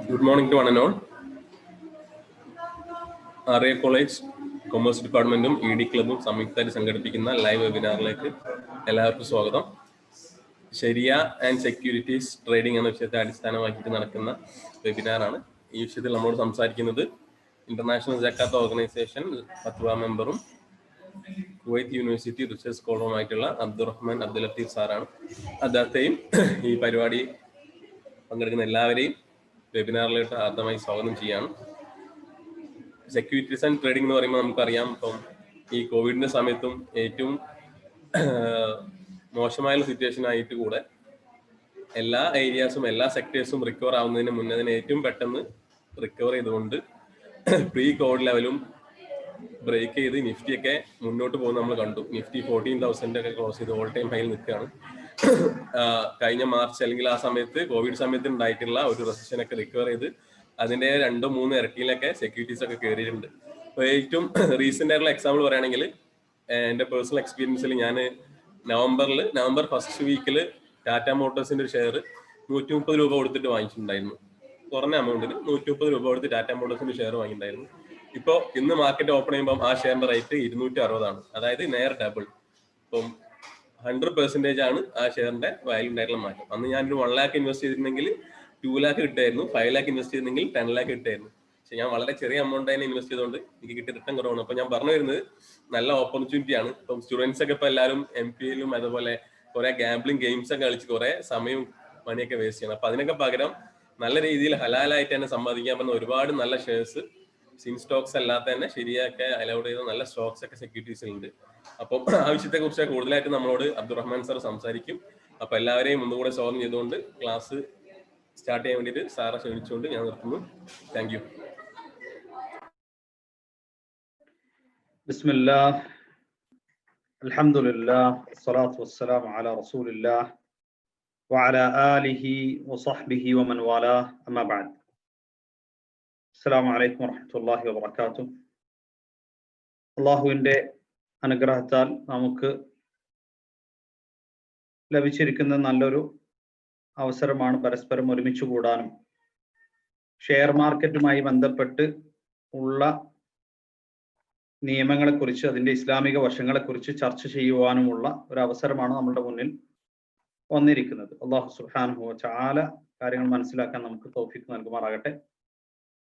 Good morning to one and all. RA college commerce ഡിപ്പാർട്ട്മെന്റും ED ക്ലബും സംയുക്തമായി സംഘടിപ്പിക്കുന്ന ലൈവ് വെബിനാറിലേക്ക് എല്ലാവർക്കും സ്വാഗതം. ശരിയ ആൻഡ് സെക്യൂരിറ്റീസ് ട്രേഡിംഗ് എന്ന വിഷയത്തെ അടിസ്ഥാനമാക്കിയിട്ട് നടക്കുന്ന വെബിനാറാണ്. ഈ വിഷയത്തിൽ നമ്മോട് സംസാരിക്കുന്നത് ഇന്റർനാഷണൽ സക്കാത്ത് ഓർഗനൈസേഷൻ ഫത്വ മെമ്പറും കുവൈത്ത് യൂണിവേഴ്സിറ്റി റിസർച്ച് സ്കോളറുമായിട്ടുള്ള അബ്ദുറഹ്മാൻ അബ്ദുൽ ലത്തീഫ് സാറാണ്. അദ്ദേഹത്തെയും ഈ പരിപാടി പങ്കെടുക്കുന്ന എല്ലാവരെയും വെബിനാറിലേക്ക് ആദ്യമായി സ്വാഗതം ചെയ്യാണ്. സെക്യൂരിറ്റീസ് ആൻഡ് ട്രേഡിംഗ് എന്ന് പറയുമ്പോൾ നമുക്കറിയാം, ഇപ്പം ഈ കോവിഡിന്റെ സമയത്തും ഏറ്റവും മോശമായ സിറ്റുവേഷൻ ആയിട്ട് കൂടെ എല്ലാ ഏരിയാസും എല്ലാ സെക്ടേഴ്സും റിക്കവർ ആവുന്നതിന് മുന്നേ തന്നെ ഏറ്റവും പെട്ടെന്ന് റിക്കവർ ചെയ്തുകൊണ്ട് പ്രീ കോവിഡ് ലെവലും ബ്രേക്ക് ചെയ്ത് നിഫ്റ്റിയൊക്കെ മുന്നോട്ട് പോകുന്നത് നമ്മൾ കണ്ടു. നിഫ്റ്റി 14,000 ഒക്കെ ക്ലോസ് ചെയ്ത് ഓൾ ടൈം ഹൈയിൽ നിൽക്കുകയാണ്. കഴിഞ്ഞ മാർച്ച് അല്ലെങ്കിൽ ആ സമയത്ത് കോവിഡ് സമയത്ത് ഉണ്ടായിട്ടുള്ള ഒരു റെസിഷനൊക്കെ റിക്കവർ ചെയ്ത് അതിന്റെ 2-3 ഇരട്ടിയിലൊക്കെ സെക്യൂരിറ്റീസ് ഒക്കെ കയറിയിട്ടുണ്ട്. അപ്പോൾ ഏറ്റവും റീസെന്റ് ആയിട്ടുള്ള എക്സാമ്പിൾ പറയുകയാണെങ്കിൽ എൻ്റെ പേഴ്സണൽ എക്സ്പീരിയൻസിൽ ഞാൻ നവംബർ ഫസ്റ്റ് വീക്കിൽ ടാറ്റ മോട്ടോഴ്സിന്റെ ഒരു ഷെയർ 130 രൂപ കൊടുത്തിട്ട് വാങ്ങിച്ചിട്ടുണ്ടായിരുന്നു. കുറഞ്ഞ എമൗണ്ടിന് 130 രൂപ കൊടുത്ത് ടാറ്റ മോട്ടോഴ്സിന്റെ ഷെയർ വാങ്ങിയിട്ടുണ്ടായിരുന്നു. ഇപ്പോൾ ഇന്ന് മാർക്കറ്റ് ഓപ്പൺ ചെയ്യുമ്പോൾ ആ ഷെയറിന്റെ റേറ്റ് 260 ആണ്. അതായത് നേർ ഡബിൾ. ഇപ്പം 100% ആണ് ആ ഷെയറിന്റെ വാല്യൂ ഉണ്ടായിട്ടുള്ള മാറ്റം. അന്ന് ഞാനൊരു 1 lakh ഇൻവെസ്റ്റ് ചെയ്തിരുന്നെങ്കിൽ 2 lakh കിട്ടായിരുന്നു. 5 lakh ഇൻവെസ്റ്റ് ചെയ്തിരുന്നെങ്കിൽ 10 lakh കിട്ടായിരുന്നു. പക്ഷെ ഞാൻ വളരെ ചെറിയ എമൗണ്ട് തന്നെ ഇൻവെസ്റ്റ് ചെയ്തുകൊണ്ട് എനിക്ക് കിട്ടിയ റിട്ടേൺ കുറവാണ്. അപ്പൊ ഞാൻ പറഞ്ഞു വരുന്നത് നല്ല ഓപ്പർച്യൂണിറ്റി ആണ്. ഇപ്പം സ്റ്റുഡൻസ് ഒക്കെ ഇപ്പൊ എല്ലാവരും MPA-ലും അതുപോലെ കുറെ ഗാംബ്ലിംഗ് ഗെയിംസ് ഒക്കെ കളിച്ച് കുറെ സമയവും മണിയൊക്കെ വേസ്റ്റ് ചെയ്യണം. അപ്പൊ അതിനൊക്കെ പകരം നല്ല രീതിയിൽ ഹലാലായിട്ട് തന്നെ സമ്പാദിക്കാൻ പറ്റുന്ന ഒരുപാട് നല്ല ഷെയർസ് സിൻ സ്റ്റോക്സ് അല്ലാത്ത തന്നെ ശരിയൊക്കെ അലൗഡ് ചെയ്ത നല്ല സ്റ്റോക്സ് ഒക്കെ സെക്യൂരിറ്റീസിലുണ്ട്. അപ്പോൾ ആ വിഷയത്തെ കുറിച്ച് കൂടുതലായിട്ട് നമ്മളോട് അബ്ദുറഹ്മാൻ സാർ സംസാരിക്കും. അപ്പൊ എല്ലാവരെയും ഒന്നുകൂടെ സ്വാഗതം ചെയ്തുകൊണ്ട് ക്ലാസ് സ്റ്റാർട്ട് ചെയ്യാൻ വേണ്ടിയിട്ട് സാറെ ക്ഷണിച്ചുകൊണ്ട് ഞാൻ നിർത്തുന്നു. Thank you. ബിസ്മില്ലാഹ് അൽഹംദുലില്ലാഹ് വസ്സലാത്തു വസ്സലാമു അലാ റസൂലില്ലാഹ് വഅലാ ആലിഹി വസഹ്ബിഹി വമൻ വാലാഹ് അമ്മാ ബഅദ്. അസ്സലാമു അലൈക്കും വറഹ്മത്തുള്ളാഹി വബറകാതുഹു. അല്ലാഹുവിന്റെ അനുഗ്രഹത്താൽ നമുക്ക് ലഭിച്ചിരിക്കുന്ന നല്ലൊരു അവസരമാണ് പരസ്പരം ഒരുമിച്ച് കൂടാനും ഷെയർ മാർക്കറ്റുമായി ബന്ധപ്പെട്ട് ഉള്ള നിയമങ്ങളെക്കുറിച്ച് അതിന്റെ ഇസ്ലാമിക വശങ്ങളെക്കുറിച്ച് ചർച്ച ചെയ്യുവാനുമുള്ള ഒരു അവസരമാണ് നമ്മുടെ മുന്നിൽ വന്നിരിക്കുന്നത്. അല്ലാഹു സുബ്ഹാനഹു വ തആല കാര്യങ്ങൾ മനസ്സിലാക്കാൻ നമുക്ക് തൗഫീഖ് നൽകുമാറാകട്ടെ.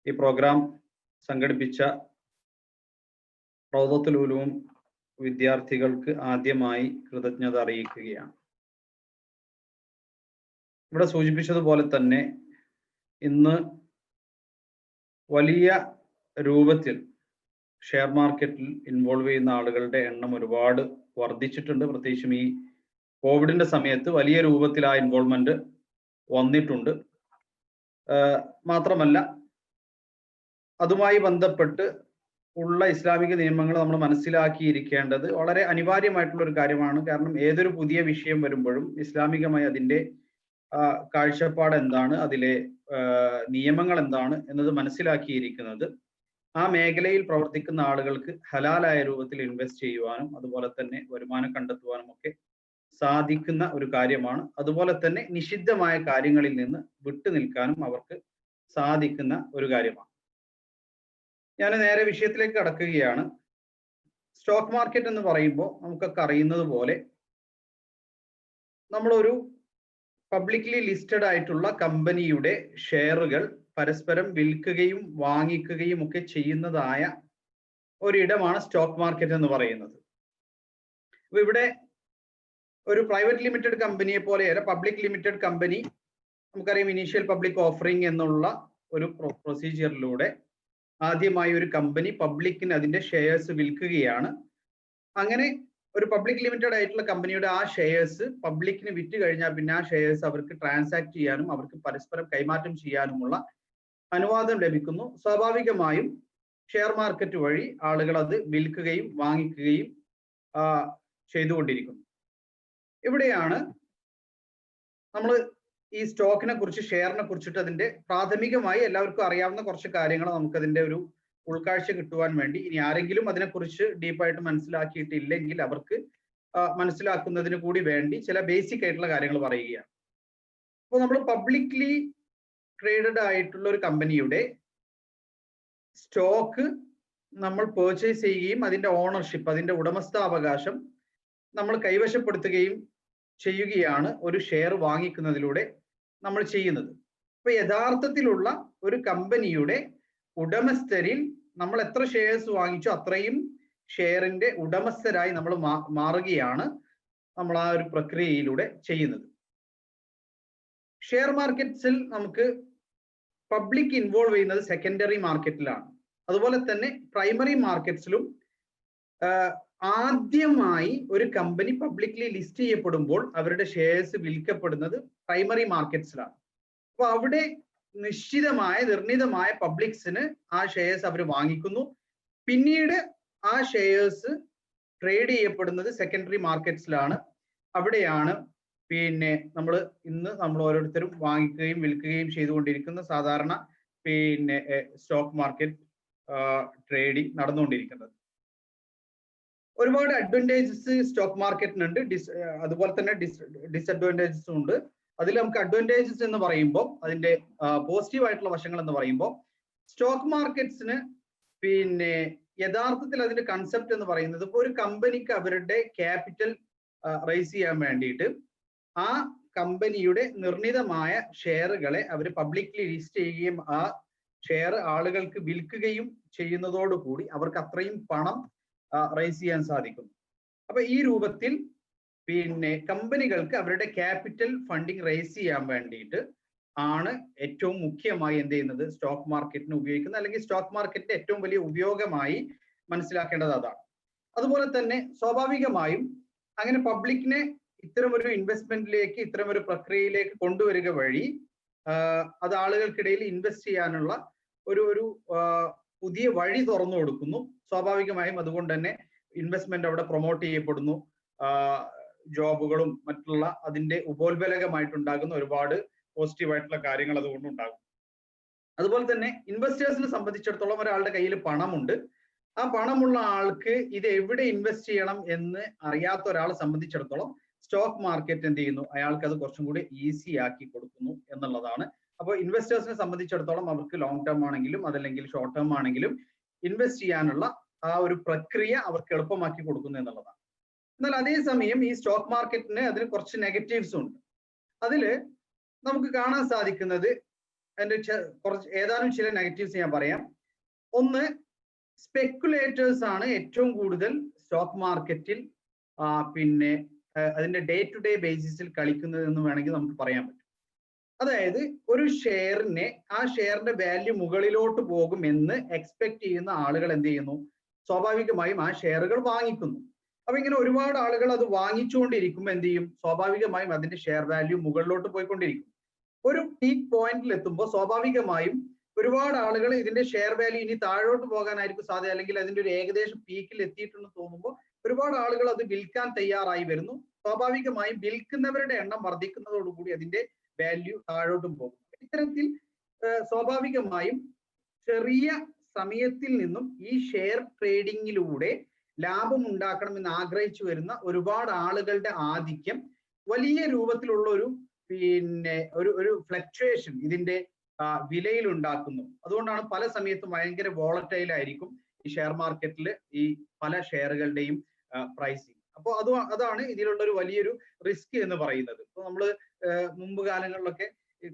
ഈ പ്രോഗ്രാം സംഘടിപ്പിച്ച റൗദത്തുൽ ഉലൂം വിദ്യാർത്ഥികൾക്ക് ആദ്യമായി കൃതജ്ഞത അറിയിക്കുകയാണ്. ഇവിടെ സൂചിപ്പിച്ചതുപോലെ തന്നെ ഇന്ന് വലിയ രൂപത്തിൽ ഷെയർ മാർക്കറ്റിൽ ഇൻവോൾവ് ചെയ്യുന്ന ആളുകളുടെ എണ്ണം ഒരുപാട് വർദ്ധിച്ചിട്ടുണ്ട്. പ്രത്യേകിച്ചും ഈ കോവിഡിന്റെ സമയത്ത് വലിയ രൂപത്തിൽ ആ ഇൻവോൾവ്മെന്റ് വന്നിട്ടുണ്ട്. മാത്രമല്ല അതുമായി ബന്ധപ്പെട്ട് ഉള്ള ഇസ്ലാമിക നിയമങ്ങൾ നമ്മൾ മനസ്സിലാക്കിയിരിക്കേണ്ടത് വളരെ അനിവാര്യമായിട്ടുള്ള ഒരു കാര്യമാണ്. കാരണം ഏതൊരു പുതിയ വിഷയം വരുമ്പോഴും ഇസ്ലാമികമായി അതിന്റെ കാഴ്ചപ്പാട് എന്താണ്, അതിലെ നിയമങ്ങൾ എന്താണ് എന്നത് മനസ്സിലാക്കിയിരിക്കുന്നത് ആ മേഖലയിൽ പ്രവർത്തിക്കുന്ന ആളുകൾക്ക് ഹലാലായ രൂപത്തിൽ ഇൻവെസ്റ്റ് ചെയ്യുവാനും അതുപോലെ തന്നെ വരുമാനം കണ്ടെത്തുവാനും ഒക്കെ സാധിക്കുന്ന ഒരു കാര്യമാണ്. അതുപോലെ തന്നെ നിഷിദ്ധമായ കാര്യങ്ങളിൽ നിന്ന് വിട്ടു നിൽക്കാനും അവർക്ക് സാധിക്കുന്ന ഒരു കാര്യമാണ്. ഞാൻ നേരെ വിഷയത്തിലേക്ക് കടക്കുകയാണ്. സ്റ്റോക്ക് മാർക്കറ്റ് എന്ന് പറയുമ്പോൾ നമുക്കൊക്കെ അറിയുന്നത് പോലെ നമ്മളൊരു പബ്ലിക്ലി ലിസ്റ്റഡ് ആയിട്ടുള്ള കമ്പനിയുടെ ഷെയറുകൾ പരസ്പരം വിൽക്കുകയും വാങ്ങിക്കുകയും ഒക്കെ ചെയ്യുന്നതായ ഒരിടമാണ് സ്റ്റോക്ക് മാർക്കറ്റ് എന്ന് പറയുന്നത്. അപ്പൊ ഇവിടെ ഒരു പ്രൈവറ്റ് ലിമിറ്റഡ് കമ്പനിയെ പോലെയല്ല, പബ്ലിക് ലിമിറ്റഡ് കമ്പനി നമുക്കറിയാം ഇനീഷ്യൽ പബ്ലിക് ഓഫറിംഗ് എന്നുള്ള ഒരു പ്രൊസീജിയറിലൂടെ ആദ്യമായി ഒരു കമ്പനി പബ്ലിക്കിന് അതിന്റെ ഷെയർസ് വിൽക്കുകയാണ്. അങ്ങനെ ഒരു പബ്ലിക് ലിമിറ്റഡ് ആയിട്ടുള്ള കമ്പനിയുടെ ആ ഷെയർസ് പബ്ലിക്കിന് വിറ്റ് കഴിഞ്ഞാൽ പിന്നെ ആ ഷെയർസ് അവർക്ക് ട്രാൻസാക്ട് ചെയ്യാനും അവർക്ക് പരസ്പരം കൈമാറ്റം ചെയ്യാനുമുള്ള അനുവാദം ലഭിക്കുന്നു. സ്വാഭാവികമായും ഷെയർ മാർക്കറ്റ് വഴി ആളുകൾ അത് വിൽക്കുകയും വാങ്ങിക്കുകയും ചെയ്തുകൊണ്ടിരിക്കുന്നു. ഇവിടെയാണ് നമ്മൾ ഈ സ്റ്റോക്കിനെ കുറിച്ച് ഷെയറിനെ കുറിച്ചിട്ട് അതിന്റെ പ്രാഥമികമായി എല്ലാവർക്കും അറിയാവുന്ന കുറച്ച് കാര്യങ്ങൾ നമുക്കതിന്റെ ഒരു ഉൾക്കാഴ്ച കിട്ടുവാൻ വേണ്ടി, ഇനി ആരെങ്കിലും അതിനെക്കുറിച്ച് ഡീപ്പായിട്ട് മനസ്സിലാക്കിയിട്ടില്ലെങ്കിൽ അവർക്ക് മനസ്സിലാക്കുന്നതിന് കൂടി വേണ്ടി ചില ബേസിക് ആയിട്ടുള്ള കാര്യങ്ങൾ പറയുകയാണ്. അപ്പോൾ നമ്മൾ പബ്ലിക്ലി ട്രേഡഡ് ആയിട്ടുള്ള ഒരു കമ്പനിയുടെ സ്റ്റോക്ക് നമ്മൾ പർച്ചേസ് ചെയ്യുകയും അതിന്റെ ഓണർഷിപ്പ്, അതിന്റെ ഉടമസ്ഥാവകാശം നമ്മൾ കൈവശപ്പെടുത്തുകയും ചെയ്യുകയാണ് ഒരു ഷെയർ വാങ്ങിക്കുന്നതിലൂടെ നമ്മൾ ചെയ്യുന്നത്. അപ്പൊ യഥാർത്ഥത്തിലുള്ള ഒരു കമ്പനിയുടെ ഉടമസ്ഥരിൽ നമ്മൾ എത്ര ഷെയർസ് വാങ്ങിച്ചോ അത്രയും ഷെയറിന്റെ ഉടമസ്ഥരായി നമ്മൾ മാറുകയാണ് നമ്മൾ ആ ഒരു പ്രക്രിയയിലൂടെ ചെയ്യുന്നത്. ഷെയർ മാർക്കറ്റ്സിൽ നമുക്ക് പബ്ലിക് ഇൻവോൾവ് ചെയ്യുന്നത് സെക്കൻഡറി മാർക്കറ്റിലാണ്. അതുപോലെ തന്നെ പ്രൈമറി മാർക്കറ്റ്സിലും ആദ്യമായി ഒരു കമ്പനി പബ്ലിക്ലി ലിസ്റ്റ് ചെയ്യപ്പെടുമ്പോൾ അവരുടെ ഷെയർസ് വിൽക്കപ്പെടുന്നത് പ്രൈമറി മാർക്കറ്റ്സിലാണ്. അപ്പൊ അവിടെ നിർണിതമായ പബ്ലിക്സിന് ആ ഷെയർസ് അവർ വാങ്ങിക്കുന്നു. പിന്നീട് ആ ഷെയർസ് ട്രേഡ് ചെയ്യപ്പെടുന്നത് സെക്കൻഡറി മാർക്കറ്റ്സിലാണ്. അവിടെയാണ് പിന്നെ നമ്മൾ ഓരോരുത്തരും വാങ്ങിക്കുകയും വിൽക്കുകയും ചെയ്തുകൊണ്ടിരിക്കുന്ന സാധാരണ പിന്നെ സ്റ്റോക്ക് മാർക്കറ്റ് ട്രേഡിംഗ് നടന്നുകൊണ്ടിരിക്കുന്നത്. ഒരുപാട് അഡ്വാൻറ്റേജസ് സ്റ്റോക്ക് മാർക്കറ്റിനുണ്ട്, അതുപോലെ തന്നെ ഡിസഡ്വാൻറ്റേജസും ഉണ്ട്. അതിൽ നമുക്ക് അഡ്വാൻറ്റേജസ് എന്ന് പറയുമ്പോൾ അതിന്റെ പോസിറ്റീവ് ആയിട്ടുള്ള വശങ്ങൾ എന്ന് പറയുമ്പോൾ സ്റ്റോക്ക് മാർക്കറ്റ്സിന് പിന്നെ യഥാർത്ഥത്തിൽ അതിന്റെ കൺസെപ്റ്റ് എന്ന് പറയുന്നത് ഇപ്പോൾ ഒരു കമ്പനിക്ക് അവരുടെ ക്യാപിറ്റൽ റൈസ് ചെയ്യാൻ വേണ്ടിയിട്ട് ആ കമ്പനിയുടെ നിർണിതമായ ഷെയറുകളെ അവർ പബ്ലിക്ലി ലിസ്റ്റ് ചെയ്യുകയും ആ ഷെയർ ആളുകൾക്ക് വിൽക്കുകയും ചെയ്യുന്നതോടുകൂടി അവർക്ക് അത്രയും പണം റൈസ് ചെയ്യാൻ സാധിക്കും. അപ്പൊ ഈ രൂപത്തിൽ പിന്നെ കമ്പനികൾക്ക് അവരുടെ ക്യാപിറ്റൽ ഫണ്ടിങ് റൈസ് ചെയ്യാൻ വേണ്ടിയിട്ട് ആണ് ഏറ്റവും മുഖ്യമായി എന്ത് ചെയ്യുന്നത് സ്റ്റോക്ക് മാർക്കറ്റിന് ഉപയോഗിക്കുന്നത്, അല്ലെങ്കിൽ സ്റ്റോക്ക് മാർക്കറ്റിന്റെ ഏറ്റവും വലിയ ഉപയോഗമായി മനസ്സിലാക്കേണ്ടത് അതാണ്. അതുപോലെ തന്നെ സ്വാഭാവികമായും അങ്ങനെ പബ്ലിക്കിനെ ഇത്തരമൊരു ഇൻവെസ്റ്റ്മെന്റിലേക്ക്, ഇത്തരമൊരു പ്രക്രിയയിലേക്ക് കൊണ്ടുവരിക വഴി അത് ആളുകൾക്കിടയിൽ ഇൻവെസ്റ്റ് ചെയ്യാനുള്ള ഒരു പുതിയ വഴി തുറന്നു കൊടുക്കുന്നു. സ്വാഭാവികമായും അതുകൊണ്ട് തന്നെ ഇൻവെസ്റ്റ്മെന്റ് അവിടെ പ്രൊമോട്ട് ചെയ്യപ്പെടുന്നു. ജോബുകളും മറ്റുള്ള അതിന്റെ ഉപോത്ബലകമായിട്ടുണ്ടാകുന്ന ഒരുപാട് പോസിറ്റീവായിട്ടുള്ള കാര്യങ്ങൾ അതുകൊണ്ട് ഉണ്ടാകും. അതുപോലെ തന്നെ ഇൻവെസ്റ്റേഴ്സിനെ സംബന്ധിച്ചിടത്തോളം ഒരാളുടെ കയ്യിൽ പണമുണ്ട്. ആ പണമുള്ള ആൾക്ക് ഇത് എവിടെ ഇൻവെസ്റ്റ് ചെയ്യണം എന്ന് അറിയാത്ത ഒരാളെ സംബന്ധിച്ചിടത്തോളം സ്റ്റോക്ക് മാർക്കറ്റ് എന്ത് ചെയ്യുന്നു, അയാൾക്ക് അത് കുറച്ചും കൂടി ഈസി ആക്കി കൊടുക്കുന്നു എന്നുള്ളതാണ്. അപ്പോൾ ഇൻവെസ്റ്റേഴ്സിനെ സംബന്ധിച്ചിടത്തോളം അവർക്ക് ലോങ് ടേം ആണെങ്കിലും അതല്ലെങ്കിൽ ഷോർട്ട് ടേം ആണെങ്കിലും ഇൻവെസ്റ്റ് ചെയ്യാനുള്ള ആ ഒരു പ്രക്രിയ അവർക്ക് എളുപ്പമാക്കി കൊടുക്കുന്നു എന്നുള്ളതാണ്. എന്നാൽ അതേസമയം ഈ സ്റ്റോക്ക് മാർക്കറ്റിന് അതിന് കുറച്ച് നെഗറ്റീവ്സും ഉണ്ട്. അതില് നമുക്ക് കാണാൻ സാധിക്കുന്നത് അതിന്റെ ഏതാനും ചില നെഗറ്റീവ്സ് ഞാൻ പറയാം. ഒന്ന്, സ്പെക്കുലേറ്റേഴ്സ് ആണ് ഏറ്റവും കൂടുതൽ സ്റ്റോക്ക് മാർക്കറ്റിൽ പിന്നെ അതിന്റെ ഡേ ടു ഡേ ബേസിസിൽ കളിക്കുന്നത് എന്ന് വേണമെങ്കിൽ നമുക്ക് പറയാൻ പറ്റും. അതായത് ഒരു ഷെയറിനെ ആ ഷെയറിന്റെ വാല്യൂ മുകളിലോട്ട് പോകുമെന്ന് എക്സ്പെക്ട് ചെയ്യുന്ന ആളുകൾ എന്ത് ചെയ്യുന്നു, സ്വാഭാവികമായും ആ ഷെയറുകൾ വാങ്ങിക്കുന്നു. അപ്പൊ ഇങ്ങനെ ഒരുപാട് ആളുകൾ അത് വാങ്ങിച്ചുകൊണ്ടിരിക്കുമ്പോൾ എന്ത് ചെയ്യും, സ്വാഭാവികമായും അതിന്റെ ഷെയർ വാല്യൂ മുകളിലോട്ട് പോയിക്കൊണ്ടിരിക്കും. ഒരു പീക്ക് പോയിന്റിൽ എത്തുമ്പോൾ സ്വാഭാവികമായും ഒരുപാട് ആളുകൾ ഇതിന്റെ ഷെയർ വാല്യൂ ഇനി താഴോട്ട് പോകാനായിരിക്കും സാധ്യത, അല്ലെങ്കിൽ അതിന്റെ ഒരു ഏകദേശം പീക്കിൽ എത്തിയിട്ടുണ്ടെന്ന് തോന്നുമ്പോൾ ഒരുപാട് ആളുകൾ അത് വിൽക്കാൻ തയ്യാറായി വരുന്നു. സ്വാഭാവികമായും വിൽക്കുന്നവരുടെ എണ്ണം വർദ്ധിക്കുന്നതോടുകൂടി അതിന്റെ വാല്യൂ താഴോട്ടും പോകും. ഇത്തരത്തിൽ സ്വാഭാവികമായും ചെറിയ സമയത്തിൽ നിന്നും ഈ ഷെയർ ട്രേഡിങ്ങിലൂടെ ലാഭം ഉണ്ടാക്കണമെന്ന് ആഗ്രഹിച്ചു വരുന്ന ഒരുപാട് ആളുകളുടെ ആധിക്യം വലിയ രൂപത്തിലുള്ള ഒരു ഫ്ലക്ച്വേഷൻ ഇതിന്റെ വിലയിൽ ഉണ്ടാക്കുന്നു. അതുകൊണ്ടാണ് പല സമയത്തും ഭയങ്കര വോളറ്റൈൽ ആയിരിക്കും ഈ ഷെയർ മാർക്കറ്റിൽ ഈ പല ഷെയറുകളുടെയും പ്രൈസിങ്. അപ്പോൾ അതാണ് ഇതിലുള്ള ഒരു വലിയൊരു റിസ്ക് എന്ന് പറയുന്നത്. ഇപ്പൊ നമ്മള് മുമ്പ് കാലങ്ങളിലൊക്കെ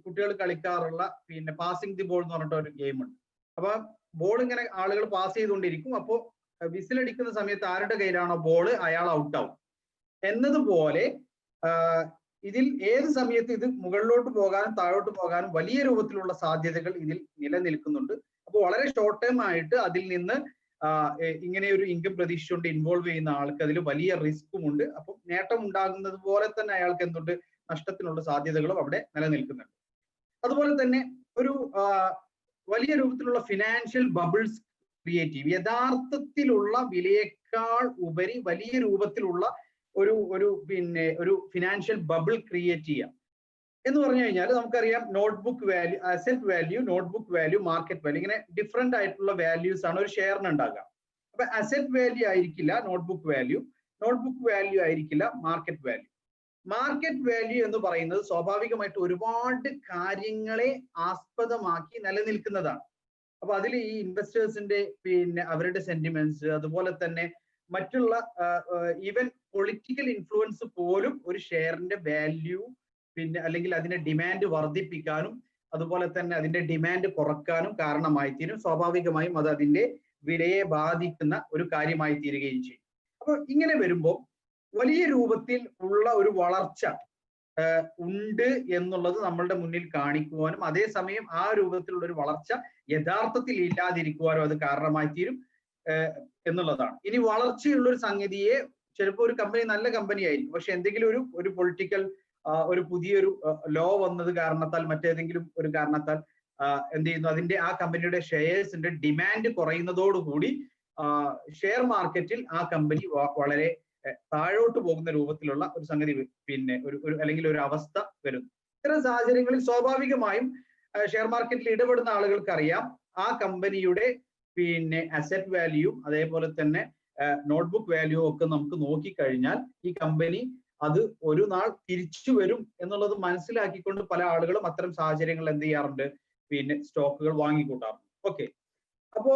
കുട്ടികൾ കളിക്കാറുള്ള പാസിംഗ് ദി ബോൾ എന്ന് പറഞ്ഞിട്ട് ഒരു ഗെയിം ഉണ്ട്. അപ്പൊ ബോൾ ഇങ്ങനെ ആളുകൾ പാസ് ചെയ്തുകൊണ്ടിരിക്കും. അപ്പോൾ വിസിലടിക്കുന്ന സമയത്ത് ആരുടെ കയ്യിലാണോ ബോള് അയാൾ ഔട്ടാവും എന്നതുപോലെ ഇതിൽ ഏത് സമയത്ത് ഇത് മുകളിലോട്ട് പോകാനും താഴോട്ട് പോകാനും വലിയ രൂപത്തിലുള്ള സാധ്യതകൾ ഇതിൽ നിലനിൽക്കുന്നുണ്ട്. അപ്പോൾ വളരെ ഷോർട്ട് ടൈം ആയിട്ട് അതിൽ നിന്ന് ഇങ്ങനെ ഒരു ഇൻകം പ്രതീക്ഷിച്ചുകൊണ്ട് ഇൻവോൾവ് ചെയ്യുന്ന ആൾക്ക് അതിൽ വലിയ റിസ്ക്കും ഉണ്ട്. അപ്പം നേട്ടം ഉണ്ടാകുന്നത് പോലെ തന്നെ അയാൾക്ക് എന്തുണ്ട്, നഷ്ടത്തിനുള്ള സാധ്യതകളും അവിടെ നിലനിൽക്കുന്നുണ്ട്. അതുപോലെ തന്നെ ഒരു വലിയ രൂപത്തിലുള്ള ഫിനാൻഷ്യൽ ബബിൾസ് ക്രിയേറ്റ് ചെയ്യും. യഥാർത്ഥത്തിലുള്ള വിലയേക്കാൾ ഉപരി വലിയ രൂപത്തിലുള്ള ഒരു ഫിനാൻഷ്യൽ ബബിൾ ക്രിയേറ്റ് ചെയ്യാം എന്ന് പറഞ്ഞു കഴിഞ്ഞാൽ നമുക്കറിയാം notebook value, asset value, notebook value, market value, ഇങ്ങനെ ഡിഫറെന്റ് ആയിട്ടുള്ള വാല്യൂസ് ആണ് ഒരു ഷെയറിന് ഉണ്ടാകുക. അപ്പൊ അസെറ്റ് വാല്യൂ ആയിരിക്കില്ല നോട്ട്ബുക്ക് വാല്യൂ, നോട്ട്ബുക്ക് വാല്യൂ ആയിരിക്കില്ല മാർക്കറ്റ് വാല്യൂ, മാർക്കറ്റ് വാല്യൂ എന്ന് പറയുന്നത് സ്വാഭാവികമായിട്ട് ഒരുപാട് കാര്യങ്ങളെ ആസ്പദമാക്കി നിലനിൽക്കുന്നതാണ്. അപ്പൊ അതിൽ ഈ ഇൻവെസ്റ്റേഴ്സിന്റെ പിന്നെ അവരുടെ സെന്റിമെന്റ്സ്, അതുപോലെ തന്നെ മറ്റുള്ള ഈവൻ പൊളിറ്റിക്കൽ ഇൻഫ്ലുവൻസ് പോലും ഒരു ഷെയറിന്റെ വാല്യൂ പിന്നെ അല്ലെങ്കിൽ അതിന്റെ ഡിമാൻഡ് വർദ്ധിപ്പിക്കാനും അതുപോലെ തന്നെ അതിന്റെ ഡിമാൻഡ് കുറക്കാനും കാരണമായി തീരും. സ്വാഭാവികമായും അത് അതിന്റെ വിലയെ ബാധിക്കുന്ന ഒരു കാര്യമായി തീരുകയും ചെയ്യും. അപ്പൊ ഇങ്ങനെ വരുമ്പോൾ വലിയ രൂപത്തിൽ ഉള്ള ഒരു വളർച്ച ഉണ്ട് എന്നുള്ളത് നമ്മളുടെ മുന്നിൽ കാണിക്കുവാനും അതേസമയം ആ രൂപത്തിലുള്ള ഒരു വളർച്ച യഥാർത്ഥത്തിൽ ഇല്ലാതിരിക്കുവാനും അത് കാരണമായി തീരും എന്നുള്ളതാണ്. ഇനി വളർച്ചയുള്ള ഒരു സംഗതിയെ ചിലപ്പോൾ ഒരു കമ്പനി നല്ല കമ്പനി ആയിരിക്കും, പക്ഷെ എന്തെങ്കിലും ഒരു പൊളിറ്റിക്കൽ ഒരു പുതിയൊരു ലോ വന്നത് കാരണത്താൽ മറ്റേതെങ്കിലും ഒരു കാരണത്താൽ എന്ത് ചെയ്യുന്നു, അതിന്റെ ആ കമ്പനിയുടെ ഷെയർസിന്റെ ഡിമാൻഡ് കുറയുന്നതോടുകൂടി ഷെയർ മാർക്കറ്റിൽ ആ കമ്പനി വളരെ താഴോട്ട് പോകുന്ന രൂപത്തിലുള്ള ഒരു സംഗതി പിന്നെ ഒരു അല്ലെങ്കിൽ ഒരു അവസ്ഥ വരുന്നു. ഇത്തരം സാഹചര്യങ്ങളിൽ സ്വാഭാവികമായും ഷെയർ മാർക്കറ്റിൽ ഇടപെടുന്ന ആളുകൾക്ക് അറിയാം ആ കമ്പനിയുടെ പിന്നെ അസറ്റ് വാല്യൂ അതേപോലെ തന്നെ നോട്ട്ബുക്ക് വാല്യൂ ഒക്കെ നമുക്ക് നോക്കിക്കഴിഞ്ഞാൽ ഈ കമ്പനി അത് ഒരു നാൾ തിരിച്ചു വരും എന്നുള്ളത് മനസ്സിലാക്കിക്കൊണ്ട് പല ആളുകളും അത്തരം സാഹചര്യങ്ങൾ എന്ത് ചെയ്യാറുണ്ട്, പിന്നെ സ്റ്റോക്കുകൾ വാങ്ങിക്കൂട്ടാറുണ്ട്. ഓക്കെ, അപ്പോ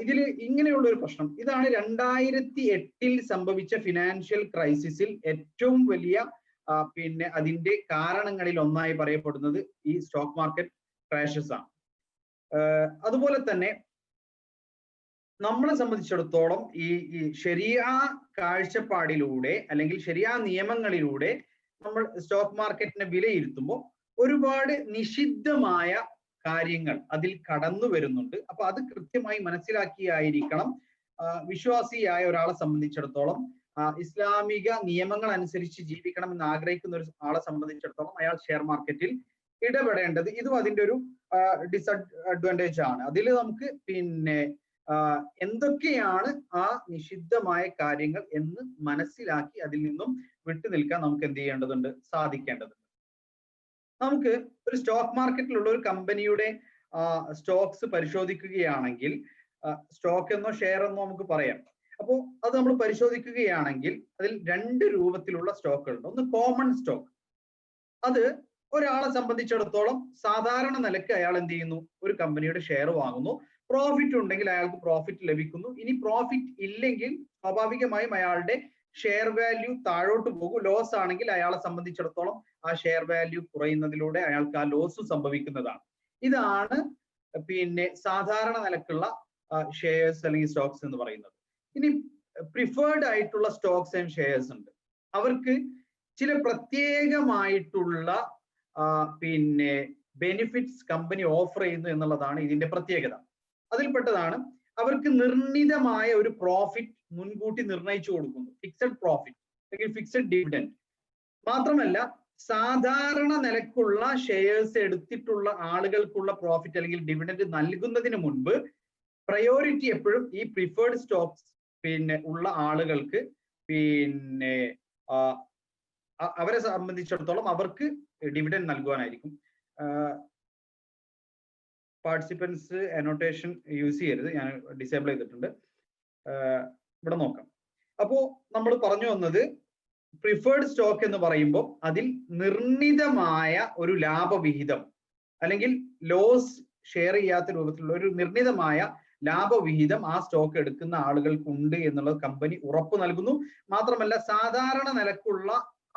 ഇതിൽ ഇങ്ങനെയുള്ള ഒരു പ്രശ്നം ഇതാണ് 2008 സംഭവിച്ച ഫിനാൻഷ്യൽ ക്രൈസിസിൽ ഏറ്റവും വലിയ പിന്നെ അതിന്റെ കാരണങ്ങളിൽ ഒന്നായി പറയപ്പെടുന്നത് ഈ സ്റ്റോക്ക് മാർക്കറ്റ് ക്രാഷസ് ആണ്. അതുപോലെ തന്നെ നമ്മളെ സംബന്ധിച്ചിടത്തോളം ഈ ശരിയാ കാഴ്ചപ്പാടിലൂടെ അല്ലെങ്കിൽ ശരിയാ നിയമങ്ങളിലൂടെ നമ്മൾ സ്റ്റോക്ക് മാർക്കറ്റിനെ വിലയിരുത്തുമ്പോൾ ഒരുപാട് നിഷിദ്ധമായ കാര്യങ്ങൾ അതിൽ കടന്നു വരുന്നുണ്ട്. അപ്പൊ അത് കൃത്യമായി മനസ്സിലാക്കിയായിരിക്കണം വിശ്വാസിയായ ഒരാളെ സംബന്ധിച്ചിടത്തോളം, ഇസ്ലാമിക നിയമങ്ങൾ അനുസരിച്ച് ജീവിക്കണം എന്ന് ആഗ്രഹിക്കുന്ന ഒരു ആളെ സംബന്ധിച്ചിടത്തോളം അയാൾ ഷെയർ മാർക്കറ്റിൽ ഇടപെടേണ്ടത്. ഇതും അതിന്റെ ഒരു ഡിസഡ്വാൻറ്റേജ് ആണ്. അതിൽ നമുക്ക് പിന്നെ എന്തൊക്കെയാണ് ആ നിഷിദ്ധമായ കാര്യങ്ങൾ എന്ന് മനസ്സിലാക്കി അതിൽ നിന്നും വിട്ടുനിൽക്കാൻ നമുക്ക് എന്ത് ചെയ്യേണ്ടതുണ്ട്, സാധിക്കേണ്ടതുണ്ട്. നമുക്ക് ഒരു സ്റ്റോക്ക് മാർക്കറ്റിലുള്ള ഒരു കമ്പനിയുടെ സ്റ്റോക്സ് പരിശോധിക്കുകയാണെങ്കിൽ, സ്റ്റോക്ക് എന്നോ ഷെയർ എന്നോ നമുക്ക് പറയാം. അപ്പോൾ അത് നമ്മൾ പരിശോധിക്കുകയാണെങ്കിൽ അതിൽ രണ്ട് രൂപത്തിലുള്ള സ്റ്റോക്കുകളുണ്ട്. ഒന്ന് കോമൺ സ്റ്റോക്ക്, അത് ഒരാളെ സംബന്ധിച്ചിടത്തോളം സാധാരണ നിലക്ക് അയാൾ എന്ത് ചെയ്യുന്നു, ഒരു കമ്പനിയുടെ ഷെയർ വാങ്ങുന്നു, പ്രോഫിറ്റ് ഉണ്ടെങ്കിൽ അയാൾക്ക് പ്രോഫിറ്റ് ലഭിക്കുന്നു. ഇനി പ്രോഫിറ്റ് ഇല്ലെങ്കിൽ സ്വാഭാവികമായും അയാളുടെ ഷെയർ വാല്യൂ താഴോട്ട് പോകും. ലോസ് ആണെങ്കിൽ അയാളെ സംബന്ധിച്ചിടത്തോളം ആ ഷെയർ വാല്യൂ കുറയുന്നതിലൂടെ അയാൾക്ക് ആ ലോസ് സംഭവിക്കുന്നതാണ്. ഇതാണ് പിന്നെ സാധാരണ നിലക്കുള്ള ഷെയർസ് അല്ലെങ്കിൽ സ്റ്റോക്സ് എന്ന് പറയുന്നത്. ഇനി പ്രിഫേർഡ് ആയിട്ടുള്ള സ്റ്റോക്സ് ആൻഡ് ഷെയർസ് ഉണ്ട്. അവർക്ക് ചില പ്രത്യേകമായിട്ടുള്ള പിന്നെ ബെനിഫിറ്റ്സ് കമ്പനി ഓഫർ ചെയ്യുന്നു എന്നുള്ളതാണ് ഇതിന്റെ പ്രത്യേകത. അതിൽപ്പെട്ടതാണ് അവർക്ക് നിർണിതമായ ഒരു പ്രോഫിറ്റ് മുൻകൂട്ടി നിർണയിച്ചു കൊടുക്കുന്നു, ഫിക്സഡ് പ്രോഫിറ്റ് അല്ലെങ്കിൽ ഫിക്സഡ് ഡിവിഡൻഡ്. മാത്രമല്ല സാധാരണ നിലക്കുള്ള ഷെയർസ് എടുത്തിട്ടുള്ള ആളുകൾക്കുള്ള പ്രോഫിറ്റ് അല്ലെങ്കിൽ ഡിവിഡൻഡ് നൽകുന്നതിന് മുൻപ് പ്രയോറിറ്റി എപ്പോഴും ഈ പ്രിഫേർഡ് സ്റ്റോക്സ് പിന്നെ ഉള്ള ആളുകൾക്ക് പിന്നെ അവരെ സംബന്ധിച്ചിടത്തോളം അവർക്ക് ഡിവിഡൻഡ് നൽകുവാനായിരിക്കും. പാർട്ടിസിപ്പൻസ് അനോട്ടേഷൻ യൂസ് ചെയ്യരുത്, ഞാൻ ഡിസേബിൾ ചെയ്തിട്ടുണ്ട്. ഇവിടെ നോക്കാം. അപ്പോ നമ്മൾ പറഞ്ഞു വന്നത് പ്രിഫേർഡ് സ്റ്റോക്ക് എന്ന് പറയുമ്പോൾ അതിൽ നിർണിതമായ ഒരു ലാഭവിഹിതം അല്ലെങ്കിൽ ലോസ് ഷെയർ ചെയ്യാത്ത രൂപത്തിലുള്ള ഒരു നിർണിതമായ ലാഭവിഹിതം ആ സ്റ്റോക്ക് എടുക്കുന്ന ആളുകൾക്കുണ്ട് എന്നുള്ളത് കമ്പനി ഉറപ്പ് നൽകുന്നു. മാത്രമല്ല സാധാരണ നിലക്കുള്ള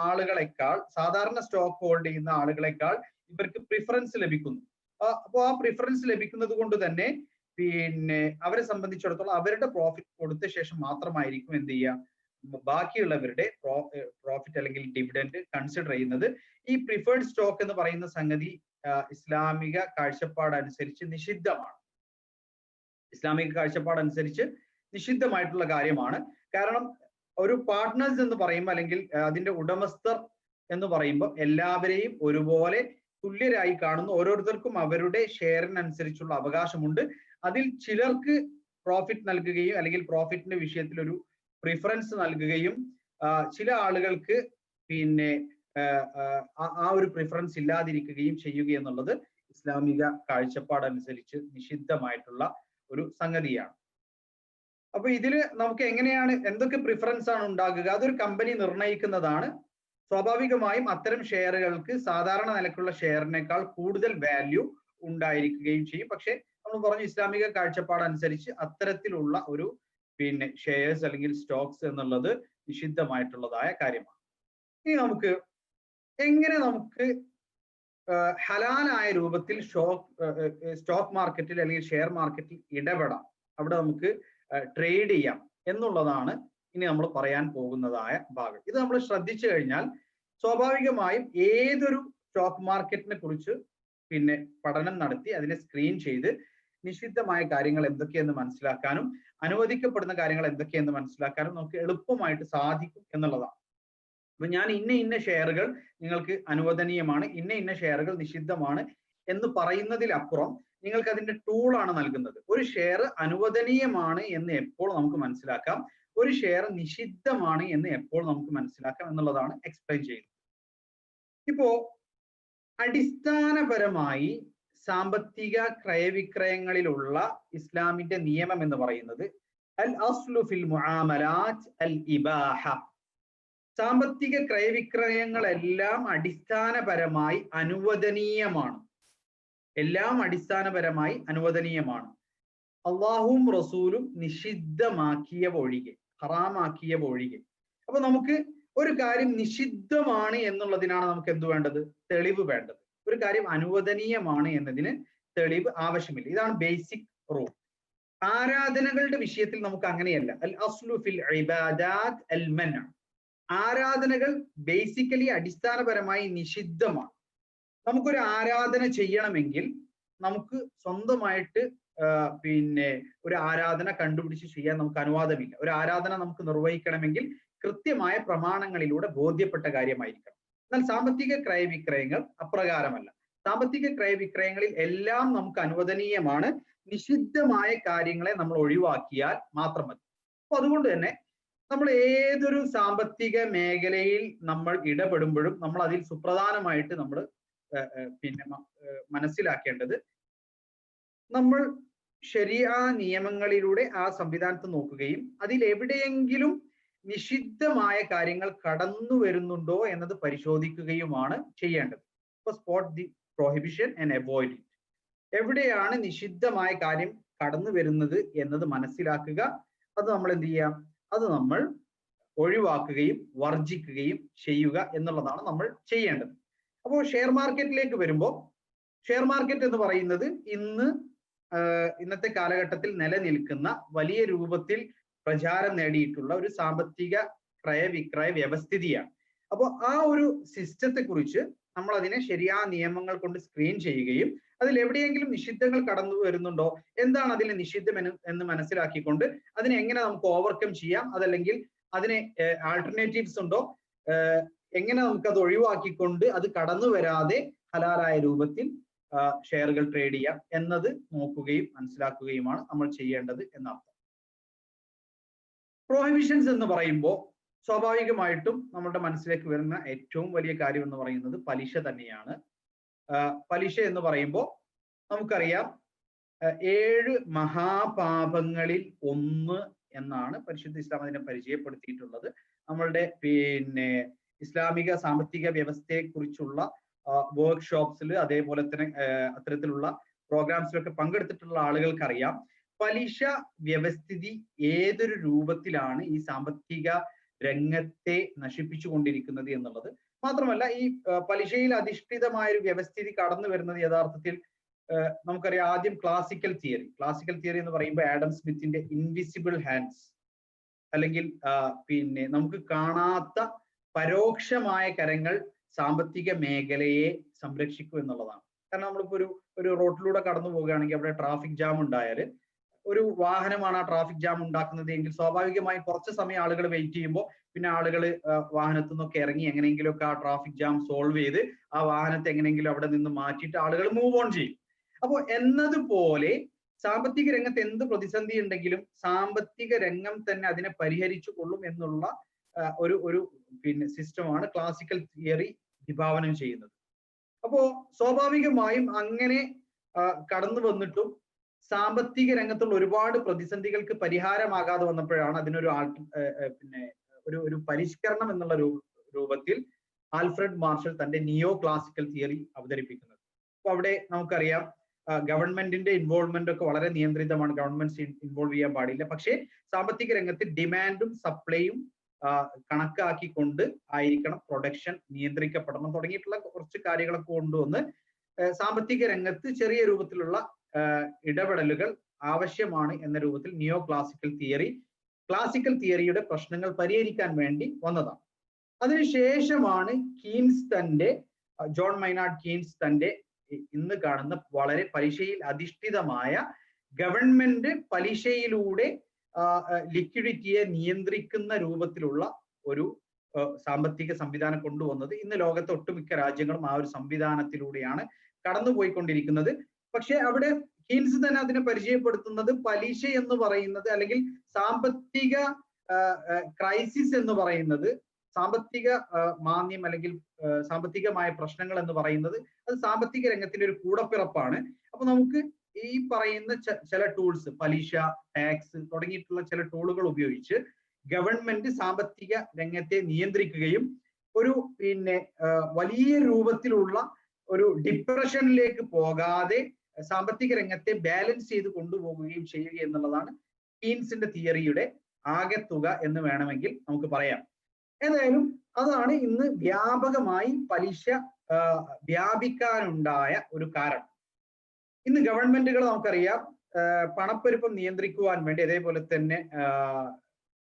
ആളുകളെക്കാൾ, സാധാരണ സ്റ്റോക്ക് ഹോൾഡ് ചെയ്യുന്ന ആളുകളെക്കാൾ ഇവർക്ക് പ്രിഫറൻസ് ലഭിക്കുന്നു. അപ്പോൾ ആ പ്രിഫറൻസ് ലഭിക്കുന്നത് കൊണ്ട് തന്നെ പിന്നെ അവരെ സംബന്ധിച്ചിടത്തോളം അവരുടെ പ്രോഫിറ്റ് കൊടുത്ത ശേഷം മാത്രമായിരിക്കും എന്ത് ചെയ്യുക, ബാക്കിയുള്ളവരുടെ പ്രോഫിറ്റ് അല്ലെങ്കിൽ ഡിവിഡൻഡ് കൺസിഡർ ചെയ്യുന്നത്. ഈ പ്രിഫേർഡ് സ്റ്റോക്ക് എന്ന് പറയുന്ന സംഗതി ഇസ്ലാമിക കാഴ്ചപ്പാടനുസരിച്ച് നിഷിദ്ധമാണ്. ഇസ്ലാമിക കാഴ്ചപ്പാടനുസരിച്ച് നിഷിദ്ധമായിട്ടുള്ള കാര്യമാണ്. കാരണം ഒരു പാർട്ട്നേഴ്സ് എന്ന് പറയുമ്പോൾ അല്ലെങ്കിൽ അതിന്റെ ഉടമസ്ഥർ എന്ന് പറയുമ്പോൾ എല്ലാവരെയും ഒരുപോലെ തുല്യരായി കാണുന്നു. ഓരോരുത്തർക്കും അവരുടെ ഷെയറിനനുസരിച്ചുള്ള അവകാശമുണ്ട്. അതിൽ ചിലർക്ക് പ്രോഫിറ്റ് നൽകുകയും അല്ലെങ്കിൽ പ്രോഫിറ്റിന്റെ വിഷയത്തിൽ ഒരു പ്രിഫറൻസ് നൽകുകയും ചില ആളുകൾക്ക് പിന്നെ ആ ഒരു പ്രിഫറൻസ് ഇല്ലാതിരിക്കുകയും ചെയ്യുക എന്നുള്ളത് ഇസ്ലാമിക കാഴ്ചപ്പാടനുസരിച്ച് നിഷിദ്ധമായിട്ടുള്ള ഒരു സംഗതിയാണ്. അപ്പൊ ഇതില് നമുക്ക് എങ്ങനെയാണ്, എന്തൊക്കെ പ്രിഫറൻസ് ആണ് ഉണ്ടാകുക, അതൊരു കമ്പനി നിർണ്ണയിക്കുന്നതാണ്. സ്വാഭാവികമായും അത്തരം ഷെയറുകൾക്ക് സാധാരണ നിലക്കുള്ള ഷെയറിനേക്കാൾ കൂടുതൽ വാല്യൂ ഉണ്ടായിരിക്കുകയും ചെയ്യും. പക്ഷെ നമ്മൾ പറഞ്ഞു ഇസ്ലാമിക കാഴ്ചപ്പാട് അനുസരിച്ച് അത്തരത്തിലുള്ള ഒരു ഷെയർസ് അല്ലെങ്കിൽ സ്റ്റോക്സ് എന്നുള്ളത് നിഷിദ്ധമായിട്ടുള്ളതായ കാര്യമാണ്. ഇനി നമുക്ക് എങ്ങനെ നമുക്ക് ഹലാലായ രൂപത്തിൽ സ്റ്റോക്ക് മാർക്കറ്റിൽ അല്ലെങ്കിൽ ഷെയർ മാർക്കറ്റിൽ ഇടപെടാം, അവിടെ നമുക്ക് ട്രേഡ് ചെയ്യാം എന്നുള്ളതാണ് ഇനി നമ്മൾ പറയാൻ പോകുന്നതായ ഭാഗം. ഇത് നമ്മൾ ശ്രദ്ധിച്ചു കഴിഞ്ഞാൽ സ്വാഭാവികമായും ഏതൊരു സ്റ്റോക്ക് മാർക്കറ്റിനെ കുറിച്ച് പഠനം നടത്തി അതിനെ സ്ക്രീൻ ചെയ്ത് നിഷിദ്ധമായ കാര്യങ്ങൾ എന്തൊക്കെയെന്ന് മനസ്സിലാക്കാനും അനുവദിക്കപ്പെടുന്ന കാര്യങ്ങൾ എന്തൊക്കെയെന്ന് മനസ്സിലാക്കാനും നമുക്ക് എളുപ്പമായിട്ട് സാധിക്കും എന്നുള്ളതാണ്. അപ്പൊ ഞാൻ ഇന്ന ഷെയറുകൾ നിങ്ങൾക്ക് അനുവദനീയമാണ്, ഇന്ന ഷെയറുകൾ നിഷിദ്ധമാണ് എന്ന് പറയുന്നതിലപ്പുറം നിങ്ങൾക്ക് അതിന്റെ ടൂളാണ് നൽകുന്നത്. ഒരു ഷെയർ അനുവദനീയമാണ് എന്ന് എപ്പോൾ നമുക്ക് മനസ്സിലാക്കാം, ഒരു ഷെയർ നിഷിദ്ധമാണ് എന്ന് എപ്പോൾ നമുക്ക് മനസ്സിലാക്കാം എന്നുള്ളതാണ് എക്സ്പ്ലെയിൻ ചെയ്യുന്നത്. ഇപ്പോ അടിസ്ഥാനപരമായി സാമ്പത്തിക ക്രയവിക്രയങ്ങളിലുള്ള ഇസ്ലാമിന്റെ നിയമം എന്ന് പറയുന്നത് അൽ അസ്ലു ഫിൽ മുആമലാത്ത് അൽ ഇബാഹ. സാമ്പത്തിക ക്രയവിക്രയങ്ങളെല്ലാം അടിസ്ഥാനപരമായി അനുവദനീയമാണ്. എല്ലാം അടിസ്ഥാനപരമായി അനുവദനീയമാണ്. അള്ളാഹുവും റസൂലും നിഷിദ്ധമാക്കിയവ ഒഴികെ, ഹറാമാക്കിയവ ഒഴികെ. അപ്പൊ നമുക്ക് ഒരു കാര്യം നിഷിദ്ധമാണ് എന്നുള്ളതിനാണ് നമുക്ക് എന്ത് വേണ്ടത്? തെളിവ് വേണ്ടത്. ഒരു കാര്യം അനുവദനീയമാണ് എന്നതിന് തെളിവ് ആവശ്യമില്ല. ഇതാണ് ബേസിക് റൂൾ. ആരാധനകളുടെ വിഷയത്തിൽ നമുക്ക് അങ്ങനെയല്ല. അൽ അസ്ലു ഫിൽ ഇബാദാത്ത് അൽ മന. ആരാധനകൾ ബേസിക്കലി അടിസ്ഥാനപരമായി നിഷിദ്ധമാണ്. നമുക്കൊരു ആരാധന ചെയ്യണമെങ്കിൽ നമുക്ക് സ്വന്തമായിട്ട് ഒരു ആരാധന കണ്ടുപിടിച്ച് ചെയ്യാൻ നമുക്ക് അനുവാദമില്ല. ഒരു ആരാധന നമുക്ക് നിർവഹിക്കണമെങ്കിൽ കൃത്യമായ പ്രമാണങ്ങളിലൂടെ ബോധ്യപ്പെട്ട കാര്യമായിരിക്കണം. എന്നാൽ സാമ്പത്തിക ക്രയവിക്രയങ്ങൾ അപ്രകാരമല്ല. സാമ്പത്തിക ക്രയവിക്രയങ്ങളിൽ എല്ലാം നമുക്ക് അനുവദനീയമാണ്. നിഷിദ്ധമായ കാര്യങ്ങളെ നമ്മൾ ഒഴിവാക്കിയാൽ മാത്രം മതി. അപ്പൊ അതുകൊണ്ട് തന്നെ നമ്മൾ ഏതൊരു സാമ്പത്തിക മേഖലയിൽ നമ്മൾ ഇടപെടുമ്പോഴും നമ്മൾ അതിൽ സുപ്രധാനമായിട്ട് നമ്മൾ മനസ്സിലാക്കേണ്ടത്, നമ്മൾ ശരിയാ നിയമങ്ങളിലൂടെ ആ സംവിധാനത്തെ നോക്കുകയും അതിൽ എവിടെയെങ്കിലും നിഷിദ്ധമായ കാര്യങ്ങൾ കടന്നു വരുന്നുണ്ടോ എന്നത് പരിശോധിക്കുകയുമാണ് ചെയ്യേണ്ടത്. ഇപ്പൊ spot the prohibition and avoid it. എവിടെയാണ് നിഷിദ്ധമായ കാര്യം കടന്നു വരുന്നത് എന്നത് മനസ്സിലാക്കുക. അത് നമ്മൾ എന്ത് ചെയ്യാം? അത് നമ്മൾ ഒഴിവാക്കുകയും വർജിക്കുകയും ചെയ്യുക എന്നുള്ളതാണ് നമ്മൾ ചെയ്യേണ്ടത്. അപ്പോൾ ഷെയർ മാർക്കറ്റിലേക്ക് വരുമ്പോൾ, ഷെയർ മാർക്കറ്റ് എന്ന് പറയുന്നത് ഇന്നത്തെ കാലഘട്ടത്തിൽ നിലനിൽക്കുന്ന വലിയ രൂപത്തിൽ പ്രചാരം നേടിയിട്ടുള്ള ഒരു സാമ്പത്തിക ക്രയവിക്രയ വ്യവസ്ഥിതിയാണ്. അപ്പോൾ ആ ഒരു സിസ്റ്റത്തെ കുറിച്ച് നമ്മൾ അതിനെ ശരിയായ നിയമങ്ങൾ കൊണ്ട് സ്ക്രീൻ ചെയ്യുകയും അതിൽ എവിടെയെങ്കിലും നിഷിദ്ധങ്ങൾ കടന്നു വരുന്നുണ്ടോ, എന്താണ് അതിൽ നിഷിദ്ധം എന്ന് മനസ്സിലാക്കിക്കൊണ്ട് അതിനെ എങ്ങനെ നമുക്ക് ഓവർകം ചെയ്യാം, അതല്ലെങ്കിൽ അതിന് ആൾട്ടർനേറ്റീവ്സ് ഉണ്ടോ, എങ്ങനെ നമുക്ക് അത് ഒഴിവാക്കിക്കൊണ്ട് അത് കടന്നു വരാതെ ഹലാലായ രൂപത്തിൽ ഷെയറുകൾ ട്രേഡ് ചെയ്യാം എന്നത് നോക്കുകയും മനസ്സിലാക്കുകയുമാണ് നമ്മൾ ചെയ്യേണ്ടത് എന്നർത്ഥം. പ്രോഹിബിഷൻസ് എന്ന് പറയുമ്പോൾ സ്വാഭാവികമായിട്ടും നമ്മുടെ മനസ്സിലേക്ക് വരുന്ന ഏറ്റവും വലിയ കാര്യം എന്ന് പറയുന്നത് പലിശ തന്നെയാണ്. പലിശ എന്ന് പറയുമ്പോൾ നമുക്കറിയാം 7 മഹാപാപങ്ങളിൽ ഒന്ന് എന്നാണ് പരിശുദ്ധ ഇസ്ലാം അതിനെ പരിചയപ്പെടുത്തിയിട്ടുള്ളത്. നമ്മളുടെ ഇസ്ലാമിക സാമ്പത്തിക വ്യവസ്ഥയെ കുറിച്ചുള്ള വർക്ക്ഷോപ്സിൽ അതേപോലെ തന്നെ അത്തരത്തിലുള്ള പ്രോഗ്രാംസിലൊക്കെ പങ്കെടുത്തിട്ടുള്ള ആളുകൾക്കറിയാം പലിശ വ്യവസ്ഥിതി ഏതൊരു രൂപത്തിലാണ് ഈ സാമ്പത്തിക രംഗത്തെ നശിപ്പിച്ചു കൊണ്ടിരിക്കുന്നത് എന്നുള്ളത്. മാത്രമല്ല ഈ പലിശയിൽ അധിഷ്ഠിതമായ ഒരു വ്യവസ്ഥിതി കടന്നു വരുന്നത് യഥാർത്ഥത്തിൽ നമുക്കറിയാം ആദ്യം ക്ലാസിക്കൽ തിയറി എന്ന് പറയുമ്പോൾ ആഡം സ്മിത്തിന്റെ ഇൻവിസിബിൾ ഹാൻഡ്സ്, അല്ലെങ്കിൽ നമുക്ക് കാണാത്ത പരോക്ഷമായ കരങ്ങൾ സാമ്പത്തിക മേഖലയെ സംരക്ഷിക്കും എന്നുള്ളതാണ്. കാരണം നമ്മളിപ്പോ ഒരു റോഡിലൂടെ കടന്നു പോവുകയാണെങ്കിൽ അവിടെ ട്രാഫിക് ജാം ഉണ്ടായാൽ, ഒരു വാഹനമാണ് ആ ട്രാഫിക് ജാം ഉണ്ടാക്കുന്നത് എങ്കിൽ സ്വാഭാവികമായും കുറച്ച് സമയം ആളുകൾ വെയിറ്റ് ചെയ്യുമ്പോൾ പിന്നെ ആളുകൾ വാഹനത്തിൽ നിന്നൊക്കെ ഇറങ്ങി എങ്ങനെയെങ്കിലുമൊക്കെ ആ ട്രാഫിക് ജാം സോൾവ് ചെയ്ത് ആ വാഹനത്തെ എങ്ങനെയെങ്കിലും അവിടെ നിന്ന് മാറ്റിയിട്ട് ആളുകൾ മൂവ് ഓൺ ചെയ്യും. അപ്പോൾ എന്നതുപോലെ സാമ്പത്തിക രംഗത്ത് എന്ത് പ്രതിസന്ധി ഉണ്ടെങ്കിലും സാമ്പത്തിക രംഗം തന്നെ അതിനെ പരിഹരിച്ചു കൊള്ളും എന്നുള്ള ഒരു സിസ്റ്റമാണ് ക്ലാസിക്കൽ തിയറി വിഭാവനം ചെയ്യുന്നത്. അപ്പോ സ്വാഭാവികമായും അങ്ങനെ കടന്നു വന്നിട്ടും സാമ്പത്തിക രംഗത്തുള്ള ഒരുപാട് പ്രതിസന്ധികൾക്ക് പരിഹാരമാകാതെ വന്നപ്പോഴാണ് അതിനൊരു ഒരു പരിഷ്കരണം എന്നുള്ള രൂപത്തിൽ ആൽഫ്രഡ് മാർഷൽ തന്റെ നിയോ ക്ലാസിക്കൽ തിയറി അവതരിപ്പിക്കുന്നത്. അപ്പൊ അവിടെ നമുക്കറിയാം ഗവൺമെന്റിന്റെ ഇൻവോൾവ്മെന്റ് ഒക്കെ വളരെ നിയന്ത്രിതമാണ്, ഗവൺമെന്റ് ഇൻവോൾവ് ചെയ്യാൻ പാടില്ല. പക്ഷേ സാമ്പത്തിക രംഗത്ത് ഡിമാൻഡും സപ്ലൈയും കണക്കാക്കിക്കൊണ്ട് ആയിരിക്കണം പ്രൊഡക്ഷൻ നിയന്ത്രിക്കപ്പെടണം തുടങ്ങിയിട്ടുള്ള കുറച്ച് കാര്യങ്ങളൊക്കെ കൊണ്ടുവന്ന് സാമ്പത്തിക രംഗത്ത് ചെറിയ രൂപത്തിലുള്ള ഇടപെടലുകൾ ആവശ്യമാണ് എന്ന രൂപത്തിൽ നിയോ ക്ലാസിക്കൽ തിയറിയുടെ പ്രശ്നങ്ങൾ പരിഹരിക്കാൻ വേണ്ടി വന്നതാണ്. അതിനുശേഷമാണ് ജോൺ മൈനാർഡ് കീൻസ് തന്റെ ഇന്ന് കാണുന്ന വളരെ പലിശയിൽ അധിഷ്ഠിതമായ ഗവൺമെന്റ് പലിശയിലൂടെ ലിക്വിഡിറ്റിയെ നിയന്ത്രിക്കുന്ന രൂപത്തിലുള്ള ഒരു സാമ്പത്തിക സംവിധാനം കൊണ്ടുവന്നത്. ഇന്ന് ലോകത്തെ ഒട്ടുമിക്ക രാജ്യങ്ങളും ആ ഒരു സംവിധാനത്തിലൂടെയാണ് കടന്നുപോയിക്കൊണ്ടിരിക്കുന്നത്. പക്ഷെ അവിടെ കീൻസ് തന്നെ അതിനെ പരിചയപ്പെടുത്തുന്നത് പലിശ എന്ന് പറയുന്നത്, അല്ലെങ്കിൽ സാമ്പത്തിക ക്രൈസിസ് എന്ന് പറയുന്നത്, സാമ്പത്തിക മാന്ദ്യം അല്ലെങ്കിൽ സാമ്പത്തികമായ പ്രശ്നങ്ങൾ എന്ന് പറയുന്നത് അത് സാമ്പത്തിക രംഗത്തിന്റെ ഒരു കൂടപ്പിറപ്പാണ്. അപ്പൊ നമുക്ക് ഈ പറയുന്ന ചില ടൂൾസ്, പലിശ, ടാക്സ് തുടങ്ങിയിട്ടുള്ള ചില ടൂളുകൾ ഉപയോഗിച്ച് ഗവൺമെന്റ് സാമ്പത്തിക രംഗത്തെ നിയന്ത്രിക്കുകയും ഒരു വലിയ രൂപത്തിലുള്ള ഒരു ഡിപ്രഷനിലേക്ക് പോകാതെ സാമ്പത്തിക രംഗത്തെ ബാലൻസ് ചെയ്ത് കൊണ്ടുപോകുകയും ചെയ്യുക എന്നുള്ളതാണ് കീൻസിന്റെ തിയറിയുടെ ആകെത്തുക എന്ന് വേണമെങ്കിൽ നമുക്ക് പറയാം. ഏതായാലും അതാണ് ഇന്ന് വ്യാപകമായി പലിശ വ്യാപിക്കാനുണ്ടായ ഒരു കാരണം. ഇന്ന് ഗവൺമെന്റുകൾ നമുക്കറിയാം പണപ്പെരുപ്പം നിയന്ത്രിക്കുവാൻ വേണ്ടി, അതേപോലെ തന്നെ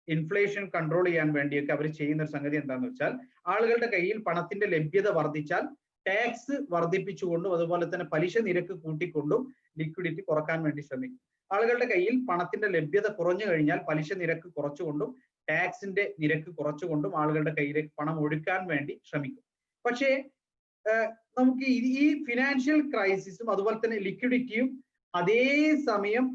ഇൻഫ്ലേഷൻ കൺട്രോൾ ചെയ്യാൻ വേണ്ടിയൊക്കെ അവർ ചെയ്യുന്ന ഒരു സംഗതി എന്താണെന്ന് വെച്ചാൽ, ആളുകളുടെ കയ്യിൽ പണത്തിന്റെ ലഭ്യത വർദ്ധിച്ചാൽ ടാക്സ് വർദ്ധിപ്പിച്ചുകൊണ്ടും അതുപോലെ തന്നെ പലിശ നിരക്ക് കൂട്ടിക്കൊണ്ടും ലിക്വിഡിറ്റി കുറക്കാൻ വേണ്ടി ശ്രമിക്കും. ആളുകളുടെ കയ്യിൽ പണത്തിന്റെ ലഭ്യത കുറഞ്ഞു കഴിഞ്ഞാൽ പലിശ നിരക്ക് കുറച്ചുകൊണ്ടും ടാക്സിന്റെ നിരക്ക് കുറച്ചുകൊണ്ടും ആളുകളുടെ കയ്യിലേക്ക് പണം ഒഴുക്കാൻ വേണ്ടി ശ്രമിക്കും. പക്ഷേ നമുക്ക് ഈ ഫിനാൻഷ്യൽ ക്രൈസിസും അതുപോലെ തന്നെ ലിക്വിഡിറ്റിയും അതേ സമയം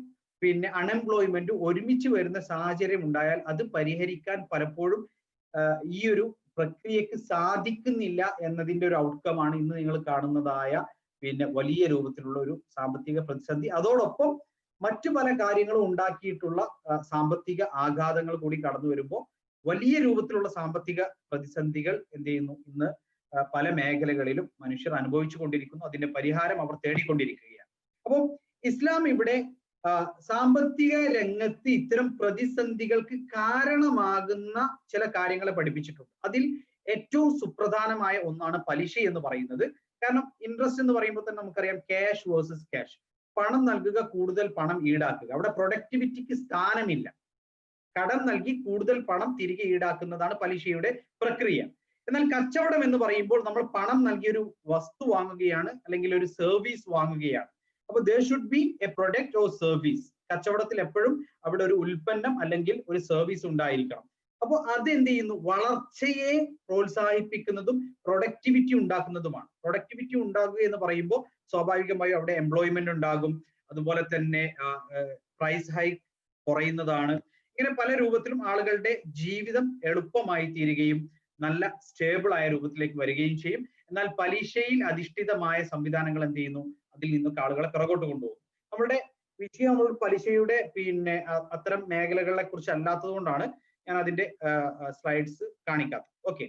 അൺഎംപ്ലോയ്മെന്റ് ഒരുമിച്ച് വരുന്ന സാഹചര്യം ഉണ്ടായാൽ അത് പരിഹരിക്കാൻ പലപ്പോഴും ഈ ഒരു പ്രക്രിയക്ക് സാധിക്കുന്നില്ല എന്നതിന്റെ ഒരു ഔട്ട്കമാണ് ഇന്ന് നിങ്ങൾ കാണുന്നതായ വലിയ രൂപത്തിലുള്ള ഒരു സാമ്പത്തിക പ്രതിസന്ധി. അതോടൊപ്പം മറ്റു പല കാര്യങ്ങളും ഉണ്ടാക്കിയിട്ടുള്ള സാമ്പത്തിക ആഘാതങ്ങൾ കൂടി കടന്നു വരുമ്പോൾ വലിയ രൂപത്തിലുള്ള സാമ്പത്തിക പ്രതിസന്ധികൾ എന്ത് ചെയ്യുന്നു, ഇന്ന് പല മേഖലകളിലും മനുഷ്യർ അനുഭവിച്ചു കൊണ്ടിരിക്കുന്നു. അതിന്റെ പരിഹാരം അവർ തേടിക്കൊണ്ടിരിക്കുകയാണ്. അപ്പോൾ ഇസ്ലാം ഇവിടെ സാമ്പത്തിക രംഗത്ത് ഇത്തരം പ്രതിസന്ധികൾക്ക് കാരണമാകുന്ന ചില കാര്യങ്ങളെ പഠിപ്പിച്ചിട്ടുണ്ട്. അതിൽ ഏറ്റവും സുപ്രധാനമായ ഒന്നാണ് പലിശ എന്ന് പറയുന്നത്. കാരണം ഇൻട്രസ്റ്റ് എന്ന് പറയുമ്പോൾ തന്നെ നമുക്കറിയാം ക്യാഷ് വേഴ്സസ് ക്യാഷ്, പണം നൽകുക, കൂടുതൽ പണം ഈടാക്കുക. അവിടെ പ്രൊഡക്ടിവിറ്റിക്ക് സ്ഥാനമില്ല. കടം നൽകി കൂടുതൽ പണം തിരികെ ഈടാക്കുന്നതാണ് പലിശയുടെ പ്രക്രിയ. എന്നാൽ കച്ചവടം എന്ന് പറയുമ്പോൾ നമ്മൾ പണം നൽകി ഒരു വസ്തു വാങ്ങുകയാണ് അല്ലെങ്കിൽ ഒരു സർവീസ് വാങ്ങുകയാണ്. അപ്പൊ there should be a product or service. കച്ചവടത്തിൽ എപ്പോഴും അവിടെ ഒരു ഉൽപ്പന്നം അല്ലെങ്കിൽ ഒരു സർവീസ് ഉണ്ടായിരിക്കണം. അപ്പോൾ അത് എന്ത് ചെയ്യുന്നു, വളർച്ചയെ പ്രോത്സാഹിപ്പിക്കുന്നതും പ്രൊഡക്ടിവിറ്റി ഉണ്ടാക്കുന്നതുമാണ്. പ്രൊഡക്ടിവിറ്റി ഉണ്ടാകുക എന്ന് പറയുമ്പോൾ സ്വാഭാവികമായും അവിടെ എംപ്ലോയ്മെന്റ് ഉണ്ടാകും, അതുപോലെ തന്നെ പ്രൈസ് ഹൈക്ക് കുറയുന്നതാണ്. ഇങ്ങനെ പല രൂപത്തിലും ആളുകളുടെ ജീവിതം എളുപ്പമായി തീരുകയും നല്ല സ്റ്റേബിൾ ആയ രൂപത്തിലേക്ക് വരികയും ചെയ്യും. എന്നാൽ പലിശയിൽ അധിഷ്ഠിതമായ സംവിധാനങ്ങൾ എന്ത് ചെയ്യുന്നു, അതിൽ നിന്നൊക്കെ ആളുകളെ പിറകോട്ട് കൊണ്ടുപോകും. നമ്മുടെ വിഷയം നമ്മൾ പലിശയുടെ അത്തരം മേഖലകളെ കുറിച്ച് അല്ലാത്തത് കൊണ്ടാണ് ഞാൻ അതിന്റെ സ്ലൈഡ്സ് കാണിക്കാത്തത്. ഓക്കെ,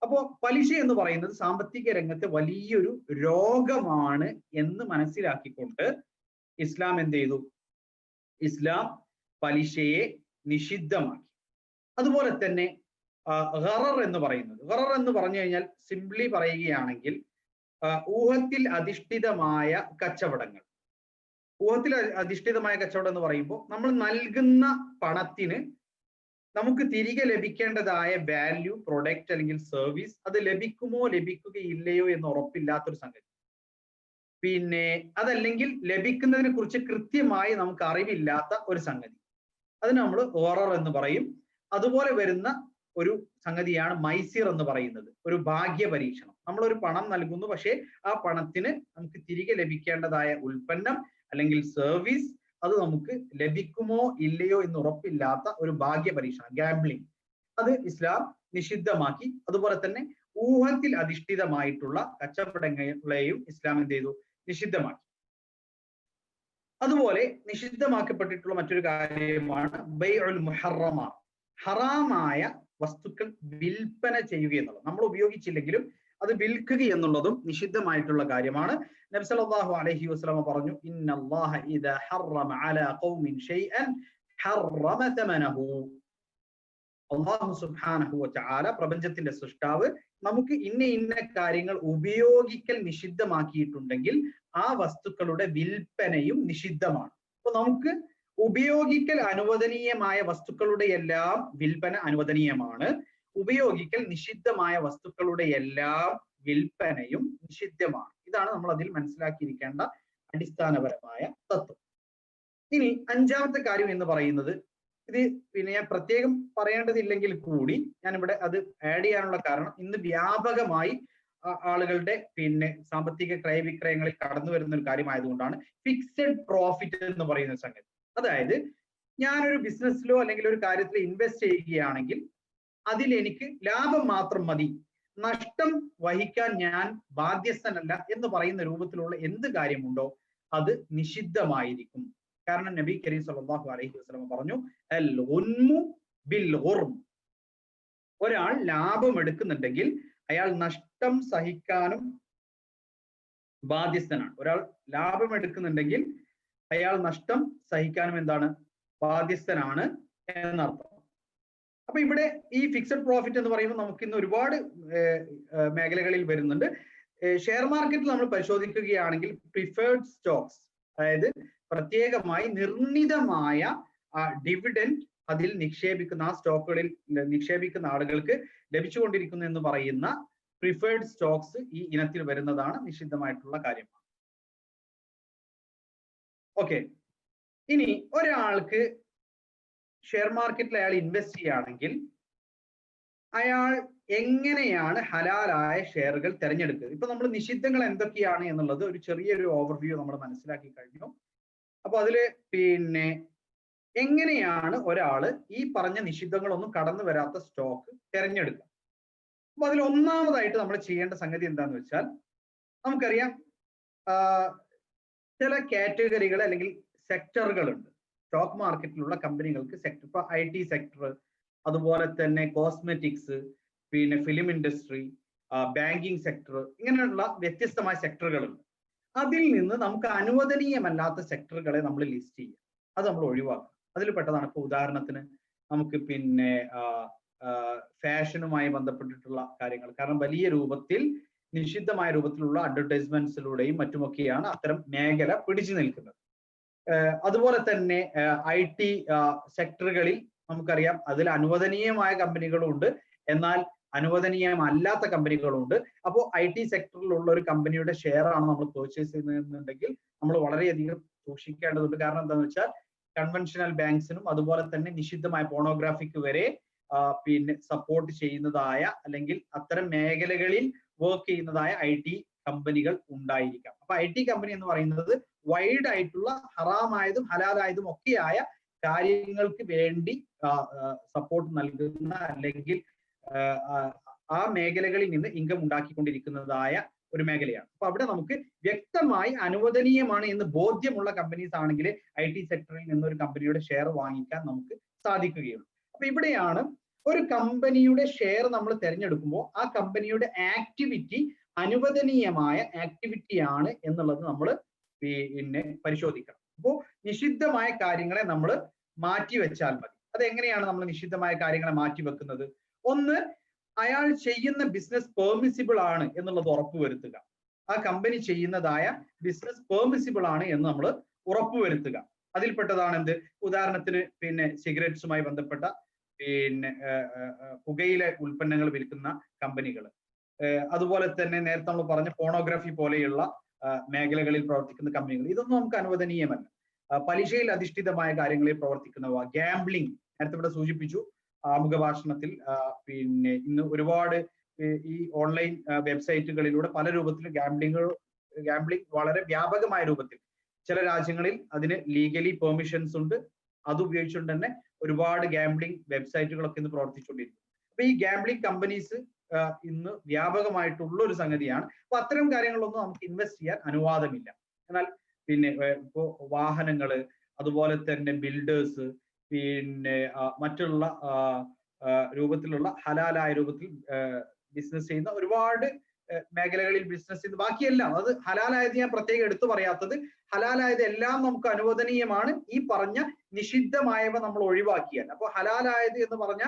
അപ്പോ പലിശ എന്ന് പറയുന്നത് സാമ്പത്തിക രംഗത്ത് വലിയൊരു രോഗമാണ് എന്ന് മനസ്സിലാക്കിക്കൊണ്ട് ഇസ്ലാം എന്ത് ചെയ്തു, ഇസ്ലാം പലിശയെ നിഷിദ്ധമാക്കി. അതുപോലെ തന്നെ ഗറർ എന്ന് പറഞ്ഞു കഴിഞ്ഞാൽ സിംപ്ലി പറയുകയാണെങ്കിൽ ഊഹത്തിൽ അധിഷ്ഠിതമായ കച്ചവടങ്ങൾ. ഊഹത്തിൽ അധിഷ്ഠിതമായ കച്ചവടം എന്ന് പറയുമ്പോൾ നമ്മൾ നൽകുന്ന പണത്തിന് നമുക്ക് തിരികെ ലഭിക്കേണ്ടതായ വാല്യൂ, പ്രൊഡക്റ്റ് അല്ലെങ്കിൽ സർവീസ് അത് ലഭിക്കുമോ ലഭിക്കുകയില്ലയോ എന്ന് ഉറപ്പില്ലാത്തൊരു സംഗതി. അതല്ലെങ്കിൽ ലഭിക്കുന്നതിനെ കുറിച്ച് കൃത്യമായി നമുക്ക് അറിവില്ലാത്ത ഒരു സംഗതി, അതിന് നമ്മൾ ഗറർ എന്ന് പറയും. അതുപോലെ വരുന്ന ഒരു സംഗതിയാണ് മൈസിർ എന്ന് പറയുന്നത്, ഒരു ഭാഗ്യ പരീക്ഷണം. നമ്മളൊരു പണം നൽകുന്നു, പക്ഷേ ആ പണത്തിന് നമുക്ക് തിരികെ ലഭിക്കേണ്ടതായ ഉൽപ്പന്നം അല്ലെങ്കിൽ സർവീസ് അത് നമുക്ക് ലഭിക്കുമോ ഇല്ലയോ എന്ന് ഉറപ്പില്ലാത്ത ഒരു ഭാഗ്യ പരീക്ഷണം, ഗാംബ്ലിംഗ്, അത് ഇസ്ലാം നിഷിദ്ധമാക്കി. അതുപോലെ തന്നെ ഊഹത്തിൽ അധിഷ്ഠിതമായിട്ടുള്ള കച്ചവടങ്ങളെയും ഇസ്ലാം എന്ത് ചെയ്തു, നിഷിദ്ധമാക്കി. അതുപോലെ നിഷിദ്ധമാക്കപ്പെട്ടിട്ടുള്ള മറ്റൊരു കാര്യമാണ് ബൈഉൽ മുഹറമ, ഹറാമായ വസ്തുക്കൾ വിൽപ്പന ചെയ്യുക എന്നുള്ളത്. നമ്മൾ ഉപയോഗിച്ചില്ലെങ്കിലും അത് വിൽക്കുക എന്നുള്ളതും നിഷിദ്ധമായിട്ടുള്ള കാര്യമാണ്. നബി സല്ലല്ലാഹു അലൈഹി വസല്ലം പറഞ്ഞു, ഇന്നല്ലാഹ ഇദാ ഹറമ അലാ ഖൗമിൻ ഷൈഅൻ ഹറമ തമനഹു. അല്ലാഹു സുബ്ഹാനഹു വ തആല, പ്രപഞ്ചത്തിന്റെ സൃഷ്ടാവ്, നമുക്ക് ഇന്ന കാര്യങ്ങൾ ഉപയോഗിക്കൽ നിഷിദ്ധമാക്കിയിട്ടുണ്ടെങ്കിൽ ആ വസ്തുക്കളുടെ വിൽപ്പനയും നിഷിദ്ധമാണ്. അപ്പൊ നമുക്ക് ഉപയോഗിക്കൽ അനുവദനീയമായ വസ്തുക്കളുടെ എല്ലാം വിൽപ്പന അനുവദനീയമാണ്. ഉപയോഗിക്കൽ നിഷിദ്ധമായ വസ്തുക്കളുടെ എല്ലാം വിൽപ്പനയും നിഷിദ്ധമാണ്. ഇതാണ് നമ്മൾ അതിൽ മനസ്സിലാക്കിയിരിക്കേണ്ട അടിസ്ഥാനപരമായ തത്വം. ഇനി അഞ്ചാമത്തെ കാര്യം എന്ന് പറയുന്നത്, ഇത് പിന്നെ ഞാൻ പ്രത്യേകം പറയേണ്ടതില്ലെങ്കിൽ കൂടി ഞാൻ ഇവിടെ അത് ആഡ് ചെയ്യാനുള്ള കാരണം, ഇന്ന് വ്യാപകമായി ആളുകളുടെ പിന്നെ സാമ്പത്തിക ക്രയവിക്രയങ്ങളിൽ കടന്നു വരുന്ന ഒരു കാര്യമായതുകൊണ്ടാണ് ഫിക്സഡ് പ്രോഫിറ്റ് എന്ന് പറയുന്ന സംഗതി. അതായത് ഞാനൊരു ബിസിനസ്സിലോ അല്ലെങ്കിൽ ഒരു കാര്യത്തിൽ ഇൻവെസ്റ്റ് ചെയ്യുകയാണെങ്കിൽ അതിൽ എനിക്ക് ലാഭം മാത്രം മതി, നഷ്ടം വഹിക്കാൻ ഞാൻ ബാധ്യസ്ഥനല്ല എന്ന് പറയുന്ന രൂപത്തിലുള്ള എന്ത് കാര്യമുണ്ടോ അത് നിഷിദ്ധമായിരിക്കും. കാരണം നബി കരീം സല്ലല്ലാഹു അലൈഹി വസല്ലം പറഞ്ഞു, അൽ ഗുൻമു ബിൽ ഗുർം. ഒരാൾ ലാഭം എടുക്കുന്നുണ്ടെങ്കിൽ അയാൾ നഷ്ടം സഹിക്കാനും ബാധ്യസ്ഥനാണ്. ഒരാൾ ലാഭം എടുക്കുന്നുണ്ടെങ്കിൽ അയാൾ നഷ്ടം സഹിക്കാനും എന്താണ്, ബാധ്യസ്ഥനാണ് എന്നർത്ഥം. അപ്പൊ ഇവിടെ ഈ ഫിക്സഡ് പ്രോഫിറ്റ് എന്ന് പറയുമ്പോൾ നമുക്ക് ഇന്ന് ഒരുപാട് മേഖലകളിൽ വരുന്നുണ്ട്. ഷെയർ മാർക്കറ്റിൽ നമ്മൾ പരിശോധിക്കുകയാണെങ്കിൽ പ്രിഫേർഡ് സ്റ്റോക്സ്, അതായത് പ്രത്യേകമായി നിർണിതമായ ഡിവിഡൻഡ് അതിൽ നിക്ഷേപിക്കുന്ന, ആ സ്റ്റോക്കുകളിൽ നിക്ഷേപിക്കുന്ന ആളുകൾക്ക് ലഭിച്ചുകൊണ്ടിരിക്കുന്നു എന്ന് പറയുന്ന പ്രിഫേർഡ് സ്റ്റോക്സ് ഈ ഇനത്തിൽ വരുന്നതാണ്, നിഷിദ്ധമായിട്ടുള്ള കാര്യമാണ്. ഓക്കെ, ഇനി ഒരാൾക്ക് ഷെയർ മാർക്കറ്റിൽ അയാൾ ഇൻവെസ്റ്റ് ചെയ്യുകയാണെങ്കിൽ അയാൾ എങ്ങനെയാണ് ഹലാലായ ഷെയറുകൾ തിരഞ്ഞെടുക്കുക? ഇപ്പൊ നമ്മൾ നിഷിദ്ധങ്ങൾ എന്തൊക്കെയാണ് എന്നുള്ളത് ഒരു ചെറിയൊരു ഓവർവ്യൂ നമ്മൾ മനസ്സിലാക്കി കഴിഞ്ഞു. അപ്പൊ അതില് പിന്നെ എങ്ങനെയാണ് ഒരാള് ഈ പറഞ്ഞ നിഷിദ്ധങ്ങളൊന്നും കടന്നു വരാത്ത സ്റ്റോക്ക് തിരഞ്ഞെടുക്കുക? അപ്പൊ അതിൽ ഒന്നാമതായിട്ട് നമ്മൾ ചെയ്യേണ്ട സംഗതി എന്താന്ന് വെച്ചാൽ, നമുക്കറിയാം ചില കാറ്റഗറികൾ അല്ലെങ്കിൽ സെക്ടറുകളുണ്ട് സ്റ്റോക്ക് മാർക്കറ്റിലുള്ള കമ്പനികൾക്ക്. സെക്ടർ, ഇപ്പൊ IT സെക്ടർ, അതുപോലെ തന്നെ കോസ്മെറ്റിക്സ്, പിന്നെ ഫിലിം ഇൻഡസ്ട്രി, ബാങ്കിങ് സെക്ടർ, ഇങ്ങനെയുള്ള വ്യത്യസ്തമായ സെക്ടറുകളുണ്ട്. അതിൽ നിന്ന് നമുക്ക് അനുവദനീയമല്ലാത്ത സെക്ടറുകളെ നമ്മൾ ലിസ്റ്റ് ചെയ്യുക, അത് നമ്മൾ ഒഴിവാക്കുക. അതിൽ പെട്ടതാണ് ഇപ്പൊ ഉദാഹരണത്തിന് നമുക്ക് പിന്നെ ഫാഷനുമായി ബന്ധപ്പെട്ടിട്ടുള്ള കാര്യങ്ങൾ. കാരണം വലിയ രൂപത്തിൽ നിഷിദ്ധമായ രൂപത്തിലുള്ള അഡ്വർടൈസ്മെന്റ്സിലൂടെയും മറ്റുമൊക്കെയാണ് അത്തരം മേഖല പിടിച്ചു നിൽക്കുന്നത്. അതുപോലെ തന്നെ IT സെക്ടറുകളിൽ നമുക്കറിയാം അതിൽ അനുവദനീയമായ കമ്പനികളും ഉണ്ട്, എന്നാൽ അനുവദനീയമല്ലാത്ത കമ്പനികളുണ്ട്. അപ്പോൾ IT സെക്ടറിലുള്ള ഒരു കമ്പനിയുടെ ഷെയർ ആണ് നമ്മൾ പർച്ചേസ് ചെയ്യുന്നതെന്നുണ്ടെങ്കിൽ നമ്മൾ വളരെയധികം സൂക്ഷിക്കേണ്ടതുണ്ട്. കാരണം എന്താണെന്ന് വെച്ചാൽ കൺവെൻഷണൽ ബാങ്ക്സിനും അതുപോലെ തന്നെ നിഷിദ്ധമായ പോണോഗ്രാഫിക്ക് വരെ പിന്നെ സപ്പോർട്ട് ചെയ്യുന്നതായ അല്ലെങ്കിൽ അത്തരം മേഖലകളിൽ വർക്ക് ചെയ്യുന്നതായ IT കമ്പനികൾ ഉണ്ടായിരിക്കാം. അപ്പൊ IT കമ്പനി എന്ന് പറയുന്നത് വൈഡ് ആയിട്ടുള്ള ഹറാമായതും ഹലാലായതും ഒക്കെയായ കാര്യങ്ങൾക്ക് വേണ്ടി സപ്പോർട്ട് നൽകുന്ന അല്ലെങ്കിൽ ആ മേഖലകളിൽ നിന്ന് ഇൻകം ഉണ്ടാക്കിക്കൊണ്ടിരിക്കുന്നതായ ഒരു മേഖലയാണ്. അപ്പൊ അവിടെ നമുക്ക് വ്യക്തമായി അനുവദനീയമാണ് എന്ന് ബോധ്യമുള്ള കമ്പനീസ് ആണെങ്കിൽ IT സെക്ടറിൽ നിന്ന് ഒരു കമ്പനിയുടെ ഷെയർ വാങ്ങിക്കാൻ നമുക്ക് സാധിക്കുകയുള്ളൂ. അപ്പൊ ഇവിടെയാണ് ഒരു കമ്പനിയുടെ ഷെയർ നമ്മൾ തിരഞ്ഞെടുക്കുമ്പോൾ ആ കമ്പനിയുടെ ആക്ടിവിറ്റി അനുവദനീയമായ ആക്ടിവിറ്റിയാണ് എന്നുള്ളത് നമ്മൾ പിന്നെ പരിശോധിക്കണം. അപ്പോൾ നിഷിദ്ധമായ കാര്യങ്ങളെ നമ്മൾ മാറ്റിവെച്ചാൽ മതി. അതെങ്ങനെയാണ് നമ്മൾ നിഷിദ്ധമായ കാര്യങ്ങളെ മാറ്റിവെക്കുന്നത്? ഒന്ന്, അയാൾ ചെയ്യുന്ന ബിസിനസ് പെർമിസിബിൾ ആണ് എന്നുള്ളത് ഉറപ്പുവരുത്തുക. ആ കമ്പനി ചെയ്യുന്നതായ ബിസിനസ് പെർമിസിബിൾ ആണ് എന്ന് നമ്മൾ ഉറപ്പുവരുത്തുക. അതിൽപ്പെട്ടതാണ് എന്ത്? ഉദാഹരണത്തിന് പിന്നെ സിഗരറ്റ്സുമായി ബന്ധപ്പെട്ട പിന്നെ പുകയില ഉൽപ്പന്നങ്ങൾ വിൽക്കുന്ന കമ്പനികൾ, അതുപോലെ തന്നെ നേരത്തെ നമ്മൾ പറഞ്ഞ പോണോഗ്രാഫി പോലെയുള്ള മേഖലകളിൽ പ്രവർത്തിക്കുന്ന കമ്പനികൾ, ഇതൊന്നും നമുക്ക് അനുവദനീയമല്ല. പലിശയിൽ അധിഷ്ഠിതമായ കാര്യങ്ങളിൽ പ്രവർത്തിക്കുന്നവ, ഗാംബ്ലിംഗ്, നേരത്തെ ഇവിടെ സൂചിപ്പിച്ചു ആമുഖ ഭാഷണത്തിൽ, പിന്നെ ഇന്ന് ഒരുപാട് ഈ ഓൺലൈൻ വെബ്സൈറ്റുകളിലൂടെ പല രൂപത്തിൽ ഗാംബ്ലിംഗ് വളരെ വ്യാപകമായ രൂപത്തിൽ ചില രാജ്യങ്ങളിൽ അതിന് ലീഗലി പെർമിഷൻസ് ഉണ്ട്. അത് ഉപയോഗിച്ചുകൊണ്ട് തന്നെ ഒരുപാട് ഗാംബ്ലിംഗ് വെബ്സൈറ്റുകളൊക്കെ ഇന്ന് പ്രവർത്തിച്ചുകൊണ്ടിരിക്കും. അപ്പൊ ഈ ഗാംബ്ലിംഗ് കമ്പനീസ് ഇന്ന് വ്യാപകമായിട്ടുള്ള ഒരു സംഗതിയാണ്. അപ്പൊ അത്തരം കാര്യങ്ങളൊന്നും നമുക്ക് ഇൻവെസ്റ്റ് ചെയ്യാൻ അനുവാദമില്ല. എന്നാൽ പിന്നെ ഇപ്പോ വാഹനങ്ങള്, അതുപോലെ തന്നെ ബിൽഡേഴ്സ്, പിന്നെ മറ്റുള്ള രൂപത്തിലുള്ള ഹലാലായ രൂപത്തിൽ ബിസിനസ് ചെയ്യുന്ന ഒരുപാട് മേഖലകളിൽ ബിസിനസ് ചെയ്യുന്ന ബാക്കിയെല്ലാം അത് ഹലാലായത് ഞാൻ പ്രത്യേകം എടുത്തു പറയാത്തത്, ഹലാലായത് എല്ലാം നമുക്ക് അനുവദനീയമാണ്, ഈ പറഞ്ഞ നിഷിദ്ധമായവ നമ്മൾ ഒഴിവാക്കിയാൽ. അപ്പോൾ ഹലാലായത് എന്ന് പറഞ്ഞ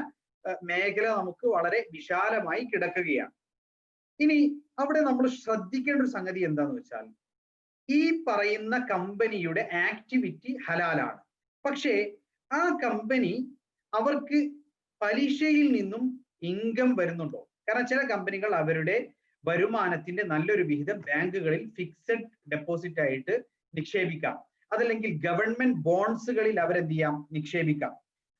മേഖല നമുക്ക് വളരെ വിശാലമായി കിടക്കുകയാണ്. ഇനി അവിടെ നമ്മൾ ശ്രദ്ധിക്കേണ്ട ഒരു സംഗതി എന്താന്ന് വെച്ചാൽ, ഈ പറയുന്ന കമ്പനിയുടെ ആക്ടിവിറ്റി ഹലാലാണ്, പക്ഷേ ആ കമ്പനി അവർക്ക് പലിശയിൽ നിന്നും ഇൻകം വരുന്നുണ്ടോ? കാരണം ചില കമ്പനികൾ അവരുടെ വരുമാനത്തിന്റെ നല്ലൊരു വിഹിതം ബാങ്കുകളിൽ ഫിക്സഡ് ഡെപ്പോസിറ്റ് ആയിട്ട് നിക്ഷേപിക്കാം, അതല്ലെങ്കിൽ ഗവൺമെന്റ് ബോണ്ട്സുകളിൽ അവരെന്ത് ചെയ്യാം, നിക്ഷേപിക്കാം.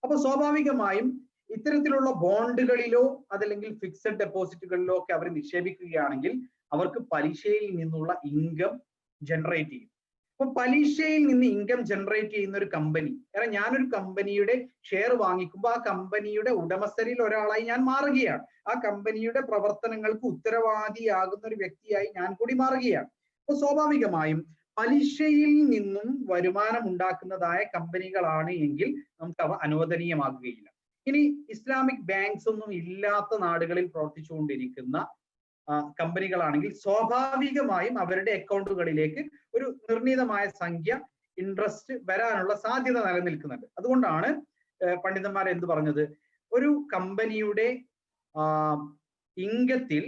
അപ്പൊ സ്വാഭാവികമായും ഇത്തരത്തിലുള്ള ബോണ്ടുകളിലോ അതല്ലെങ്കിൽ ഫിക്സഡ് ഡെപ്പോസിറ്റുകളിലോ ഒക്കെ അവർ നിക്ഷേപിക്കുകയാണെങ്കിൽ അവർക്ക് പലിശയിൽ നിന്നുള്ള ഇൻകം ജനറേറ്റ് ചെയ്യും. അപ്പൊ പലിശയിൽ നിന്ന് ഇൻകം ജനറേറ്റ് ചെയ്യുന്ന ഒരു കമ്പനി, കാരണം ഞാനൊരു കമ്പനിയുടെ ഷെയർ വാങ്ങിക്കുമ്പോൾ ആ കമ്പനിയുടെ ഉടമസ്ഥരിൽ ഒരാളായി ഞാൻ മാറുകയാണ്, ആ കമ്പനിയുടെ പ്രവർത്തനങ്ങൾക്ക് ഉത്തരവാദിയാകുന്ന ഒരു വ്യക്തിയായി ഞാൻ കൂടി മാറുകയാണ്. അപ്പൊ സ്വാഭാവികമായും പലിശയിൽ നിന്നും വരുമാനം ഉണ്ടാക്കുന്നതായ കമ്പനികളാണ് എങ്കിൽ നമുക്ക് അവ അനുവദനീയമാകുകയില്ല. ഇനി ഇസ്ലാമിക് ബാങ്ക്സ് ഒന്നും ഇല്ലാത്ത നാടുകളിൽ പ്രവർത്തിച്ചുകൊണ്ടിരിക്കുന്ന കമ്പനികളാണെങ്കിൽ സ്വാഭാവികമായും അവരുടെ അക്കൗണ്ടുകളിലേക്ക് ഒരു നിർണീതമായ സംഖ്യ ഇൻട്രസ്റ്റ് വരാനുള്ള സാധ്യത നിലനിൽക്കുന്നുണ്ട്. അതുകൊണ്ടാണ് പണ്ഡിതന്മാർ എന്ത് പറഞ്ഞത്, ഒരു കമ്പനിയുടെ ഇൻകത്തിൽ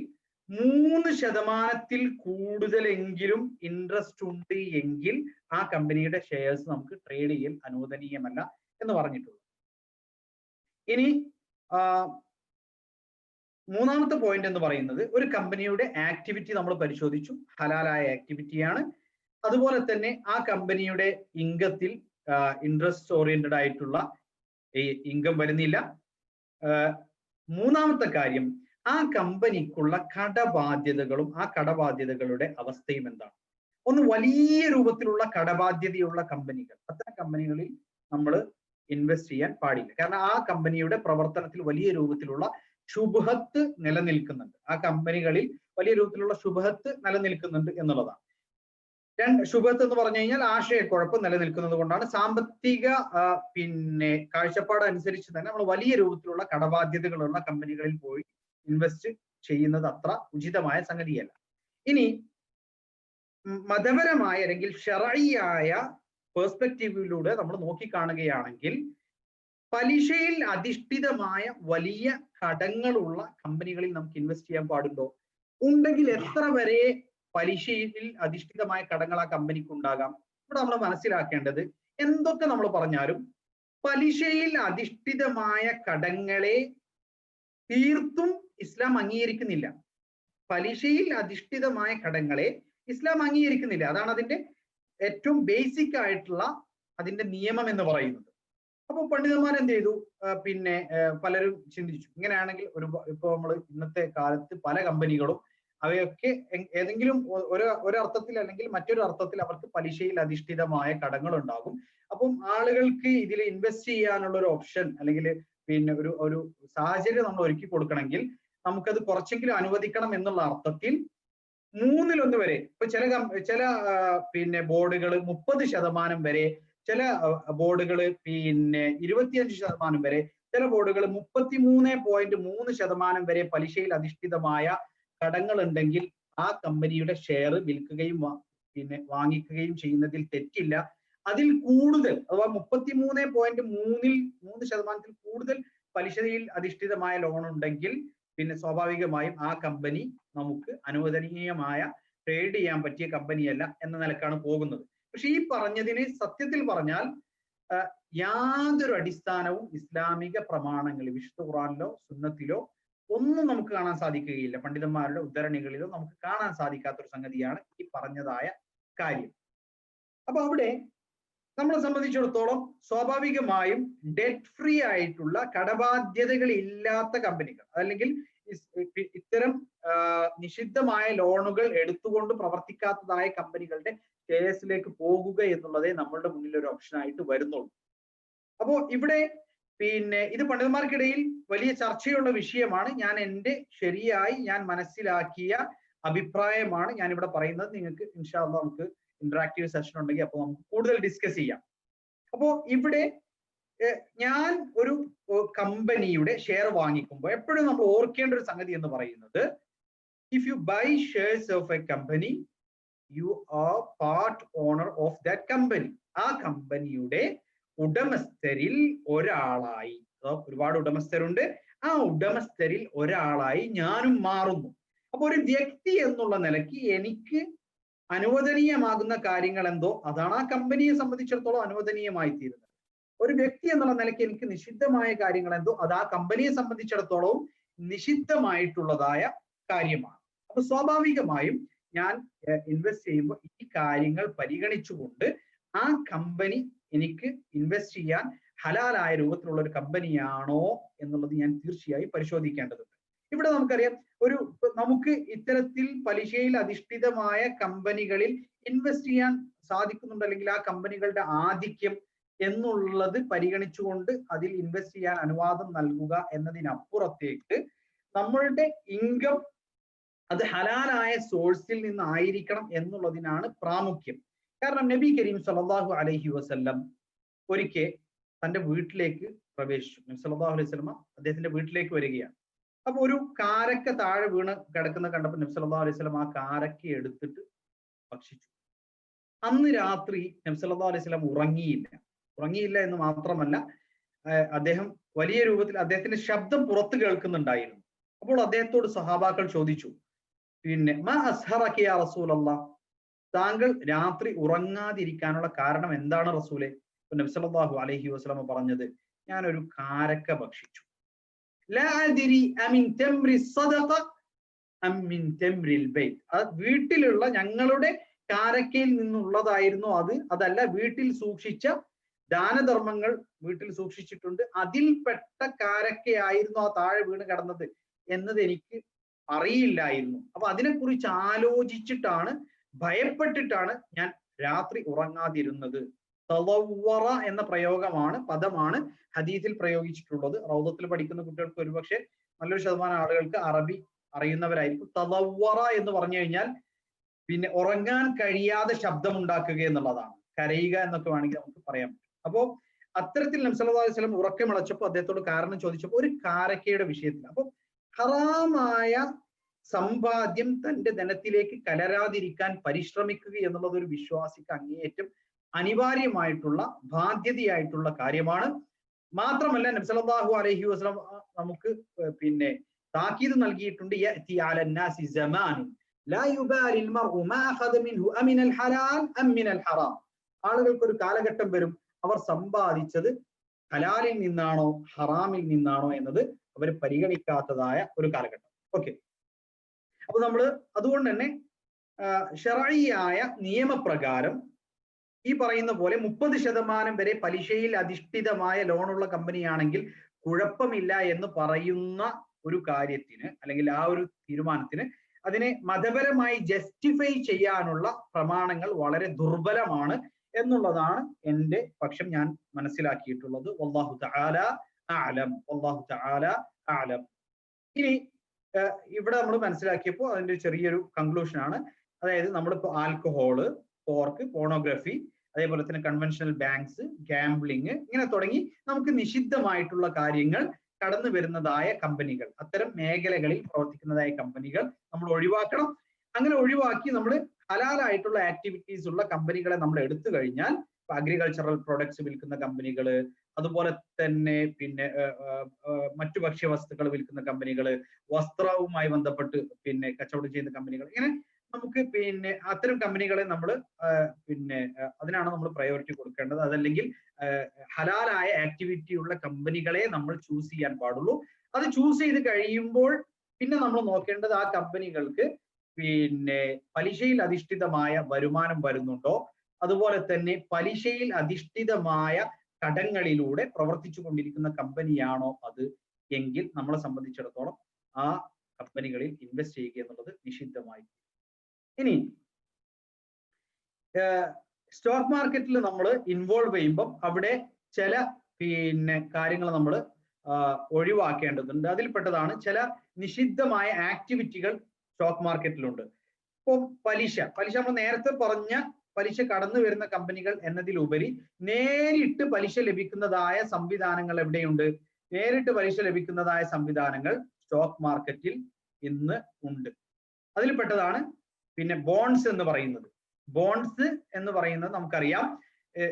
3% കൂടുതലെങ്കിലും ഇൻട്രസ്റ്റ് ഉണ്ട് എങ്കിൽ ആ കമ്പനിയുടെ ഷെയർസ് നമുക്ക് ട്രേഡ് ചെയ്യൽ അനുവദനീയമല്ല എന്ന് പറഞ്ഞിട്ടുള്ളൂ. ഇനി മൂന്നാമത്തെ പോയിന്റ് എന്ന് പറയുന്നത്, ഒരു കമ്പനിയുടെ ആക്ടിവിറ്റി നമ്മൾ പരിശോധിച്ചു, ഹലാലായ ആക്ടിവിറ്റിയാണ്. അതുപോലെ തന്നെ ആ കമ്പനിയുടെ ഇൻകത്തിൽ ഇൻട്രസ്റ്റ് ഓറിയന്റഡ് ആയിട്ടുള്ള ഇൻകം വരുന്നില്ല. മൂന്നാമത്തെ കാര്യം, ആ കമ്പനിക്കുള്ള കടബാധ്യതകളും ആ കടബാധ്യതകളുടെ അവസ്ഥയും എന്താണ്. ഒന്ന്, വലിയ രൂപത്തിലുള്ള കടബാധ്യതയുള്ള കമ്പനികൾ, അത്തരം കമ്പനികളിൽ നമ്മൾ ഇൻവെസ്റ്റ് ചെയ്യാൻ പാടില്ല. കാരണം ആ കമ്പനിയുടെ പ്രവർത്തനത്തിൽ വലിയ രൂപത്തിലുള്ള ശുഭഹത്ത് നിലനിൽക്കുന്നുണ്ട്, ആ കമ്പനികളിൽ വലിയ രൂപത്തിലുള്ള ശുഭഹത്ത് നിലനിൽക്കുന്നുണ്ട് എന്നുള്ളതാണ്. ശുഭഹത്ത് എന്ന് പറഞ്ഞു കഴിഞ്ഞാൽ ആശയക്കുഴപ്പം നിലനിൽക്കുന്നത് കൊണ്ടാണ്. സാമ്പത്തിക കാഴ്ചപ്പാട് അനുസരിച്ച് തന്നെ നമ്മൾ വലിയ രൂപത്തിലുള്ള കടബാധ്യതകളുള്ള കമ്പനികളിൽ പോയി ഇൻവെസ്റ്റ് ചെയ്യുന്നത് അത്ര ഉചിതമായ സംഗതിയല്ല. ഇനി മതപരമായ അല്ലെങ്കിൽ ശറഈയായ പേഴ്സ്പെക്റ്റീവിലൂടെ നമ്മൾ നോക്കിക്കാണുകയാണെങ്കിൽ പലിശയിൽ അധിഷ്ഠിതമായ വലിയ കടങ്ങളുള്ള കമ്പനികളിൽ നമുക്ക് ഇൻവെസ്റ്റ് ചെയ്യാൻ പാടുണ്ടോ? ഉണ്ടെങ്കിൽ എത്ര വരെ പലിശയിൽ അധിഷ്ഠിതമായ കടങ്ങൾ ആ കമ്പനിക്ക് ഉണ്ടാകാം? ഇവിടെ നമ്മൾ മനസ്സിലാക്കേണ്ടത്, എന്തൊക്കെ നമ്മൾ പറഞ്ഞാലും പലിശയിൽ അധിഷ്ഠിതമായ കടങ്ങളെ തീർത്തും ഇസ്ലാം അംഗീകരിക്കുന്നില്ല. പലിശയിൽ അധിഷ്ഠിതമായ കടങ്ങളെ ഇസ്ലാം അംഗീകരിക്കുന്നില്ല. അതാണ് അതിന്റെ ഏറ്റവും ബേസിക് ആയിട്ടുള്ള അതിന്റെ നിയമം എന്ന് പറയുന്നത്. അപ്പോൾ പണ്ഡിതന്മാർ എന്ത് ചെയ്തു, പലരും ചിന്തിച്ചു, ഇങ്ങനെയാണെങ്കിൽ ഇപ്പൊ നമ്മൾ ഇന്നത്തെ കാലത്ത് പല കമ്പനികളും അവയൊക്കെ ഏതെങ്കിലും ഒരർത്ഥത്തിൽ അല്ലെങ്കിൽ മറ്റൊരു അർത്ഥത്തിൽ അവർക്ക് പലിശയിൽ അധിഷ്ഠിതമായ കടങ്ങൾ ഉണ്ടാകും. അപ്പം ആളുകൾക്ക് ഇതിൽ ഇൻവെസ്റ്റ് ചെയ്യാനുള്ള ഒരു ഓപ്ഷൻ അല്ലെങ്കിൽ ഒരു സാഹചര്യം നമ്മൾ ഒരുക്കി കൊടുക്കണമെങ്കിൽ നമുക്കത് കുറച്ചെങ്കിലും അനുവദിക്കണം എന്നുള്ള അർത്ഥത്തിൽ 1/3 വരെ, ഇപ്പൊ ചില ബോർഡുകൾ 30% വരെ, ചില ബോർഡുകൾ 25% വരെ, ചില ബോർഡുകൾ 33.3% വരെ പലിശയിൽ അധിഷ്ഠിതമായ കടങ്ങൾ ഉണ്ടെങ്കിൽ ആ കമ്പനിയുടെ ഷെയർ വിൽക്കുകയും വാങ്ങിക്കുകയും ചെയ്യുന്നതിൽ തെറ്റില്ല. അതിൽ കൂടുതൽ അഥവാ 33.3% കൂടുതൽ പലിശയിൽ അധിഷ്ഠിതമായ ലോൺ ഉണ്ടെങ്കിൽ സ്വാഭാവികമായും ആ കമ്പനി നമുക്ക് അനുവദനീയമായ ട്രേഡ് ചെയ്യാൻ പറ്റിയ കമ്പനിയല്ല എന്ന നിലക്കാണ് പോകുന്നത്. പക്ഷെ ഈ പറഞ്ഞതിന് സത്യത്തിൽ പറഞ്ഞാൽ യാതൊരു അടിസ്ഥാനവും ഇസ്ലാമിക പ്രമാണങ്ങളിൽ, വിശുദ്ധ ഖുർആനിലോ സുന്നത്തിലോ ഒന്നും നമുക്ക് കാണാൻ സാധിക്കുകയില്ല. പണ്ഡിതന്മാരുടെ ഉദ്ധരണികളിലോ നമുക്ക് കാണാൻ സാധിക്കാത്തൊരു സംഗതിയാണ് ഈ പറഞ്ഞതായ കാര്യം. അപ്പൊ അവിടെ നമ്മളെ സംബന്ധിച്ചിടത്തോളം സ്വാഭാവികമായും ഡെറ്റ് ഫ്രീ ആയിട്ടുള്ള കടബാധ്യതകൾ ഇല്ലാത്ത കമ്പനികൾ അല്ലെങ്കിൽ ഇത്തരം നിഷിദ്ധമായ ലോണുകൾ എടുത്തുകൊണ്ട് പ്രവർത്തിക്കാത്തതായ കമ്പനികളുടെ ഷെയർസിലേക്ക് പോകുക എന്നുള്ളതേ നമ്മളുടെ മുന്നിൽ ഒരു ഓപ്ഷനായിട്ട് വരുന്നുള്ളൂ. അപ്പോ ഇവിടെ ഇത് പണ്ഡിതന്മാർക്കിടയിൽ വലിയ ചർച്ചയുള്ള വിഷയമാണ്. ഞാൻ മനസ്സിലാക്കിയ അഭിപ്രായമാണ് ഞാൻ ഇവിടെ പറയുന്നത്. നിങ്ങൾക്ക് ഇൻഷാ അല്ലാഹ് നമുക്ക് ഇന്ററാക്റ്റീവ് സെഷൻ ഉണ്ടെങ്കിൽ അപ്പോൾ നമുക്ക് കൂടുതൽ ഡിസ്കസ് ചെയ്യാം. അപ്പോ ഇവിടെ ഞാൻ ഒരു കമ്പനിയുടെ ഷെയർ വാങ്ങിക്കുമ്പോൾ എപ്പോഴും നമ്മൾ ഓർക്കേണ്ട ഒരു സംഗതി എന്ന് പറയുന്നത്, if you buy shares of a company you are part owner of that company. ആ കമ്പനിയുടെ ഉടമസ്ഥരിൽ ഒരാളായി, ഒരുപാട് ഉടമസ്ഥരുണ്ട്, ആ ഉടമസ്ഥരിൽ ഒരാളായി ഞാനും മാറുന്നു. അപ്പൊ ഒരു വ്യക്തി എന്നുള്ള നിലയ്ക്ക് എനിക്ക് അനുവദനീയമാകുന്ന കാര്യങ്ങൾ എന്തോ അതാണ് ആ കമ്പനിയെ സംബന്ധിച്ചിടത്തോളം അനുവദനീയമായി തീരുന്നത്. ഒരു വ്യക്തി എന്നുള്ള നിലയ്ക്ക് എനിക്ക് നിഷിദ്ധമായ കാര്യങ്ങൾ എന്തോ അത് ആ കമ്പനിയെ സംബന്ധിച്ചിടത്തോളം നിഷിദ്ധമായിട്ടുള്ളതായ കാര്യമാണ്. അപ്പൊ സ്വാഭാവികമായും ഞാൻ ഇൻവെസ്റ്റ് ചെയ്യുമ്പോൾ ഈ കാര്യങ്ങൾ പരിഗണിച്ചുകൊണ്ട് ആ കമ്പനി എനിക്ക് ഇൻവെസ്റ്റ് ചെയ്യാൻ ഹലാലായ രൂപത്തിലുള്ള ഒരു കമ്പനിയാണോ എന്നുള്ളത് ഞാൻ തീർച്ചയായും പരിശോധിക്കേണ്ടതുണ്ട്. ഇവിടെ നമുക്കറിയാം, നമുക്ക് ഇത്തരത്തിൽ പലിശയിൽ അധിഷ്ഠിതമായ കമ്പനികളിൽ ഇൻവെസ്റ്റ് ചെയ്യാൻ സാധിക്കുന്നുണ്ട്, അല്ലെങ്കിൽ ആ കമ്പനികളുടെ ആധിക്യം എന്നുള്ളത് പരിഗണിച്ചുകൊണ്ട് അതിൽ ഇൻവെസ്റ്റ് ചെയ്യാൻ അനുവാദം നൽകുക എന്നതിനപ്പുറത്തേക്ക് നമ്മളുടെ ഇൻകം അത് ഹലാലായ സോഴ്സിൽ നിന്നായിരിക്കണം എന്നുള്ളതിനാണ് പ്രാമുഖ്യം. കാരണം നബി കരീം സല്ലല്ലാഹു അലൈഹി വസല്ലം ഒരിക്കൽ തന്റെ വീട്ടിലേക്ക് പ്രവേശിച്ചു. നബി സല്ലല്ലാഹു അലൈഹി വസല്ലം അദ്ദേഹത്തിന്റെ വീട്ടിലേക്ക് വരികയാണ്. അപ്പൊ ഒരു കാരക്ക താഴെ വീണ് കിടക്കുന്ന കണ്ടപ്പോൾ നബി സല്ലല്ലാഹു അലൈഹി വസല്ലം ആ കാരക്ക എടുത്തിട്ട് ഭക്ഷിച്ചു. അന്ന് രാത്രി നബി സല്ലല്ലാഹു അലൈഹി വസല്ലം ഉറങ്ങിയില്ല എന്ന് മാത്രമല്ല, അദ്ദേഹം വലിയ രൂപത്തിൽ അദ്ദേഹത്തിന്റെ ശബ്ദം പുറത്ത് കേൾക്കുന്നുണ്ടായിരുന്നു. അപ്പോൾ അദ്ദേഹത്തോട് സഹാബാക്കൾ ചോദിച്ചു, പിന്നെ മാ അസ്ഹറക യാ റസൂലല്ലാഹ്, താങ്കൾ രാത്രി ഉറങ്ങാതിരിക്കാനുള്ള കാരണം എന്താണ് റസൂലെ? നബി സല്ലല്ലാഹു അലൈഹി വസല്ലം പറഞ്ഞത്, ഞാനൊരു കാരക്ക ഭക്ഷിച്ചു. ലാ അദ്രി അമിൻ തംരി സദഖ അം മിൻ തംരിൽ ബൈത്ത്, വീട്ടിലുള്ള ഞങ്ങളുടെ കാരക്കയിൽ നിന്നുള്ളതായിരുന്നു അതല്ല വീട്ടിൽ സൂക്ഷിച്ച ദാനധർമ്മങ്ങൾ വീട്ടിൽ സൂക്ഷിച്ചിട്ടുണ്ട്, അതിൽപ്പെട്ട കാരക്കയായിരുന്നു ആ താഴെ വീണ് കിടന്നത് എന്നത് എനിക്ക് അറിയില്ലായിരുന്നു. അപ്പൊ അതിനെക്കുറിച്ച് ആലോചിച്ചിട്ടാണ്, ഭയപ്പെട്ടിട്ടാണ് ഞാൻ രാത്രി ഉറങ്ങാതിരുന്നത്. തളവ്വറ എന്ന പദമാണ് ഹദീസിൽ പ്രയോഗിച്ചിട്ടുള്ളത്. റൗദത്തിൽ പഠിക്കുന്ന കുട്ടികൾക്ക് ഒരുപക്ഷെ നല്ലൊരു ശതമാനം ആളുകൾക്ക് അറബി അറിയുന്നവരായിരിക്കും. തളവ്വറ എന്ന് പറഞ്ഞു കഴിഞ്ഞാൽ പിന്നെ ഉറങ്ങാൻ കഴിയാതെ ശബ്ദം ഉണ്ടാക്കുക എന്നുള്ളതാണ്, കരയുക എന്നൊക്കെ വേണമെങ്കിൽ നമുക്ക് പറയാൻ പറ്റും. അപ്പോ അത്തരത്തിൽ നബി സല്ലല്ലാഹു അലൈഹി വസല്ലം ഉറക്കമിളച്ചപ്പോൾ അദ്ദേഹത്തോട് കാരണം ചോദിച്ചപ്പോൾ ഒരു കാരക്കയുടെ വിഷയത്തിൽ, അപ്പൊ ഹറാമായ സമ്പാദ്യം തന്റെ ധനത്തിലേക്ക് കലരാതിരിക്കാൻ പരിശ്രമിക്കുക എന്നുള്ളത് ഒരു വിശ്വാസിക്ക് അങ്ങേയറ്റം അനിവാര്യമായിട്ടുള്ള ബാധ്യതയായിട്ടുള്ള കാര്യമാണ്. മാത്രമല്ല നബി സല്ലല്ലാഹു അലൈഹി വസല്ലം നമുക്ക് പിന്നെ താക്കീത് നൽകിയിട്ടുണ്ട്, യഅതി അലന്നാസി സമാനുൻ ലാ യുബാലിൽ മർഉ മാ അഖദ മിൻഹു അമിനൽ ഹലാൽ അം മിനൽ ഹറാം. ആളുകൾക്ക് ഒരു കാലഘട്ടം വരും, അവർ സമ്പാദിച്ചത് ഹലാലിൽ നിന്നാണോ ഹറാമിൽ നിന്നാണോ എന്നത് അവർ പരിഗണിക്കാത്തതായ ഒരു കാലഘട്ടം. ഓക്കെ, അപ്പൊ നമ്മൾ അതുകൊണ്ട് തന്നെ ശർഈയായ നിയമപ്രകാരം ഈ പറയുന്ന പോലെ 30% വരെ പലിശയിൽ അധിഷ്ഠിതമായ ലോണുള്ള കമ്പനിയാണെങ്കിൽ കുഴപ്പമില്ല എന്ന് പറയുന്ന ഒരു കാര്യത്തിന്, അല്ലെങ്കിൽ ആ ഒരു തീരുമാനത്തിന്, അതിനെ മതപരമായി ജസ്റ്റിഫൈ ചെയ്യാനുള്ള പ്രമാണങ്ങൾ വളരെ ദുർബലമാണ് എന്നുള്ളതാണ് എൻ്റെ പക്ഷം ഞാൻ മനസ്സിലാക്കിയിട്ടുള്ളത്. വല്ലാഹു തആല അഅലം, വല്ലാഹു തആല അഅലം. ഇനി ഇവിടെ നമ്മൾ മനസ്സിലാക്കിയപ്പോൾ അതിന്റെ ചെറിയൊരു കൺക്ലൂഷൻ ആണ്. അതായത് നമ്മളിപ്പോ ആൽക്കഹോള്, പോർക്ക്, പോണോഗ്രഫി, അതേപോലെ തന്നെ കൺവെൻഷണൽ ബാങ്ക്സ്, ഗാംബ്ലിങ്, ഇങ്ങനെ തുടങ്ങി നമുക്ക് നിഷിദ്ധമായിട്ടുള്ള കാര്യങ്ങൾ കടന്നു വരുന്നതായ കമ്പനികൾ, അത്തരം മേഖലകളിൽ പ്രവർത്തിക്കുന്നതായ കമ്പനികൾ നമ്മൾ ഒഴിവാക്കണം. അങ്ങനെ ഒഴിവാക്കി നമ്മൾ ഹലാലായിട്ടുള്ള ആക്ടിവിറ്റീസ് ഉള്ള കമ്പനികളെ നമ്മൾ എടുത്തു കഴിഞ്ഞാൽ, അഗ്രികൾച്ചറൽ പ്രൊഡക്ട്സ് വിൽക്കുന്ന കമ്പനികൾ, അതുപോലെ തന്നെ പിന്നെ മറ്റു ഭക്ഷ്യവസ്തുക്കൾ വിൽക്കുന്ന കമ്പനികൾ, വസ്ത്രവുമായി ബന്ധപ്പെട്ട് പിന്നെ കച്ചവടം ചെയ്യുന്ന കമ്പനികൾ, ഇങ്ങനെ നമുക്ക് പിന്നെ അത്തരം കമ്പനികളെ നമ്മൾ പിന്നെ അതിനാണ് നമ്മൾ പ്രയോറിറ്റി കൊടുക്കേണ്ടത്. അതല്ലെങ്കിൽ ഹലാലായ ആക്ടിവിറ്റി ഉള്ള കമ്പനികളെ നമ്മൾ ചൂസ് ചെയ്യാൻ പാടുള്ളൂ. അത് ചൂസ് ചെയ്ത് കഴിയുമ്പോൾ പിന്നെ നമ്മൾ നോക്കേണ്ടത് ആ കമ്പനികൾക്ക് പിന്നെ പലിശയിൽ അധിഷ്ഠിതമായ വരുമാനം വരുന്നുണ്ടോ, അതുപോലെ തന്നെ പലിശയിൽ അധിഷ്ഠിതമായ കടങ്ങളിലൂടെ പ്രവർത്തിച്ചു കൊണ്ടിരിക്കുന്ന കമ്പനിയാണോ അത് എങ്കിൽ നമ്മളെ സംബന്ധിച്ചിടത്തോളം ആ കമ്പനികളിൽ ഇൻവെസ്റ്റ് ചെയ്യുക എന്നുള്ളത് നിഷിദ്ധമായി. ഇനി സ്റ്റോക്ക് മാർക്കറ്റിൽ നമ്മൾ ഇൻവോൾവ് ചെയ്യുമ്പം അവിടെ ചില പിന്നെ കാര്യങ്ങൾ നമ്മൾ ഒഴിവാക്കേണ്ടതുണ്ട്. അതിൽപ്പെട്ടതാണ് ചില നിഷിദ്ധമായ ആക്ടിവിറ്റികൾ സ്റ്റോക്ക് മാർക്കറ്റിലുണ്ട്. ഇപ്പം പലിശ നമ്മൾ നേരത്തെ പറഞ്ഞ പലിശ കടന്നു വരുന്ന കമ്പനികൾ എന്നതിലുപരി നേരിട്ട് പലിശ ലഭിക്കുന്നതായ സംവിധാനങ്ങൾ എവിടെയുണ്ട്? നേരിട്ട് പലിശ ലഭിക്കുന്നതായ സംവിധാനങ്ങൾ സ്റ്റോക്ക് മാർക്കറ്റിൽ ഇന്ന് ഉണ്ട്. അതിൽപ്പെട്ടതാണ് പിന്നെ ബോൺസ് എന്ന് പറയുന്നത്. ബോൺസ് എന്ന് പറയുന്നത് നമുക്കറിയാം,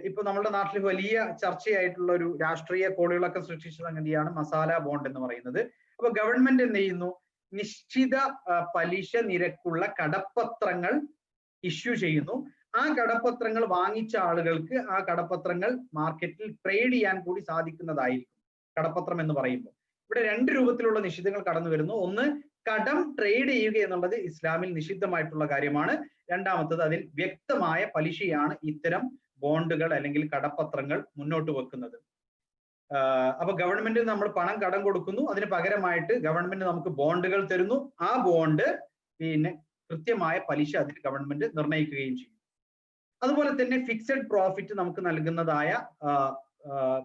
ഇപ്പൊ നമ്മുടെ നാട്ടിൽ വലിയ ചർച്ചയായിട്ടുള്ള ഒരു രാഷ്ട്രീയ കോളുകളൊക്കെ സൃഷ്ടിച്ച സംഗതിയാണ് മസാല ബോണ്ട് എന്ന് പറയുന്നത്. അപ്പൊ ഗവൺമെന്റ് എന്ത് ചെയ്യുന്നു? നിശ്ചിത പലിശ നിരക്കുള്ള കടപ്പത്രങ്ങൾ ഇഷ്യൂ ചെയ്യുന്നു. ആ കടപ്പത്രങ്ങൾ വാങ്ങിച്ച ആളുകൾക്ക് ആ കടപ്പത്രങ്ങൾ മാർക്കറ്റിൽ ട്രേഡ് ചെയ്യാൻ കൂടി സാധിക്കുന്നതായിരിക്കും കടപ്പത്രം എന്ന് പറയുമ്പോൾ. ഇവിടെ രണ്ട് രൂപത്തിലുള്ള നിഷിദ്ധങ്ങൾ കടന്നു വരുന്നു. ഒന്ന്, കടം ട്രേഡ് ചെയ്യുക എന്നുള്ളത് ഇസ്ലാമിൽ നിഷിദ്ധമായിട്ടുള്ള കാര്യമാണ്. രണ്ടാമത്തത്, അതിൽ വ്യക്തമായ പലിശയാണ് ഇത്തരം ബോണ്ടുകൾ അല്ലെങ്കിൽ കടപ്പത്രങ്ങൾ മുന്നോട്ട് വെക്കുന്നത്. അപ്പൊ ഗവൺമെന്റിന് നമ്മൾ പണം കടം കൊടുക്കുന്നു, അതിന് പകരമായിട്ട് ഗവൺമെന്റ് നമുക്ക് ബോണ്ടുകൾ തരുന്നു. ആ ബോണ്ട് പിന്നെ കൃത്യമായ പലിശ അതിൽ ഗവൺമെന്റ് നിർണ്ണയിക്കുകയും ചെയ്യും. അതുപോലെ തന്നെ ഫിക്സഡ് പ്രോഫിറ്റ് നമുക്ക് നൽകുന്നതായ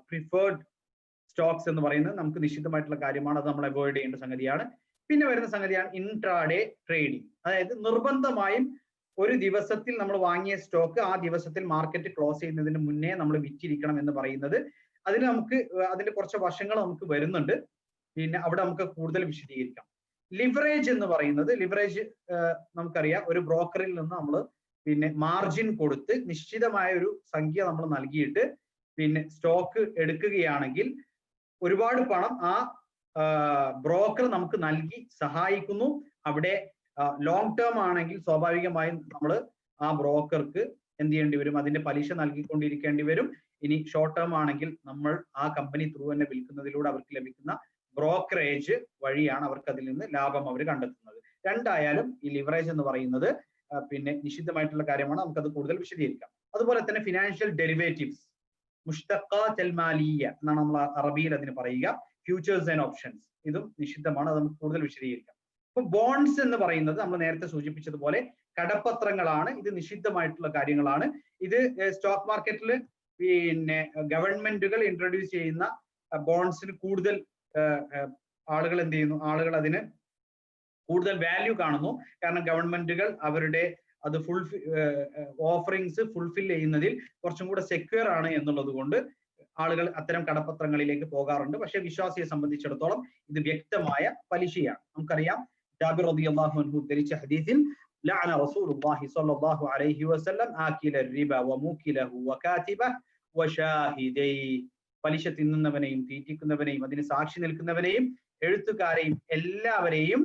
പ്രിഫേർഡ് സ്റ്റോക്സ് എന്ന് പറയുന്നത് നമുക്ക് നിശ്ചിതമായിട്ടുള്ള കാര്യമാണ്. അത് നമ്മൾ അവോയ്ഡ് ചെയ്യേണ്ട സംഗതിയാണ്. പിന്നെ വരുന്ന സംഗതിയാണ് ഇൻട്രാഡേ ട്രേഡിംഗ്. അതായത് നിർബന്ധമായും ഒരു ദിവസത്തിൽ നമ്മൾ വാങ്ങിയ സ്റ്റോക്ക് ആ ദിവസത്തിൽ മാർക്കറ്റ് ക്ലോസ് ചെയ്യുന്നതിന് മുന്നേ നമ്മൾ വിറ്റിരിക്കണം എന്ന് പറയുന്നത്. അതിന് നമുക്ക് അതിന്റെ കുറച്ച് വശങ്ങൾ നമുക്ക് വരുന്നുണ്ട്. പിന്നെ അവിടെ നമുക്ക് കൂടുതൽ വിശദീകരിക്കാം. ലിവറേജ് എന്ന് പറയുന്നത്, ലിവറേജ് നമുക്കറിയാം, ഒരു ബ്രോക്കറിൽ നിന്ന് നമ്മൾ പിന്നെ മാർജിൻ കൊടുത്ത് നിശ്ചിതമായ ഒരു സംഖ്യ നമ്മൾ നൽകിയിട്ട് പിന്നെ സ്റ്റോക്ക് എടുക്കുകയാണെങ്കിൽ ഒരുപാട് പണം ആ ബ്രോക്കർ നമുക്ക് നൽകി സഹായിക്കുന്നു. അവിടെ ലോങ് ടേം ആണെങ്കിൽ സ്വാഭാവികമായും നമ്മൾ ആ ബ്രോക്കർക്ക് എന്ത് ചെയ്യേണ്ടി വരും? അതിന്റെ പലിശ നൽകിക്കൊണ്ടിരിക്കേണ്ടി വരും. ഇനി ഷോർട്ട് ടേം ആണെങ്കിൽ നമ്മൾ ആ കമ്പനി ത്രൂ തന്നെ വിൽക്കുന്നതിലൂടെ അവർക്ക് ലഭിക്കുന്ന ബ്രോക്കറേജ് വഴിയാണ് അവർക്ക് അതിൽ നിന്ന് ലാഭം അവർ കണ്ടെത്തുന്നത്. രണ്ടായാലും ഈ ലിവറേജ് എന്ന് പറയുന്നത് പിന്നെ നിഷിദ്ധമായിട്ടുള്ള കാര്യമാണ്. നമുക്കത് കൂടുതൽ വിശദീകരിക്കാം. അതുപോലെ തന്നെ ഫിനാൻഷ്യൽ ഡെറിവേറ്റീവ്സ്, മുഷ്തഖാത്ത് അൽ മാലിയ എന്നാണ് നമ്മൾ അറബിയിൽ അതിന് പറയുക. ഫ്യൂച്ചേഴ്സ് ആൻഡ് ഓപ്ഷൻസ്, ഇതും നിഷിദ്ധമാണ്. അത് നമുക്ക് കൂടുതൽ വിശദീകരിക്കാം. അപ്പൊ ബോൺസ് എന്ന് പറയുന്നത് നമ്മൾ നേരത്തെ സൂചിപ്പിച്ചതുപോലെ കടപ്പത്രങ്ങളാണ്. ഇത് നിഷിദ്ധമായിട്ടുള്ള കാര്യങ്ങളാണ്. ഇത് സ്റ്റോക്ക് മാർക്കറ്റിൽ പിന്നെ ഗവൺമെന്റുകൾ ഇൻട്രൊഡ്യൂസ് ചെയ്യുന്ന ബോൺസിന് കൂടുതൽ ആളുകൾ എന്ത് ചെയ്യുന്നു? ആളുകൾ അതിന് കൂടുതൽ വാല്യൂ കാണുന്നു. കാരണം ഗവൺമെന്റുകൾ അവരുടെ അത് ഓഫറിങ്സ് ഫുൾഫിൽ ചെയ്യുന്നതിൽ കുറച്ചും കൂടെ സെക്യൂർ ആണ് എന്നുള്ളത് കൊണ്ട് ആളുകൾ അത്തരം കടപ്പത്രങ്ങളിലേക്ക് പോകാറുണ്ട്. പക്ഷെ വിശ്വാസിയെ സംബന്ധിച്ചിടത്തോളം ഇത് വ്യക്തമായ പലിശയാണ്. നമുക്കറിയാം, ജാബിർ റളിയല്ലാഹു അൻഹു ഉദ്ധരിച്ച ഹദീസിൽ ലഅന റസൂലുള്ളാഹി സ്വല്ലല്ലാഹു അലൈഹി വസല്ലം ആകില റിബ വമുകിലഹു വകാതിബഹു വശാഹിദൈ. പലിശ തിന്നുന്നവനെയും തീറ്റിക്കുന്നവനെയും അതിന് സാക്ഷി നിൽക്കുന്നവനെയും എഴുത്തുകാരെയും എല്ലാവരെയും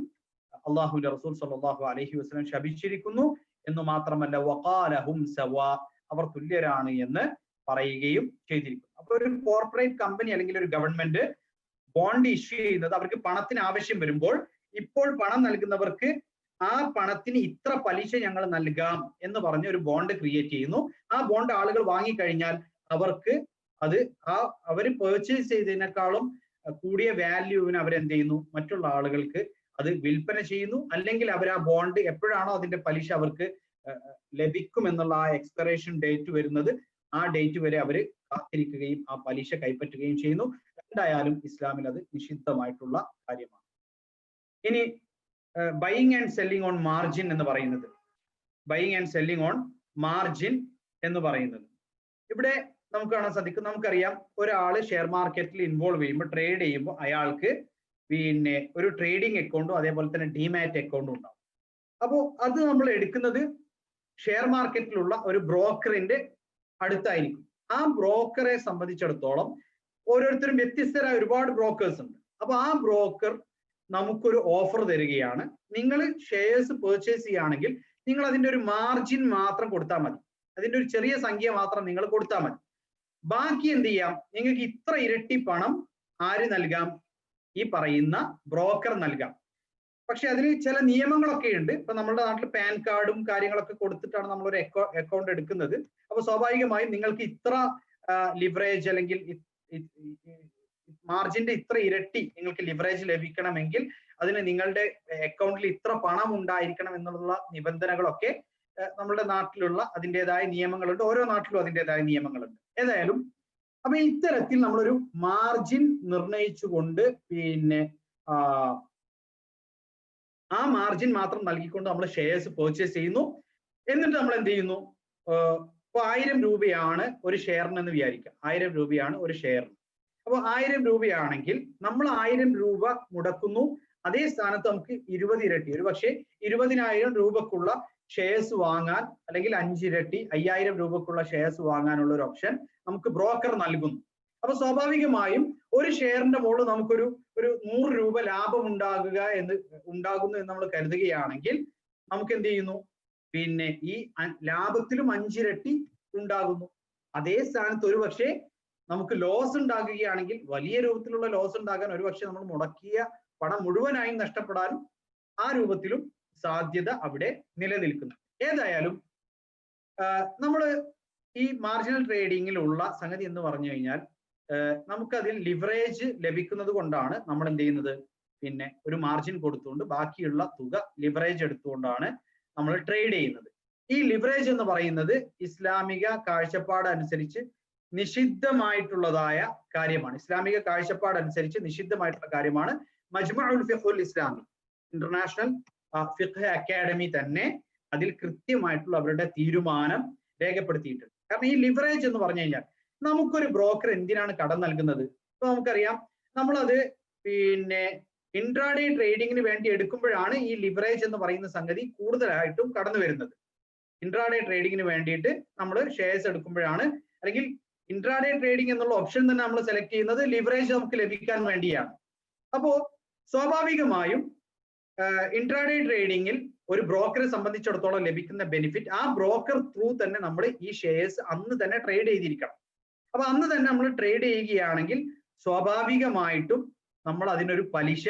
അള്ളാഹുവിന്റെ റസൂൽ സ്വല്ലല്ലാഹു അലൈഹി വസല്ലം ശപിച്ചിരിക്കുന്നു എന്ന് മാത്രമല്ല വഖാലഹും സവാ, അവർ തുല്യരാണ് എന്ന് പറയുകയും ചെയ്തിരിക്കുന്നു. അപ്പൊ ഒരു കോർപ്പറേറ്റ് കമ്പനി അല്ലെങ്കിൽ ഒരു ഗവൺമെന്റ് ബോണ്ട് ഇഷ്യൂ ചെയ്യുന്നത് അവർക്ക് പണത്തിന് ആവശ്യം വരുമ്പോൾ ഇപ്പോൾ പണം നൽകുന്നവർക്ക് ആ പണത്തിന് ഇത്ര പലിശ ഞങ്ങൾ നൽകാം എന്ന് പറഞ്ഞ് ഒരു ബോണ്ട് ക്രിയേറ്റ് ചെയ്യുന്നു. ആ ബോണ്ട് ആളുകൾ വാങ്ങിക്കഴിഞ്ഞാൽ അവർക്ക് അത് അവര് പേർച്ചേസ് ചെയ്തതിനേക്കാളും കൂടിയ വാല്യൂവിന് അവരെന്ത് ചെയ്യുന്നു? മറ്റുള്ള ആളുകൾക്ക് അത് വിൽപ്പന ചെയ്യുന്നു. അല്ലെങ്കിൽ അവർ ആ ബോണ്ട് എപ്പോഴാണോ അതിന്റെ പലിശ അവർക്ക് ലഭിക്കും എന്നുള്ള ആ എക്സ്പയറേഷൻ ഡേറ്റ് വരുന്നത്, ആ ഡേറ്റ് വരെ അവർ കാത്തിരിക്കുകയും ആ പലിശ കൈപ്പറ്റുകയും ചെയ്യുന്നു. എന്തായാലും ഇസ്ലാമിൽ അത് നിഷിദ്ധമായിട്ടുള്ള കാര്യമാണ്. ഇനി buying and selling on margin എന്ന് പറയുന്നത്, buying and selling on margin എന്ന് പറയുന്നത് ഇവിടെ നമുക്ക് കാണാൻ സാധിക്കും. നമുക്കറിയാം, ഒരാള് ഷെയർ മാർക്കറ്റിൽ ഇൻവോൾവ് ചെയ്യുമ്പോൾ, ട്രേഡ് ചെയ്യുമ്പോൾ അയാൾക്ക് പിന്നെ ഒരു ട്രേഡിംഗ് അക്കൗണ്ടും അതേപോലെ തന്നെ ഡിമാറ്റ് അക്കൗണ്ടും ഉണ്ടാവും. അപ്പോൾ അത് നമ്മൾ എടുക്കുന്നത് ഷെയർ മാർക്കറ്റിലുള്ള ഒരു ബ്രോക്കറിന്റെ അടുത്തായിരിക്കും. ആ ബ്രോക്കറെ സംബന്ധിച്ചിടത്തോളം ഓരോരുത്തരും വ്യത്യസ്തരായ ഒരുപാട് ബ്രോക്കേഴ്സ് ഉണ്ട്. അപ്പൊ ആ ബ്രോക്കർ നമുക്കൊരു ഓഫർ തരികയാണ്. നിങ്ങൾ ഷെയർസ് പർച്ചേസ് ചെയ്യുകയാണെങ്കിൽ നിങ്ങൾ അതിന്റെ ഒരു മാർജിൻ മാത്രം കൊടുത്താൽ മതി. അതിന്റെ ഒരു ചെറിയ സംഖ്യ മാത്രം നിങ്ങൾ കൊടുത്താൽ മതി. ബാക്കി എന്ത് ചെയ്യാം? നിങ്ങൾക്ക് ഇത്ര ഇരട്ടി പണം ആര് നൽകാം? ഈ പറയുന്ന ബ്രോക്കർ നൽകാം. പക്ഷെ അതിന് ചില നിയമങ്ങളൊക്കെ ഉണ്ട്. ഇപ്പൊ നമ്മുടെ നാട്ടിൽ പാൻ കാർഡും കാര്യങ്ങളൊക്കെ കൊടുത്തിട്ടാണ് നമ്മളൊരു അക്കൗണ്ട് എടുക്കുന്നത്. അപ്പൊ സ്വാഭാവികമായും നിങ്ങൾക്ക് ഇത്ര ലിവറേജ് അല്ലെങ്കിൽ മാർജിന്റെ ഇത്ര ഇരട്ടി നിങ്ങൾക്ക് ലിവറേജ് ലഭിക്കണമെങ്കിൽ അതിന് നിങ്ങളുടെ അക്കൗണ്ടിൽ ഇത്ര പണം ഉണ്ടായിരിക്കണം എന്നുള്ള നിബന്ധനകളൊക്കെ നമ്മുടെ നാട്ടിലുള്ള അതിൻ്റെതായ നിയമങ്ങളുണ്ട്. ഓരോ നാട്ടിലും അതിൻ്റെതായ നിയമങ്ങളുണ്ട്. ഏതായാലും അപ്പൊ ഇത്തരത്തിൽ നമ്മളൊരു മാർജിൻ നിർണയിച്ചുകൊണ്ട് പിന്നെ ആ മാർജിൻ മാത്രം നൽകിക്കൊണ്ട് നമ്മൾ ഷെയർസ് പർച്ചേസ് ചെയ്യുന്നു. എന്നിട്ട് നമ്മൾ എന്ത് ചെയ്യുന്നു? ഇപ്പൊ 1000 രൂപയാണ് ഒരു ഷെയറിനെന്ന് വിചാരിക്കാം. 1000 രൂപയാണ് ഒരു ഷെയറിന്. അപ്പോൾ 1000 രൂപയാണെങ്കിൽ നമ്മൾ 1000 രൂപ മുടക്കുന്നു. അതേ സ്ഥാനത്ത് നമുക്ക് 20 ഇരട്ടി, ഒരു പക്ഷേ 20,000 രൂപക്കുള്ള ഷെയർസ് വാങ്ങാൻ, അല്ലെങ്കിൽ 5 ഇരട്ടി 5000 രൂപക്കുള്ള ഷെയർസ് വാങ്ങാനുള്ള ഒരു ഓപ്ഷൻ നമുക്ക് ബ്രോക്കർ നൽകുന്നു. അപ്പൊ സ്വാഭാവികമായും ഒരു ഷെയറിന്റെ മുകളിൽ നമുക്കൊരു 100 രൂപ ലാഭം ഉണ്ടാകുന്നു എന്ന് നമ്മൾ കരുതുകയാണെങ്കിൽ നമുക്ക് എന്ത് ചെയ്യുന്നു, പിന്നെ ഈ ലാഭത്തിലും 5 ഇരട്ടി ഉണ്ടാകുന്നു. അതേ സ്ഥാനത്ത് ഒരു പക്ഷേ നമുക്ക് ലോസ് ഉണ്ടാകുകയാണെങ്കിൽ, വലിയ രൂപത്തിലുള്ള ലോസ് ഉണ്ടാകാൻ ഒരു പക്ഷേ നമ്മൾ മുടക്കിയ പണം മുഴുവനായും നഷ്ടപ്പെടാനും ആ രൂപത്തിലും സാധ്യത അവിടെ നിലനിൽക്കുന്നു. ഏതായാലും നമ്മൾ ഈ മാർജിനൽ ട്രേഡിങ്ങിലുള്ള സംഗതി എന്ന് പറഞ്ഞു കഴിഞ്ഞാൽ നമുക്കതിൽ ലിവറേജ് ലഭിക്കുന്നത് കൊണ്ടാണ് നമ്മൾ എന്ത് ചെയ്യുന്നത്, പിന്നെ ഒരു മാർജിൻ കൊടുത്തുകൊണ്ട് ബാക്കിയുള്ള തുക ലിവറേജ് എടുത്തുകൊണ്ടാണ് നമ്മൾ ട്രേഡ് ചെയ്യുന്നത്. ഈ ലിവറേജ് എന്ന് പറയുന്നത് ഇസ്ലാമിക കാഴ്ചപ്പാട് അനുസരിച്ച് നിഷിദ്ധമായിട്ടുള്ളതായ കാര്യമാണ്. ഇസ്ലാമിക കാഴ്ചപ്പാട് അനുസരിച്ച് നിഷിദ്ധമായിട്ടുള്ള കാര്യമാണ്. മജ്മഉൽ ഫിഖ്ഹുൽ ഇസ്ലാമി, ഇന്റർനാഷണൽ ഫിഖ് അക്കാഡമി തന്നെ അതിൽ കൃത്യമായിട്ടുള്ള അവരുടെ തീരുമാനം രേഖപ്പെടുത്തിയിട്ടുണ്ട്. കാരണം ഈ ലിവറേജ് എന്ന് പറഞ്ഞു കഴിഞ്ഞാൽ നമുക്കൊരു ബ്രോക്കർ എന്തിനാണ് കടം നൽകുന്നത്? ഇപ്പൊ നമുക്കറിയാം, നമ്മളത് പിന്നെ ഇൻട്രാഡേ ട്രേഡിങ്ങിന് വേണ്ടി എടുക്കുമ്പോഴാണ് ഈ ലിവറേജ് എന്ന് പറയുന്ന സംഗതി കൂടുതലായിട്ടും കടന്നു വരുന്നത്. ഇൻട്രാഡേ ട്രേഡിങ്ങിന് വേണ്ടിയിട്ട് നമ്മൾ ഷെയർസ് എടുക്കുമ്പോഴാണ്, അല്ലെങ്കിൽ ഇൻട്രാഡേ ട്രേഡിംഗ് എന്നുള്ള ഓപ്ഷൻ തന്നെ നമ്മൾ സെലക്ട് ചെയ്യുന്നത് ലിവറേജ് നമുക്ക് ലഭിക്കാൻ വേണ്ടിയാണ്. അപ്പോ സ്വാഭാവികമായും ഇൻട്രാഡേ ട്രേഡിങ്ങിൽ ഒരു ബ്രോക്കറെ സംബന്ധിച്ചിടത്തോളം ലഭിക്കുന്ന ബെനിഫിറ്റ്, ആ ബ്രോക്കർ ത്രൂ തന്നെ നമ്മൾ ഈ ഷെയർസ് അന്ന് തന്നെ ട്രേഡ് ചെയ്തിരിക്കണം. അപ്പൊ അന്ന് തന്നെ നമ്മൾ ട്രേഡ് ചെയ്യുകയാണെങ്കിൽ സ്വാഭാവികമായിട്ടും നമ്മൾ അതിനൊരു പലിശ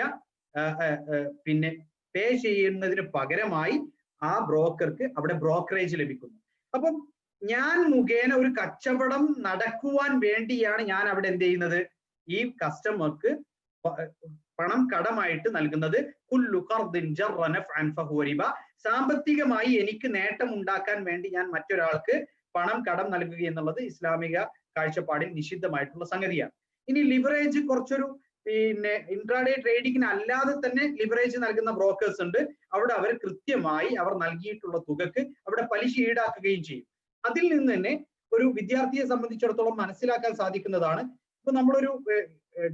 പിന്നെ പേ ചെയ്യുന്നതിന് പകരമായി ആ ബ്രോക്കർക്ക് അവിടെ ബ്രോക്കറേജ് ലഭിക്കുന്നു. അപ്പം ഞാൻ മുഖേന ഒരു കച്ചവടം നടക്കുവാൻ വേണ്ടിയാണ് ഞാൻ അവിടെ എന്ത് ചെയ്യുന്നത്, ഈ കസ്റ്റമർക്ക് പണം കടമായിട്ട് നൽകുന്നത്. കുല്ലു ഖർദിൻ ജറ നഫ്അൻ ഫഹുവ റിബ. സാമ്പത്തികമായി എനിക്ക് നേട്ടം ഉണ്ടാക്കാൻ വേണ്ടി ഞാൻ മറ്റൊരാൾക്ക് പണം കടം നൽകുക എന്നുള്ളത് ഇസ്ലാമിക കാഴ്ചപ്പാടിൽ നിഷിദ്ധമായിട്ടുള്ള സംഗതിയാണ്. ഇനി ലിവറേജ് കുറച്ചൊരു പിന്നെ ഇൻട്രാഡേ ട്രേഡിങ്ങിന് അല്ലാതെ തന്നെ ലിവറേജ് നൽകുന്ന ബ്രോക്കേഴ്സ് ഉണ്ട്. അവിടെ അവർ കൃത്യമായി അവർ നൽകിയിട്ടുള്ള തുകക്ക് അവിടെ പലിശ ഈടാക്കുകയും ചെയ്യും. അതിൽ നിന്ന് തന്നെ ഒരു വിദ്യാർത്ഥിയെ സംബന്ധിച്ചിടത്തോളം മനസ്സിലാക്കാൻ സാധിക്കുന്നതാണ്, ഇപ്പൊ നമ്മളൊരു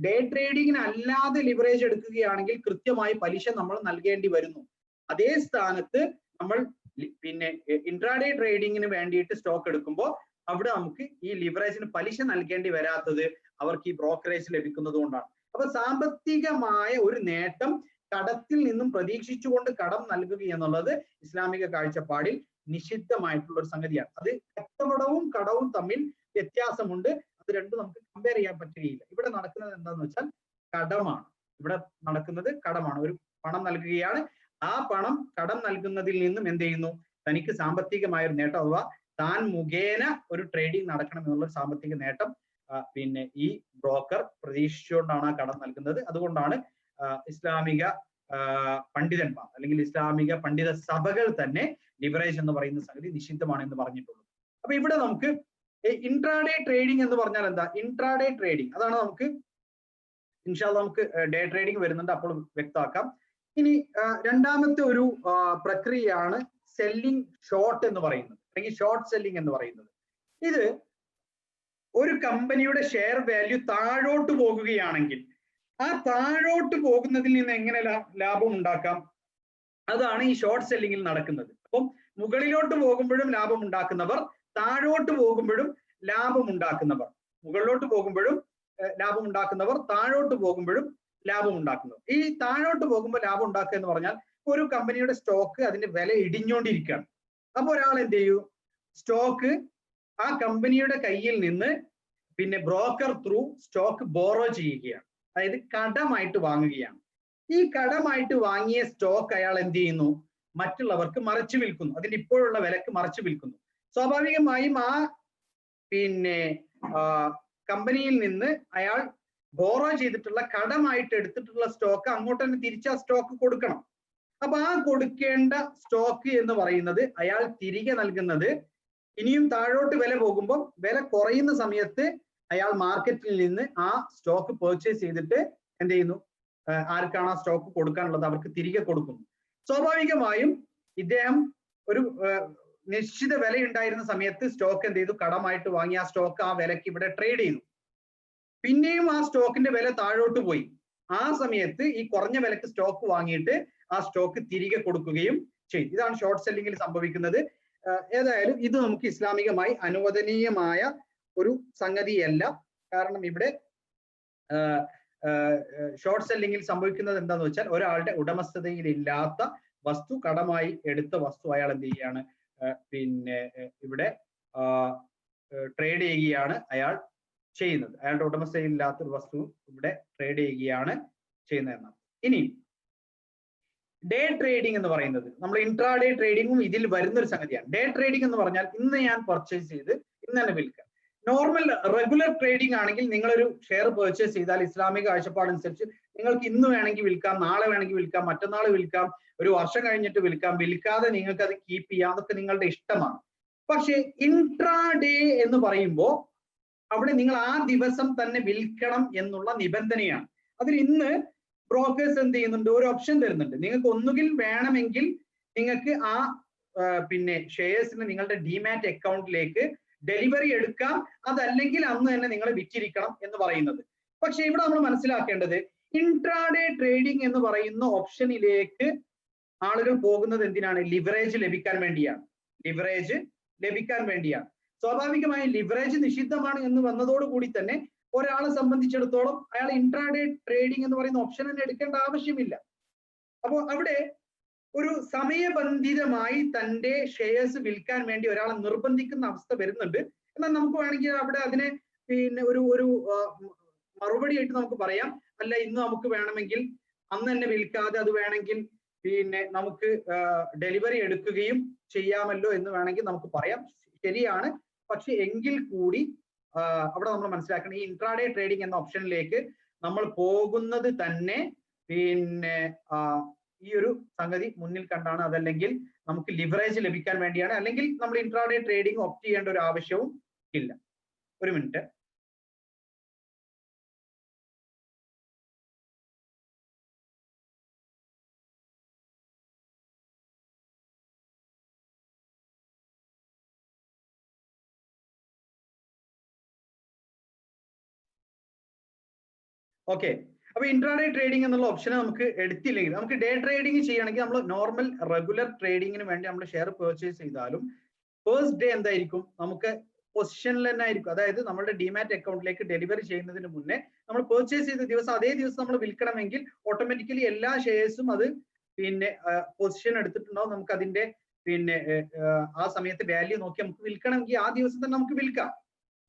ഡേ ട്രേഡിങ്ങിന് അല്ലാതെ ലിവറേജ് എടുക്കുകയാണെങ്കിൽ കൃത്യമായി പലിശ നമ്മൾ നൽകേണ്ടി വരുന്നു. അതേ സ്ഥാനത്ത് നമ്മൾ പിന്നെ ഇൻട്രാഡേ ട്രേഡിങ്ങിന് വേണ്ടിയിട്ട് സ്റ്റോക്ക് എടുക്കുമ്പോൾ അവിടെ നമുക്ക് ഈ ലിവറേജിന് പലിശ നൽകേണ്ടി വരാത്തത് അവർക്ക് ഈ ബ്രോക്കറേജ് ലഭിക്കുന്നത് കൊണ്ടാണ്. അപ്പൊ സാമ്പത്തികമായ ഒരു നേട്ടം കടത്തിൽ നിന്നും പ്രതീക്ഷിച്ചുകൊണ്ട് കടം നൽകുക എന്നുള്ളത് ഇസ്ലാമിക കാഴ്ചപ്പാടിൽ നിഷിദ്ധമായിട്ടുള്ള ഒരു സംഗതിയാണ്. അത് കച്ചവടവും കടവും തമ്മിൽ വ്യത്യാസമുണ്ട്. അത് രണ്ടും നമുക്ക് കമ്പയർ ചെയ്യാൻ പറ്റുകയില്ല. ഇവിടെ നടക്കുന്നത് എന്താന്ന് വെച്ചാൽ കടമാണ്. ഇവിടെ നടക്കുന്നത് കടമാണ്. ഒരു പണം നൽകുകയാണ്. ആ പണം കടം നൽകുന്നതിൽ നിന്നും എന്ത് ചെയ്യുന്നു, തനിക്ക് സാമ്പത്തികമായ ഒരു നേട്ടം, അഥവാ താൻ മുഖേന ഒരു ട്രേഡിംഗ് നടക്കണം എന്നുള്ള സാമ്പത്തിക നേട്ടം പിന്നെ ഈ ബ്രോക്കർ പ്രതീക്ഷിച്ചുകൊണ്ടാണ് ആ കടം നൽകുന്നത്. അതുകൊണ്ടാണ് ഇസ്ലാമിക പണ്ഡിതന്മാർ അല്ലെങ്കിൽ ഇസ്ലാമിക പണ്ഡിത സഭകൾ തന്നെ ലിവറേജ് എന്ന് പറയുന്ന സംഗതി നിഷിദ്ധമാണ് എന്ന് പറഞ്ഞിട്ടുള്ളത്. അപ്പൊ ഇവിടെ നമുക്ക് ഇൻട്രാഡേ ട്രേഡിംഗ് എന്ന് പറഞ്ഞാൽ എന്താ? ഇൻട്രാഡേ ട്രേഡിംഗ് അതാണ് നമുക്ക് ഇൻഷാ അല്ലാഹ് നമുക്ക് ഡേ ട്രേഡിംഗ് വരുന്നുണ്ട്, അപ്പോൾ വ്യക്തമാക്കാം. ഇനി രണ്ടാമത്തെ ഒരു പ്രക്രിയയാണ് സെല്ലിംഗ് ഷോർട്ട് എന്ന് പറയുന്നത്, അല്ലെങ്കിൽ ഷോർട്ട് സെല്ലിംഗ് എന്ന് പറയുന്നത്. ഇത് ഒരു കമ്പനിയുടെ ഷെയർ വാല്യൂ താഴോട്ട് പോകുകയാണെങ്കിൽ ആ താഴോട്ട് പോകുന്നതിൽ നിന്ന് എങ്ങനെ ലാഭം ഉണ്ടാക്കാം, അതാണ് ഈ ഷോർട്ട് സെല്ലിങ്ങിൽ നടക്കുന്നത്. അപ്പം മുകളിലോട്ട് പോകുമ്പോഴും ലാഭം ഉണ്ടാക്കുന്നവർ, താഴോട്ട് പോകുമ്പോഴും ലാഭം ഉണ്ടാക്കുന്നവർ, മുകളിലോട്ട് പോകുമ്പോഴും ലാഭം ഉണ്ടാക്കുന്നവർ, താഴോട്ട് പോകുമ്പോഴും ലാഭം ഉണ്ടാക്കുന്നവർ. ഈ താഴോട്ട് പോകുമ്പോൾ ലാഭം ഉണ്ടാക്കുക എന്ന് പറഞ്ഞാൽ ഒരു കമ്പനിയുടെ സ്റ്റോക്ക് അതിന്റെ വില ഇടിഞ്ഞുകൊണ്ടിരിക്കുകയാണ്. അപ്പൊ ഒരാൾ എന്ത് ചെയ്യൂ, സ്റ്റോക്ക് ആ കമ്പനിയുടെ കയ്യിൽ നിന്ന് പിന്നെ ബ്രോക്കർ ത്രൂ സ്റ്റോക്ക് ബോറോ ചെയ്യുകയാണ്, അതായത് കടമായിട്ട് വാങ്ങുകയാണ്. ഈ കടമായിട്ട് വാങ്ങിയ സ്റ്റോക്ക് അയാൾ എന്ത് ചെയ്യുന്നു, മറ്റുള്ളവർക്ക് മറിച്ചു വിൽക്കുന്നു, അതിന്റെ ഇപ്പോഴുള്ള വിലക്ക് മറിച്ചു വിൽക്കുന്നു. സ്വാഭാവികമായും ആ പിന്നെ കമ്പനിയിൽ നിന്ന് അയാൾ ബോറോ ചെയ്തിട്ടുള്ള കടമായിട്ട് എടുത്തിട്ടുള്ള സ്റ്റോക്ക് അങ്ങോട്ട് തന്നെ തിരിച്ച് ആ സ്റ്റോക്ക് കൊടുക്കണം. അപ്പൊ ആ കൊടുക്കേണ്ട സ്റ്റോക്ക് എന്ന് പറയുന്നത് അയാൾ തിരികെ നൽകുന്നത് ഇനിയും താഴോട്ട് വില പോകുമ്പോൾ വില കുറയുന്ന സമയത്ത് അയാൾ മാർക്കറ്റിൽ നിന്ന് ആ സ്റ്റോക്ക് പർച്ചേസ് ചെയ്തിട്ട് എന്ത് ചെയ്യുന്നു, ആർക്കാണ് ആ സ്റ്റോക്ക് കൊടുക്കാനുള്ളത് അവർക്ക് തിരികെ കൊടുക്കുന്നു. സ്വാഭാവികമായും ഇദ്ദേഹം ഒരു നിശ്ചിത വില ഉണ്ടായിരുന്ന സമയത്ത് സ്റ്റോക്ക് എന്ത് ചെയ്തു, കടമായിട്ട് വാങ്ങി ആ സ്റ്റോക്ക് ആ വിലക്ക് ഇവിടെ ട്രേഡ് ചെയ്തു. പിന്നെയും ആ സ്റ്റോക്കിന്റെ വില താഴോട്ട് പോയി. ആ സമയത്ത് ഈ കുറഞ്ഞ വിലക്ക് സ്റ്റോക്ക് വാങ്ങിയിട്ട് ആ സ്റ്റോക്ക് തിരികെ കൊടുക്കുകയും ചെയ്യും. ഇതാണ് ഷോർട്ട് സെല്ലിങ്ങിൽ സംഭവിക്കുന്നത്. ഏതായാലും ഇത് നമുക്ക് ഇസ്ലാമികമായി അനുവദനീയമായ ഒരു സംഗതിയല്ല. കാരണം ഇവിടെ ഷോർട്ട് സെല്ലിങ്ങിൽ സംഭവിക്കുന്നത് എന്താന്ന് വെച്ചാൽ ഒരാളുടെ ഉടമസ്ഥതയിൽ ഇല്ലാത്ത വസ്തു, കടമായി എടുത്ത വസ്തു അയാൾ എന്ത് ചെയ്യുകയാണ്, പിന്നെ ഇവിടെ ട്രേഡ് ചെയ്യുകയാണ് അയാൾ ചെയ്യുന്നത്. അയാളുടെ ഉടമസ്ഥതയിൽ ഇല്ലാത്തൊരു വസ്തു ഇവിടെ ട്രേഡ് ചെയ്യുകയാണ് ചെയ്യുന്നതെന്നാണ്. ഇനി ഡേ ട്രേഡിംഗ് എന്ന് പറയുന്നത്, നമ്മൾ ഇൻട്രാഡേ ട്രേഡിങ്ങും ഇതിൽ വരുന്നൊരു സംഗതിയാണ്. ഡേ ട്രേഡിംഗ് എന്ന് പറഞ്ഞാൽ ഇന്ന് ഞാൻ പർച്ചേസ് ചെയ്ത് ഇന്ന് തന്നെ വിൽക്കുക. നോർമൽ റെഗുലർ ട്രേഡിംഗ് ആണെങ്കിൽ നിങ്ങളൊരു ഷെയർ പർച്ചേസ് ചെയ്താൽ ഇസ്ലാമിക കാഴ്ചപ്പാടനുസരിച്ച് നിങ്ങൾക്ക് ഇന്ന് വേണമെങ്കിൽ വിൽക്കാം, നാളെ വേണമെങ്കിൽ വിൽക്കാം, മറ്റന്നാൾ വിൽക്കാം, ഒരു വർഷം കഴിഞ്ഞിട്ട് വിൽക്കാം, വിൽക്കാതെ നിങ്ങൾക്ക് അത് കീപ്പ് ചെയ്യാം, അതൊക്കെ നിങ്ങളുടെ ഇഷ്ടമാണ്. പക്ഷേ ഇൻട്രാഡേ എന്ന് പറയുമ്പോൾ അവിടെ നിങ്ങൾ ആ ദിവസം തന്നെ വിൽക്കണം എന്നുള്ള നിബന്ധനയാണ്. അതിൽ ഇന്ന് ബ്രോക്കേഴ്സ് എന്ത് ചെയ്യുന്നുണ്ട്, ഒരു ഓപ്ഷൻ തരുന്നുണ്ട്. നിങ്ങൾക്ക് ഒന്നുകിൽ വേണമെങ്കിൽ നിങ്ങൾക്ക് ആ പിന്നെ ഷെയർസിന് നിങ്ങളുടെ ഡിമാറ്റ് അക്കൗണ്ടിലേക്ക് ഡെലിവറി എടുക്കാം, അതല്ലെങ്കിൽ അന്ന് തന്നെ നിങ്ങൾ വിറ്റിരിക്കണം എന്ന് പറയുന്നത്. പക്ഷെ ഇവിടെ നമ്മൾ മനസ്സിലാക്കേണ്ടത് ഇൻട്രാഡേ ട്രേഡിംഗ് എന്ന് പറയുന്ന ഓപ്ഷനിലേക്ക് ആളുകൾ പോകുന്നത് എന്തിനാണ്? ലിവറേജ് ലഭിക്കാൻ വേണ്ടിയാണ്. ലിവറേജ് ലഭിക്കാൻ വേണ്ടിയാണ്. സ്വാഭാവികമായും ലിവറേജ് നിഷിദ്ധമാണ് എന്ന് വന്നതോടുകൂടി തന്നെ ഒരാളെ സംബന്ധിച്ചിടത്തോളം അയാൾ ഇൻട്രാഡേ ട്രേഡിംഗ് എന്ന് പറയുന്ന ഓപ്ഷൻ തന്നെ എടുക്കേണ്ട ആവശ്യമില്ല. അപ്പോൾ അവിടെ ഒരു സമയബന്ധിതമായി തന്റെ ഷെയർസ് വിൽക്കാൻ വേണ്ടി ഒരാളെ നിർബന്ധിക്കുന്ന അവസ്ഥ വരുന്നുണ്ട്. എന്നാൽ നമുക്ക് വേണമെങ്കിൽ അവിടെ അതിനെ പിന്നെ ഒരു മറുപടി ആയിട്ട് നമുക്ക് പറയാം, അല്ല ഇന്ന് നമുക്ക് വേണമെങ്കിൽ അന്ന് തന്നെ വിൽക്കാതെ അത് വേണമെങ്കിൽ പിന്നെ നമുക്ക് ഡെലിവറി എടുക്കുകയും ചെയ്യാമല്ലോ എന്ന് വേണമെങ്കിൽ നമുക്ക് പറയാം. ശരിയാണ്. പക്ഷെ എങ്കിൽ കൂടി അവിടെ നമ്മൾ മനസ്സിലാക്കണം, ഈ ഇൻട്രാഡേ ട്രേഡിംഗ് എന്ന ഓപ്ഷനിലേക്ക് നമ്മൾ പോകുന്നത് തന്നെ പിന്നെ ഈ ഒരു സംഗതി മുന്നിൽ കണ്ടാണ്. അതല്ലെങ്കിൽ നമുക്ക് ലിവറേജ് ലഭിക്കാൻ വേണ്ടിയാണ്. അല്ലെങ്കിൽ നമ്മൾ ഇൻട്രാഡേ ട്രേഡിംഗ് ഓപ്റ്റ് ചെയ്യേണ്ട ഒരു ആവശ്യവും ഇല്ല. ഒരു മിനിറ്റ്. ഓക്കെ, അപ്പൊ ഇൻട്രാഡേ ട്രേഡിംഗ് എന്നുള്ള ഓപ്ഷൻ നമുക്ക് എടുത്തില്ലെങ്കിൽ, നമുക്ക് ഡേ ട്രേഡിംഗ് ചെയ്യുകയാണെങ്കിൽ നമ്മൾ നോർമൽ റെഗുലർ ട്രേഡിങ്ങിന് വേണ്ടി നമ്മൾ ഷെയർ പർച്ചേസ് ചെയ്താലും ഫസ്റ്റ് ഡേ എന്തായിരിക്കും, നമുക്ക് പൊസിഷനിൽ തന്നെ ആയിരിക്കും. അതായത് നമ്മുടെ ഡിമാറ്റ് അക്കൗണ്ടിലേക്ക് ഡെലിവറി ചെയ്യുന്നതിന് മുന്നേ നമ്മൾ പർച്ചേസ് ചെയ്ത ദിവസം അതേ ദിവസം നമ്മൾ വിൽക്കണമെങ്കിൽ ഓട്ടോമാറ്റിക്കലി എല്ലാ ഷെയർസും അത് പിന്നെ പൊസിഷൻ എടുത്തിട്ടുണ്ടാവും. നമുക്ക് അതിന്റെ പിന്നെ ആ സമയത്ത് വാല്യൂ നോക്കി നമുക്ക് വിൽക്കണമെങ്കിൽ ആ ദിവസം തന്നെ നമുക്ക് വിൽക്കാം.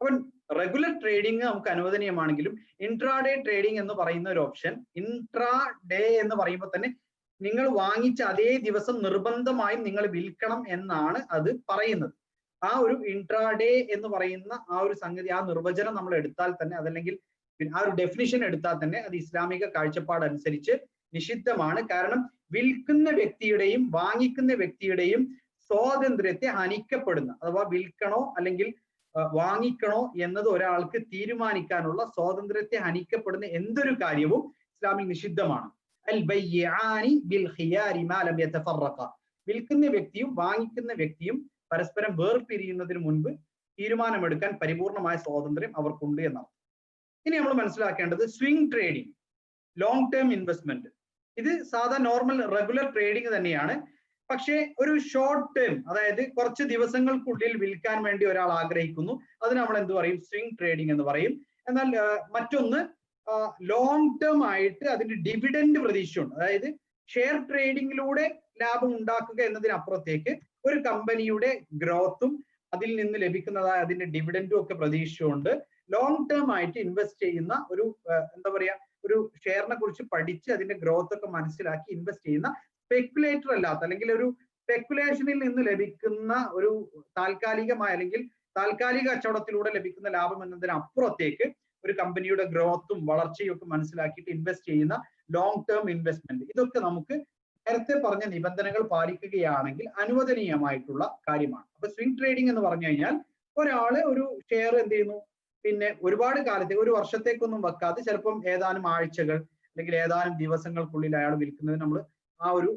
അപ്പം റെഗുലർ ട്രേഡിംഗ് നമുക്ക് അനുവദനീയമാണെങ്കിലും ഇൻട്രാഡേ ട്രേഡിംഗ് എന്ന് പറയുന്ന ഒരു ഓപ്ഷൻ, ഇൻട്രാ ഡേ എന്ന് പറയുമ്പോൾ തന്നെ നിങ്ങൾ വാങ്ങിച്ച അതേ ദിവസം നിർബന്ധമായും നിങ്ങൾ വിൽക്കണം എന്നാണ് അത് പറയുന്നത്. ആ ഒരു ഇൻട്രാഡേ എന്ന് പറയുന്ന ആ ഒരു സംഗതി, ആ നിർവചനം നമ്മൾ എടുത്താൽ തന്നെ, അതല്ലെങ്കിൽ ആ ഒരു ഡെഫിനിഷൻ എടുത്താൽ തന്നെ അത് ഇസ്ലാമിക കാഴ്ചപ്പാട് അനുസരിച്ച് നിഷിദ്ധമാണ്. കാരണം വിൽക്കുന്ന വ്യക്തിയുടെയും വാങ്ങിക്കുന്ന വ്യക്തിയുടെയും സ്വാതന്ത്ര്യത്തെ ഹനിക്കപ്പെടുന്ന, അഥവാ വിൽക്കണോ അല്ലെങ്കിൽ വാങ്ങിക്കണോ എന്നത് ഒരാൾക്ക് തീരുമാനിക്കാനുള്ള സ്വാതന്ത്ര്യത്തെ ഹനിക്കപ്പെടുന്ന എന്തൊരു കാര്യവും ഇസ്ലാമിൽ നിഷിദ്ധമാണ്. അൽ ബയ്യാനി ബിൽ ഖിയാരി മാ ലം യതഫറഖ. വിൽക്കുന്ന വ്യക്തിയും വാങ്ങിക്കുന്ന വ്യക്തിയും പരസ്പരം വേർപിരിയുന്നതിന് മുൻപ് തീരുമാനമെടുക്കാൻ പരിപൂർണമായ സ്വാതന്ത്ര്യം അവർക്കുണ്ട് എന്നാണ്. ഇനി നമ്മൾ മനസ്സിലാക്കേണ്ടത് swing trading, long term investment. ഇത് സാധാ നോർമൽ റെഗുലർ ട്രേഡിംഗ് തന്നെയാണ്. പക്ഷേ ഒരു ഷോർട്ട് ടേം, അതായത് കുറച്ച് ദിവസങ്ങൾക്കുള്ളിൽ വിൽക്കാൻ വേണ്ടി ഒരാൾ ആഗ്രഹിക്കുന്നു, അതിന് നമ്മൾ എന്ത് പറയും? സ്വിംഗ് ട്രേഡിംഗ് എന്ന് പറയും. എന്നാൽ മറ്റൊന്ന് ലോങ് ടേം ആയിട്ട് അതിന്റെ ഡിവിഡൻഡ് പ്രതീക്ഷയുണ്ട്. അതായത് ഷെയർ ട്രേഡിങ്ങിലൂടെ ലാഭം ഉണ്ടാക്കുക എന്നതിനപ്പുറത്തേക്ക് ഒരു കമ്പനിയുടെ ഗ്രോത്തും അതിൽ നിന്ന് ലഭിക്കുന്നതായ അതിന്റെ ഡിവിഡൻഡും ഒക്കെ പ്രതീക്ഷയുണ്ട്. ലോങ് ടേം ആയിട്ട് ഇൻവെസ്റ്റ് ചെയ്യുന്ന ഒരു എന്താ പറയാ, ഒരു ഷെയറിനെ കുറിച്ച് പഠിച്ച് അതിന്റെ ഗ്രോത്ത് ഒക്കെ മനസ്സിലാക്കി ഇൻവെസ്റ്റ് ചെയ്യുന്ന സ്പെക്കുലേറ്റർ അല്ലാത്ത, അല്ലെങ്കിൽ ഒരു സ്പെക്കുലേഷനിൽ നിന്ന് ലഭിക്കുന്ന ഒരു താൽക്കാലികമായ അല്ലെങ്കിൽ താൽക്കാലിക കച്ചവടത്തിലൂടെ ലഭിക്കുന്ന ലാഭം എന്നതിനപ്പുറത്തേക്ക് ഒരു കമ്പനിയുടെ ഗ്രോത്തും വളർച്ചയും ഒക്കെ മനസ്സിലാക്കിയിട്ട് ഇൻവെസ്റ്റ് ചെയ്യുന്ന ലോങ് ടേം ഇൻവെസ്റ്റ്മെന്റ്, ഇതൊക്കെ നമുക്ക് നേരത്തെ പറഞ്ഞ നിബന്ധനകൾ പാലിക്കുകയാണെങ്കിൽ അനുവദനീയമായിട്ടുള്ള കാര്യമാണ്. അപ്പൊ സ്വിംഗ് ട്രേഡിംഗ് എന്ന് പറഞ്ഞു കഴിഞ്ഞാൽ ഒരാള് ഒരു ഷെയർ എന്ത് ചെയ്യുന്നു, പിന്നെ ഒരുപാട് കാലത്തേക്ക്, ഒരു വർഷത്തേക്കൊന്നും വെക്കാതെ ചിലപ്പം ഏതാനും ആഴ്ചകൾ അല്ലെങ്കിൽ ഏതാനും ദിവസങ്ങൾക്കുള്ളിൽ അയാൾ വിൽക്കുന്നത് നമ്മൾ ആ ഒരു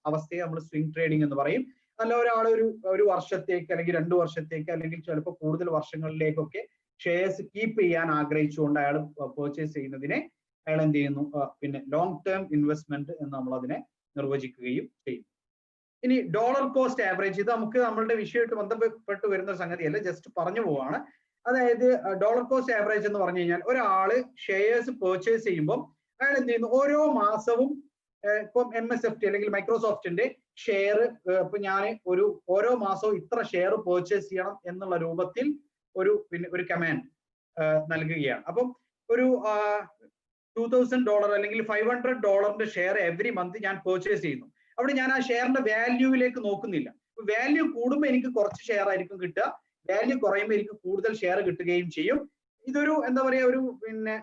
അവസ്ഥയെ നമ്മൾ സ്വിംഗ് ട്രേഡിംഗ് എന്ന് പറയും. അല്ല ഒരാൾ ഒരു വർഷത്തേക്ക് അല്ലെങ്കിൽ 2 വർഷത്തേക്ക് അല്ലെങ്കിൽ ചിലപ്പോൾ കൂടുതൽ വർഷങ്ങളിലേക്കൊക്കെ ഷെയർസ് കീപ്പ് ചെയ്യാൻ ആഗ്രഹിച്ചുകൊണ്ട് അയാൾ പർച്ചേസ് ചെയ്യുന്നതിനെ അയാൾ എന്ത് ചെയ്യുന്നു, പിന്നെ ലോങ് ടേം ഇൻവെസ്റ്റ്മെന്റ് എന്ന് നമ്മൾ അതിനെ നിർവചിക്കുകയും ചെയ്യും. ഇനി ഡോളർ കോസ്റ്റ് ആവറേജ്, ഇത് നമുക്ക് നമ്മളുടെ വിഷയമായിട്ട് ബന്ധപ്പെട്ട് വരുന്ന സംഗതിയല്ല, ജസ്റ്റ് പറഞ്ഞു പോവാണ്. അതായത് ഡോളർ കോസ്റ്റ് ആവറേജ് എന്ന് പറഞ്ഞു കഴിഞ്ഞാൽ ഒരാള് ഷെയർസ് പർച്ചേസ് ചെയ്യുമ്പോൾ അയാൾ എന്ത് ചെയ്യുന്നു, ഓരോ മാസവും ഇപ്പം MSFT അല്ലെങ്കിൽ മൈക്രോസോഫ്റ്റിന്റെ ഷെയർ ഇപ്പൊ ഞാൻ ഓരോ മാസവും ഇത്ര ഷെയർ പർച്ചേസ് ചെയ്യണം എന്നുള്ള രൂപത്തിൽ ഒരു കമാൻഡ് നൽകുകയാണ്. അപ്പം ഒരു $2000 അല്ലെങ്കിൽ $500 ഷെയർ എവറി മന്ത് ഞാൻ പർച്ചേസ് ചെയ്യുന്നു. അവിടെ ഞാൻ ആ ഷെയറിന്റെ വാല്യൂവിലേക്ക് നോക്കുന്നില്ല. വാല്യൂ കൂടുമ്പോൾ എനിക്ക് കുറച്ച് ഷെയർ ആയിരിക്കും കിട്ടുക, വാല്യൂ കുറയുമ്പോൾ എനിക്ക് കൂടുതൽ ഷെയർ കിട്ടുകയും ചെയ്യും. ഇതൊരു എന്താ പറയാ പിന്നെ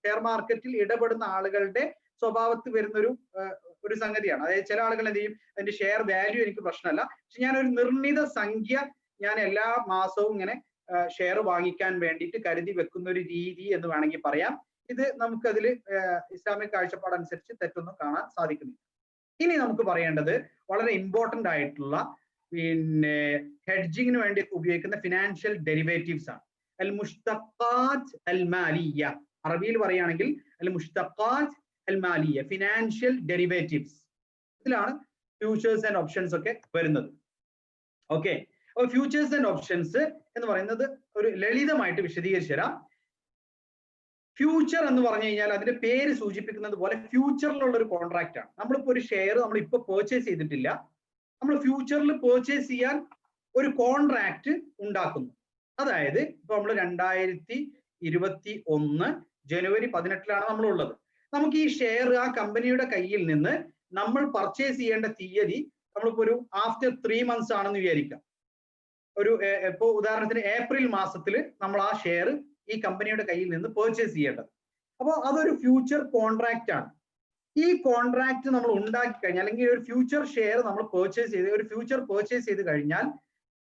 ഷെയർ മാർക്കറ്റിൽ ഇടപെടുന്ന ആളുകളുടെ സ്വഭാവത്തിൽ വരുന്ന ഒരു സംഗതിയാണ്. അതായത് ചില ആളുകൾ എന്ത് ചെയ്യും, അതിന്റെ ഷെയർ വാല്യൂ എനിക്ക് പ്രശ്നമല്ല, പക്ഷെ ഞാൻ ഒരു നിർണിത സംഖ്യ ഞാൻ എല്ലാ മാസവും ഇങ്ങനെ ഷെയർ വാങ്ങിക്കാൻ വേണ്ടിയിട്ട് കരുതി വെക്കുന്ന ഒരു രീതി എന്ന് വേണമെങ്കിൽ പറയാം. ഇത് നമുക്കതിൽ ഇസ്ലാമിക് കാഴ്ചപ്പാടനുസരിച്ച് തെറ്റൊന്നും കാണാൻ സാധിക്കുന്നില്ല. ഇനി നമുക്ക് പറയേണ്ടത് വളരെ ഇമ്പോർട്ടന്റ് ആയിട്ടുള്ള പിന്നെ ഹെഡ്ജിങ്ങിന് വേണ്ടി ഉപയോഗിക്കുന്ന ഫിനാൻഷ്യൽ ഡെറിവേറ്റീവ്സ് ആണ്. അൽ മുഷ്തഖാത്ത് അൽ മാലിയ, അറബിയിൽ പറയുകയാണെങ്കിൽ അൽ മുഷ്തഖാത്ത് അൽ മാലിയ, ഫിനാൻഷ്യൽ ഡെറിവേറ്റീവ്സ്. ഇതിലാണ് ഫ്യൂച്ചേഴ്സ് ആൻഡ് ഓപ്ഷൻസ് ഒക്കെ വരുന്നത്. ഓക്കെ, അപ്പോൾ ഫ്യൂച്ചേഴ്സ് ആൻഡ് ഓപ്ഷൻസ് എന്ന് പറയുന്നത് ഒരു ലളിതമായിട്ട് വിശദീകരിച്ചു തരാം. ഫ്യൂച്ചർ എന്ന് പറഞ്ഞു കഴിഞ്ഞാൽ അതിന്റെ പേര് സൂചിപ്പിക്കുന്നത് പോലെ ഫ്യൂച്ചറിലുള്ള ഒരു കോൺട്രാക്റ്റ് ആണ്. നമ്മളിപ്പോ ഒരു ഷെയർ നമ്മൾ ഇപ്പൊ പർച്ചേസ് ചെയ്തിട്ടില്ല, നമ്മൾ ഫ്യൂച്ചറിൽ പർച്ചേസ് ചെയ്യാൻ ഒരു കോൺട്രാക്റ്റ് ഉണ്ടാക്കുന്നു. അതായത് ഇപ്പൊ നമ്മൾ 2021 ജനുവരി 18 നമ്മളുള്ളത്. നമുക്ക് ഈ ഷെയർ ആ കമ്പനിയുടെ കയ്യിൽ നിന്ന് നമ്മൾ പർച്ചേസ് ചെയ്യേണ്ട തീയതി നമ്മളിപ്പോ ഒരു ആഫ്റ്റർ 3 months ആണെന്ന് വിചാരിക്കാം. ഇപ്പോ ഉദാഹരണത്തിന് ഏപ്രിൽ മാസത്തിൽ നമ്മൾ ആ ഷെയർ ഈ കമ്പനിയുടെ കയ്യിൽ നിന്ന് പർച്ചേസ് ചെയ്യേണ്ടത്. അപ്പോൾ അതൊരു ഫ്യൂച്ചർ കോൺട്രാക്റ്റ് ആണ്. ഈ കോൺട്രാക്റ്റ് നമ്മൾ ഉണ്ടാക്കി കഴിഞ്ഞാൽ അല്ലെങ്കിൽ ഒരു ഫ്യൂച്ചർ ഷെയർ നമ്മൾ പർച്ചേസ് ചെയ്ത് കഴിഞ്ഞാൽ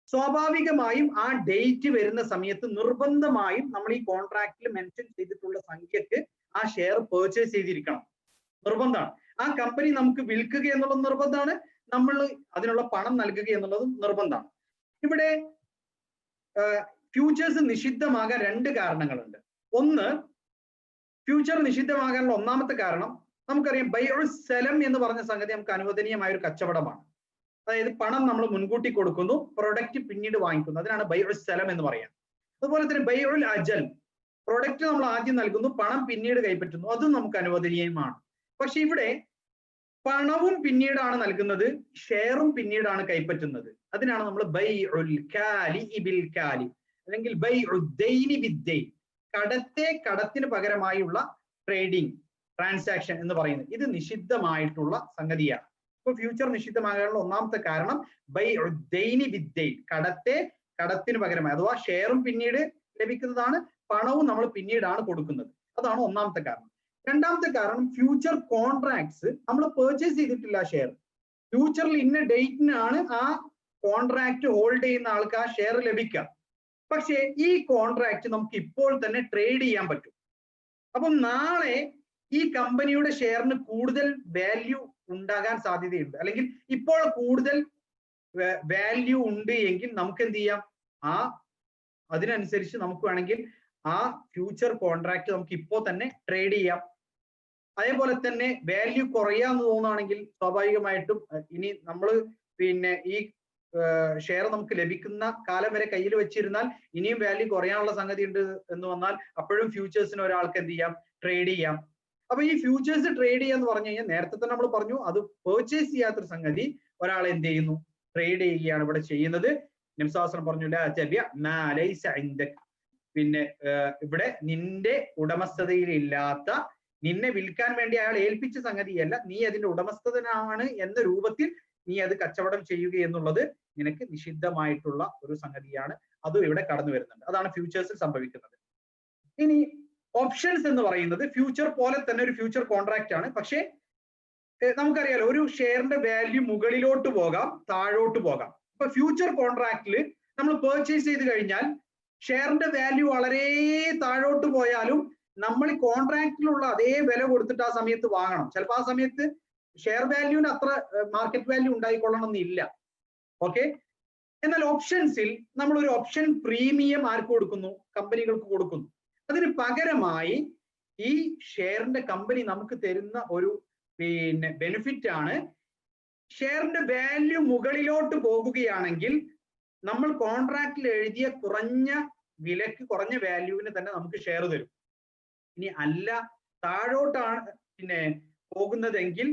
സ്വാഭാവികമായും ആ ഡേറ്റ് വരുന്ന സമയത്ത് നിർബന്ധമായും നമ്മൾ ഈ കോൺട്രാക്റ്റിൽ മെൻഷൻ ചെയ്തിട്ടുള്ള സംഖ്യക്ക് ആ ഷെയർ പർച്ചേസ് ചെയ്തിരിക്കണം, നിർബന്ധമാണ്. ആ കമ്പനി നമുക്ക് വിൽക്കുക എന്നുള്ളത് നിർബന്ധമാണ്, നമ്മൾ അതിനുള്ള പണം നൽകുക എന്നുള്ളതും നിർബന്ധമാണ്. ഇവിടെ ഫ്യൂച്ചേഴ്സ് നിഷിദ്ധമാകാൻ 2 കാരണങ്ങളുണ്ട്. ഒന്ന്, ഫ്യൂച്ചർ നിഷിദ്ധമാകാനുള്ള ഒന്നാമത്തെ കാരണം നമുക്കറിയാം, ബൈഉ സലം എന്ന് പറഞ്ഞ സംഗതി നമുക്ക് അനുവദനീയമായ ഒരു കച്ചവടമാണ്. അതായത് പണം നമ്മൾ മുൻകൂട്ടി കൊടുക്കുന്നു, പ്രൊഡക്റ്റ് പിന്നീട് വാങ്ങിക്കുന്നു, അതിനാണ് ബൈഉ സലം എന്ന് പറയാം. അതുപോലെ തന്നെ ബൈഉൽ അജൽ, പ്രൊഡക്റ്റ് നമ്മൾ ആദ്യം നൽകുന്നു, പണം പിന്നീട് കൈപ്പറ്റുന്നു, അതും നമുക്ക് അനുവദനീയമാണ്. പക്ഷെ ഇവിടെ പണവും പിന്നീടാണ് നൽകുന്നത്, ഷെയറും പിന്നീടാണ് കൈപ്പറ്റുന്നത്. അതിനാണ് നമ്മൾ ബൈഉൽ കാലി ബിൽ കാലി അല്ലെങ്കിൽ ബൈഉദ് ദൈനി ബിദ്ദൈൻ, കടത്തിന് പകരമായുള്ള ട്രേഡിംഗ് ട്രാൻസാക്ഷൻ എന്ന് പറയുന്നത്. ഇത് നിഷിദ്ധമായിട്ടുള്ള സംഗതിയാണ്. ഇപ്പൊ ഫ്യൂച്ചർ നിഷിദ്ധമാകാനുള്ള ഒന്നാമത്തെ കാരണം ബൈഉദ് ദൈനി ബിദ്ദൈൻ, കടത്തിന് പകരമായി, അഥവാ ഷെയറും പിന്നീട് ലഭിക്കുന്നതാണ്, പണവും നമ്മൾ പിന്നീടാണ് കൊടുക്കുന്നത്. അതാണ് ഒന്നാമത്തെ കാരണം. രണ്ടാമത്തെ കാരണം, ഫ്യൂച്ചർ കോൺട്രാക്ട്സ് നമ്മൾ പർച്ചേസ് ചെയ്തിട്ടില്ല ഷെയർ, ഫ്യൂച്ചറിൽ ഇന്ന ഡേറ്റിനാണ് ആ കോൺട്രാക്ട് ഹോൾഡ് ചെയ്യുന്ന ആൾക്ക് ആ ഷെയർ ലഭിക്കുക. പക്ഷേ ഈ കോൺട്രാക്ട് നമുക്ക് ഇപ്പോൾ തന്നെ ട്രേഡ് ചെയ്യാൻ പറ്റും. അപ്പം നാളെ ഈ കമ്പനിയുടെ ഷെയറിന് കൂടുതൽ വാല്യൂ ഉണ്ടാകാൻ സാധ്യതയുണ്ട്, അല്ലെങ്കിൽ ഇപ്പോൾ കൂടുതൽ വാല്യൂ ഉണ്ട് എങ്കിൽ നമുക്ക് എന്ത് ചെയ്യാം, അതിനനുസരിച്ച് നമുക്ക് വേണമെങ്കിൽ ആ ഫ്യൂച്ചർ കോൺട്രാക്ട് നമുക്ക് ഇപ്പോൾ തന്നെ ട്രേഡ് ചെയ്യാം. അതേപോലെ തന്നെ വാല്യൂ കുറയാന്ന് തോന്നുകയാണെങ്കിൽ സ്വാഭാവികമായിട്ടും ഇനി നമ്മൾ പിന്നെ ഈ ഷെയർ നമുക്ക് ലഭിക്കുന്ന കാലം വരെ കയ്യിൽ വെച്ചിരുന്നാൽ ഇനിയും വാല്യൂ കുറയാനുള്ള സംഗതി ഉണ്ട് എന്ന് വന്നാൽ അപ്പോഴും ഫ്യൂച്ചേഴ്സിന് ഒരാൾക്ക് എന്ത് ചെയ്യാം, ട്രേഡ് ചെയ്യാം. അപ്പൊ ഈ ഫ്യൂച്ചേഴ്സ് ട്രേഡ് ചെയ്യാന്ന് പറഞ്ഞു കഴിഞ്ഞാൽ നേരത്തെ തന്നെ നമ്മൾ പറഞ്ഞു, അത് പർച്ചേസ് ചെയ്യാത്തൊരു സംഗതി ഒരാൾ എന്ത് ചെയ്യുന്നു, ട്രേഡ് ചെയ്യുകയാണ് ഇവിടെ ചെയ്യുന്നത്. നബിസ്വല്ലല്ലാഹു പറഞ്ഞു, പിന്നെ ഇവിടെ നിന്റെ ഉടമസ്ഥതയിൽ ഇല്ലാത്ത, നിന്നെ വിൽക്കാൻ വേണ്ടി അയാൾ ഏൽപ്പിച്ച സംഗതിയല്ല, നീ അതിന്റെ ഉടമസ്ഥതനാണ് എന്ന രൂപത്തിൽ നീ അത് കച്ചവടം ചെയ്യുക എന്നുള്ളത് നിനക്ക് നിഷിദ്ധമായിട്ടുള്ള ഒരു സംഗതിയാണ്. അതും ഇവിടെ കടന്നു വരുന്നുണ്ട്. അതാണ് ഫ്യൂച്ചേഴ്സിൽ സംഭവിക്കുന്നത്. ഇനി ഓപ്ഷൻസ് എന്ന് പറയുന്നത് ഫ്യൂച്ചർ പോലെ തന്നെ ഒരു ഫ്യൂച്ചർ കോൺട്രാക്റ്റ് ആണ്. പക്ഷേ നമുക്കറിയാലോ, ഒരു ഷെയറിന്റെ വാല്യൂ മുകളിലോട്ട് പോകാം, താഴോട്ട് പോകാം. ഇപ്പൊ ഫ്യൂച്ചർ കോൺട്രാക്റ്റിൽ നമ്മൾ പർച്ചേസ് ചെയ്ത് കഴിഞ്ഞാൽ ഷെയറിന്റെ വാല്യൂ വളരെ താഴോട്ട് പോയാലും നമ്മൾ ഈ കോൺട്രാക്റ്റിലുള്ള അതേ വില കൊടുത്തിട്ട് ആ സമയത്ത് വാങ്ങണം. ചിലപ്പോൾ ആ സമയത്ത് ഷെയർ വാല്യൂവിന് അത്ര മാർക്കറ്റ് വാല്യൂ ഉണ്ടായിക്കൊള്ളണം എന്നില്ല. ഓക്കെ. എന്നാൽ ഓപ്ഷൻസിൽ നമ്മൾ ഒരു ഓപ്ഷൻ പ്രീമിയം ആർക്ക് കൊടുക്കുന്നു? കമ്പനികൾക്ക് കൊടുക്കുന്നു. അതിന് പകരമായി ഈ ഷെയറിന്റെ കമ്പനി നമുക്ക് തരുന്ന ഒരു ബെനിഫിറ്റ് ആണ്, ഷെയറിന്റെ വാല്യൂ മുകളിലോട്ട് പോകുകയാണെങ്കിൽ നമ്മൾ കോൺട്രാക്റ്റിൽ എഴുതിയ കുറഞ്ഞ വിലക്ക് കുറഞ്ഞ വാല്യൂവിന് തന്നെ നമുക്ക് ഷെയർ തരും. ഇനി അല്ല താഴോട്ടാണ് പോകുന്നതെങ്കിൽ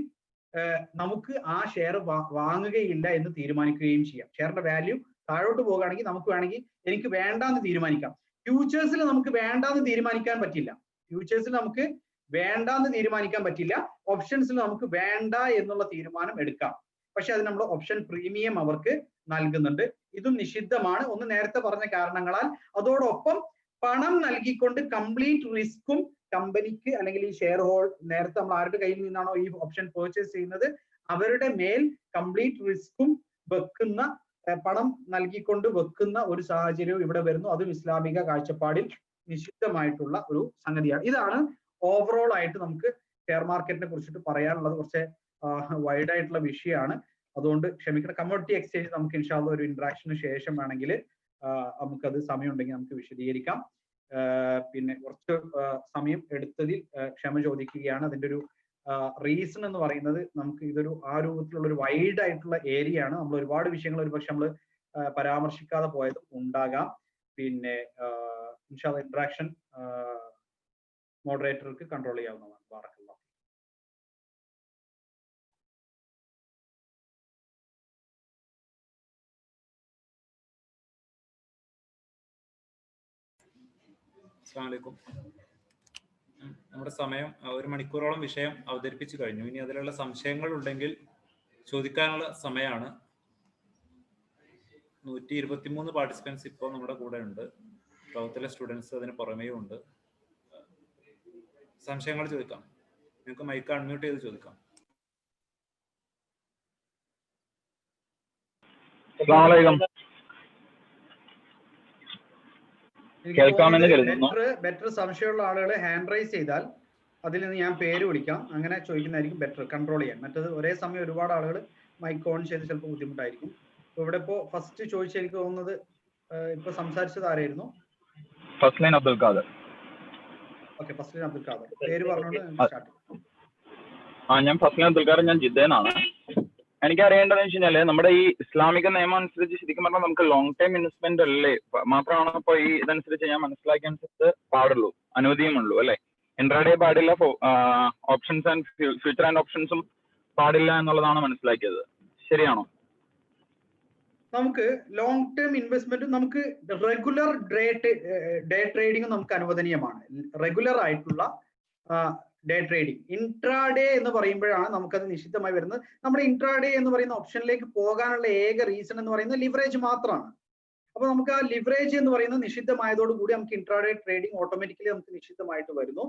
നമുക്ക് ആ ഷെയർ വാങ്ങുകയില്ല എന്ന് തീരുമാനിക്കുകയും ചെയ്യാം. ഷെയറിന്റെ വാല്യൂ താഴോട്ട് പോകുകയാണെങ്കിൽ നമുക്ക് വേണമെങ്കിൽ എനിക്ക് വേണ്ടാന്ന് തീരുമാനിക്കാം. ഫ്യൂച്ചേഴ്സിൽ നമുക്ക് വേണ്ടാന്ന് തീരുമാനിക്കാൻ പറ്റില്ല. ഫ്യൂച്ചേഴ്സിൽ നമുക്ക് വേണ്ടാന്ന് തീരുമാനിക്കാൻ പറ്റില്ല. ഓപ്ഷൻസിൽ നമുക്ക് വേണ്ട എന്നുള്ള തീരുമാനം എടുക്കാം. പക്ഷെ അത് നമ്മൾ ഓപ്ഷൻ പ്രീമിയം അവർക്ക് നൽകുന്നുണ്ട്. ഇതും നിഷിദ്ധമാണ്, ഒന്ന് നേരത്തെ പറഞ്ഞ കാരണങ്ങളാൽ. അതോടൊപ്പം പണം നൽകിക്കൊണ്ട് കംപ്ലീറ്റ് റിസ്ക്കും കമ്പനിക്ക് അല്ലെങ്കിൽ ഈ ഷെയർ നേരത്തെ നമ്മൾ ആരുടെ കയ്യിൽ നിന്നാണോ ഈ ഓപ്ഷൻ പർച്ചേസ് ചെയ്യുന്നത് അവരുടെ മേൽ കംപ്ലീറ്റ് റിസ്ക്കും വെക്കുന്ന, പണം നൽകിക്കൊണ്ട് വെക്കുന്ന ഒരു സാഹചര്യവും ഇവിടെ വരുന്നു. അതും ഇസ്ലാമിക കാഴ്ചപ്പാടിൽ നിഷിദ്ധമായിട്ടുള്ള ഒരു സംഗതിയാണ്. ഇതാണ് ഓവറോൾ ആയിട്ട് നമുക്ക് ഷെയർ മാർക്കറ്റിനെ കുറിച്ചിട്ട് പറയാനുള്ളത്. കുറച്ച് വൈഡ് ആയിട്ടുള്ള വിഷയമാണ്, അതുകൊണ്ട് ക്ഷമിക്കണം. കമ്മോഡിറ്റി എക്സ്ചേഞ്ച് നമുക്ക് ഇൻഷാല്ലാ ഒരു ഇന്ററാക്ഷന് ശേഷം വേണമെങ്കിൽ നമുക്കത് സമയമുണ്ടെങ്കിൽ നമുക്ക് വിശദീകരിക്കാം. പിന്നെ കുറച്ച് സമയം എടുത്തതിൽ ക്ഷമ ചോദിക്കുകയാണ്. അതിന്റെ ഒരു റീസൺ എന്ന് പറയുന്നത് നമുക്ക് ഇതൊരു ആ രൂപത്തിലുള്ള ഒരു വൈഡ് ആയിട്ടുള്ള ഏരിയ ആണ്. നമ്മൾ ഒരുപാട് വിഷയങ്ങൾ ഒരുപക്ഷെ നമ്മൾ പരാമർശിക്കാതെ പോയത് ഉണ്ടാകാം. പിന്നെ ഇൻഷാല്ലാ ഇന്ററാക്ഷൻ മോഡറേറ്റർക്ക് കൺട്രോൾ ചെയ്യാവുന്നതാണ്. ബാറക്കല്ലാഹു. അസ്സലാമു അലൈക്കും. നമ്മുടെ സമയം 1 മണിക്കൂറോളം വിഷയം അവതരിപ്പിച്ചു കഴിഞ്ഞു. ഇനി അതിലുള്ള സംശയങ്ങൾ ഉണ്ടെങ്കിൽ ചോദിക്കാനുള്ള സമയമാണ്. 123 പാർട്ടിസിപ്പൻസ് ഇപ്പോൾ നമ്മുടെ കൂടെ ഉണ്ട്. ലോകത്തിലെ സ്റ്റുഡൻസ് അതിന് പുറമേയും ഉണ്ട്. സംശയങ്ങൾ ചോദിക്കാം. നിങ്ങൾക്ക് മൈക്ക് അൺമ്യൂട്ട് ചെയ്ത് ചോദിക്കാം. ബെറ്റർ സംശയമുള്ള ആളുകൾ ഹാൻഡ് റൈസ് ചെയ്താൽ അതിൽ നിന്ന് ഞാൻ പേര് വിളിക്കാം. അങ്ങനെ ചോദിക്കുന്നതായിരിക്കും ബെറ്റർ, കൺട്രോൾ ചെയ്യാൻ. മറ്റത് ഒരേ സമയം ഒരുപാട് ആളുകൾ മൈക്ക് ഓൺ ചെയ്ത് ചിലപ്പോൾ ബുദ്ധിമുട്ടായിരിക്കും. ഇപ്പൊ ഇവിടെ ഇപ്പോ ഫസ്റ്റ് ചോദിച്ച എനിക്ക് തോന്നുന്നത് ഇപ്പൊ സംസാരിച്ചത് ആരായിരുന്നു? First line Abdul Khader. Okay, first line Abdul Khader. പേര് പറഞ്ഞുകൊണ്ട് സ്റ്റാർട്ട് ചെയ്യാം. ഞാൻ ഫസ്റ്റ് ലൈൻ അബ്ദുൽ ഖാദർ, ഞാൻ ജിദ്ദയിലാണ്. എനിക്ക് അറിയേണ്ടതെന്ന് വെച്ച് കഴിഞ്ഞാല് നമ്മുടെ ഈ ഇസ്ലാമിക നിയമം അനുസരിച്ച് ശരിക്കും പറഞ്ഞാൽ നമുക്ക് ലോങ് ടൈം ഇൻവെസ്റ്റ്മെന്റ് അല്ലേ മാത്രമാണ് ഇപ്പൊ ഈ ഇതനുസരിച്ച് ഞാൻ മനസ്സിലാക്കിയ അനുസരിച്ച് പാടുള്ളൂ, അനുവദിയുമുള്ളൂ അല്ലെ? ഇൻട്രാഡേ പാടില്ല, ഓപ്ഷൻസ് ആൻഡ് ഫ്യൂച്ചർ ആൻഡ് ഓപ്ഷൻസും പാടില്ല എന്നുള്ളതാണ് മനസ്സിലാക്കിയത്. ശരിയാണോ? നമുക്ക് ലോങ് ടേം ഇൻവെസ്റ്റ്മെന്റും നമുക്ക് റെഗുലർ ഡേ ട്രേഡിംഗും നമുക്ക് അനുവദനീയമാണ്. റെഗുലർ ആയിട്ടുള്ള ഡേ ട്രേഡിംഗ്. ഇൻട്രാഡേ എന്ന് പറയുമ്പോഴാണ് നമുക്കത് നിഷിദ്ധമായി വരുന്നത്. നമ്മുടെ ഇൻട്രാഡേ എന്ന് പറയുന്ന ഓപ്ഷനിലേക്ക് പോകാനുള്ള ഏക റീസൺ എന്ന് പറയുന്നത് ലിവറേജ് മാത്രമാണ്. അപ്പൊ നമുക്ക് ആ ലിവറേജ് എന്ന് പറയുന്നത് നിഷിദ്ധമായതോടുകൂടി നമുക്ക് ഇൻട്രാഡേ ട്രേഡിംഗ് ഓട്ടോമാറ്റിക്കലി നമുക്ക് നിഷിദ്ധമായിട്ട് വരുന്നു.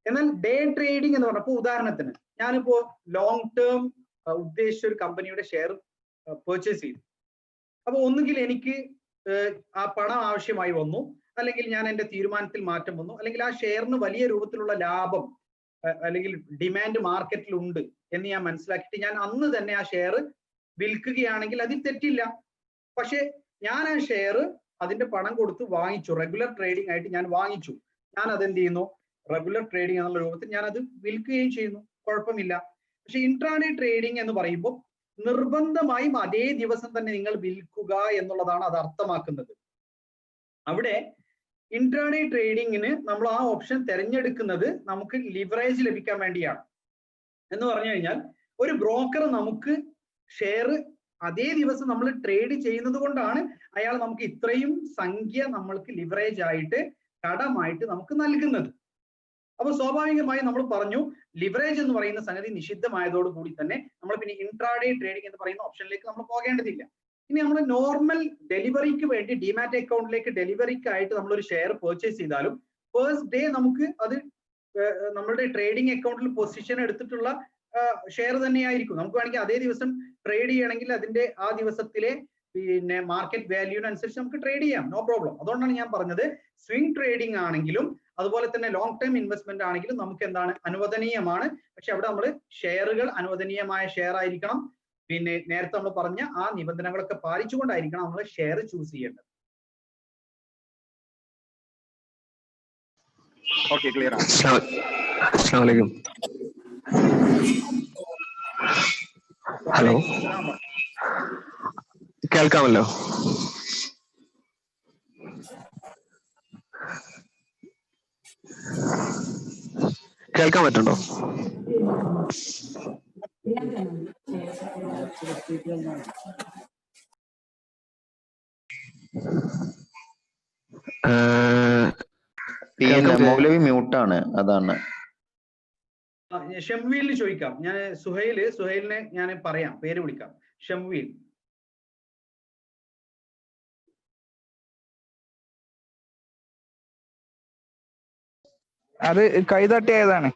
എന്നാൽ ഡേ ട്രേഡിംഗ് എന്ന് പറഞ്ഞപ്പോൾ ഉദാഹരണത്തിന് ഞാനിപ്പോ ലോങ് ടേം ഉദ്ദേശിച്ച ഒരു കമ്പനിയുടെ ഷെയർ പർച്ചേസ് ചെയ്തു. അപ്പൊ ഒന്നുകിൽ എനിക്ക് ആ പണം ആവശ്യമായി വന്നു, അല്ലെങ്കിൽ ഞാൻ എന്റെ തീരുമാനത്തിൽ മാറ്റം വന്നു, അല്ലെങ്കിൽ ആ ഷെയറിന് വലിയ രൂപത്തിലുള്ള ലാഭം അല്ലെങ്കിൽ ഡിമാൻഡ് മാർക്കറ്റിൽ ഉണ്ട് എന്ന് ഞാൻ മനസ്സിലാക്കിയിട്ട് ഞാൻ അന്ന് തന്നെ ആ ഷെയർ വിൽക്കുകയാണെങ്കിൽ അതിൽ തെറ്റില്ല. പക്ഷെ ഞാൻ ആ ഷെയർ അതിന്റെ പണം കൊടുത്ത് വാങ്ങിച്ചു, റെഗുലർ ട്രേഡിംഗ് ആയിട്ട് ഞാൻ വാങ്ങിച്ചു. ഞാൻ അതെന്ത് ചെയ്യുന്നു? റെഗുലർ ട്രേഡിംഗ് എന്നുള്ള രൂപത്തിൽ ഞാൻ അത് വിൽക്കുകയും ചെയ്യുന്നു, കുഴപ്പമില്ല. പക്ഷെ ഇൻട്രാഡേ ട്രേഡിംഗ് എന്ന് പറയുമ്പോൾ നിർബന്ധമായും അതേ ദിവസം തന്നെ നിങ്ങൾ വിൽക്കുക എന്നുള്ളതാണ് അത് അർത്ഥമാക്കുന്നത്. അവിടെ ഇൻട്രാഡേ ട്രേഡിങ്ങിന് നമ്മൾ ആ ഓപ്ഷൻ തിരഞ്ഞെടുക്കുന്നത് നമുക്ക് ലിവറേജ് ലഭിക്കാൻ വേണ്ടിയാണ്. എന്ന് പറഞ്ഞു കഴിഞ്ഞാൽ ഒരു ബ്രോക്കർ നമുക്ക് ഷെയർ അതേ ദിവസം നമ്മൾ ട്രേഡ് ചെയ്യുന്നത് കൊണ്ടാണ് അയാൾ നമുക്ക് ഇത്രയും സംഖ്യ നമ്മൾക്ക് ലിവറേജ് ആയിട്ട് കടമായിട്ട് നമുക്ക് നൽകുന്നത്. അപ്പൊ സ്വാഭാവികമായി നമ്മൾ പറഞ്ഞു ലിവറേജ് എന്ന് പറയുന്ന സംഗതി നിഷിദ്ധമായതോടുകൂടി തന്നെ നമ്മൾ പിന്നെ ഇൻട്രാഡേ ട്രേഡിംഗ് എന്ന് പറയുന്ന ഓപ്ഷനിലേക്ക് നമ്മൾ പോകേണ്ടതില്ല. ഇനി നമ്മൾ നോർമൽ ഡെലിവറിക്ക് വേണ്ടി ഡിമാറ്റ് അക്കൗണ്ടിലേക്ക് ഡെലിവറിക്ക് ആയിട്ട് നമ്മളൊരു ഷെയർ പർച്ചേസ് ചെയ്താലും ഫസ്റ്റ് ഡേ നമുക്ക് അത് നമ്മളുടെ ട്രേഡിംഗ് അക്കൗണ്ടിൽ പൊസിഷൻ എടുത്തിട്ടുള്ള ഷെയർ തന്നെയായിരിക്കും. നമുക്ക് വേണമെങ്കിൽ അതേ ദിവസം ട്രേഡ് ചെയ്യണമെങ്കിൽ അതിന്റെ ആ ദിവസത്തിലെ പിന്നെ മാർക്കറ്റ് വാല്യൂവിനനുസരിച്ച് നമുക്ക് ട്രേഡ് ചെയ്യാം, നോ പ്രോബ്ലം. അതുകൊണ്ടാണ് ഞാൻ പറഞ്ഞത് സ്വിംഗ് ട്രേഡിംഗ് ആണെങ്കിലും അതുപോലെ തന്നെ ലോങ് ടേം ഇൻവെസ്റ്റ്മെന്റ് ആണെങ്കിലും നമുക്ക് എന്താണ് അനുവദനീയമാണ്. പക്ഷെ അവിടെ നമ്മൾ ഷെയറുകൾ അനുവദനീയമായ ഷെയർ ആയിരിക്കണം. പിന്നെ നേരത്തെ നമ്മൾ പറഞ്ഞ ആ നിബന്ധനകളൊക്കെ പാലിച്ചുകൊണ്ടായിരിക്കണം നമ്മൾ ഷെയർ ചൂസ് ചെയ്യേണ്ടത്. ഓക്കെ, ക്ലിയർ ആണ്. അസ്സലാമു അലൈക്കും. ഹലോ, കേൾക്കാമല്ലോ? കേൾക്കാൻ പറ്റുണ്ടോ? മൗലവി മ്യൂട്ടാണ്, അതാണ്. ഷംവീലിന് ചോദിക്കാം. ഞാൻ സുഹൈലിനെ ഞാൻ പറയാം, പേര് വിളിക്കാം. ഷംവീൽ. അത് കൈതട്ടിയതാണ്.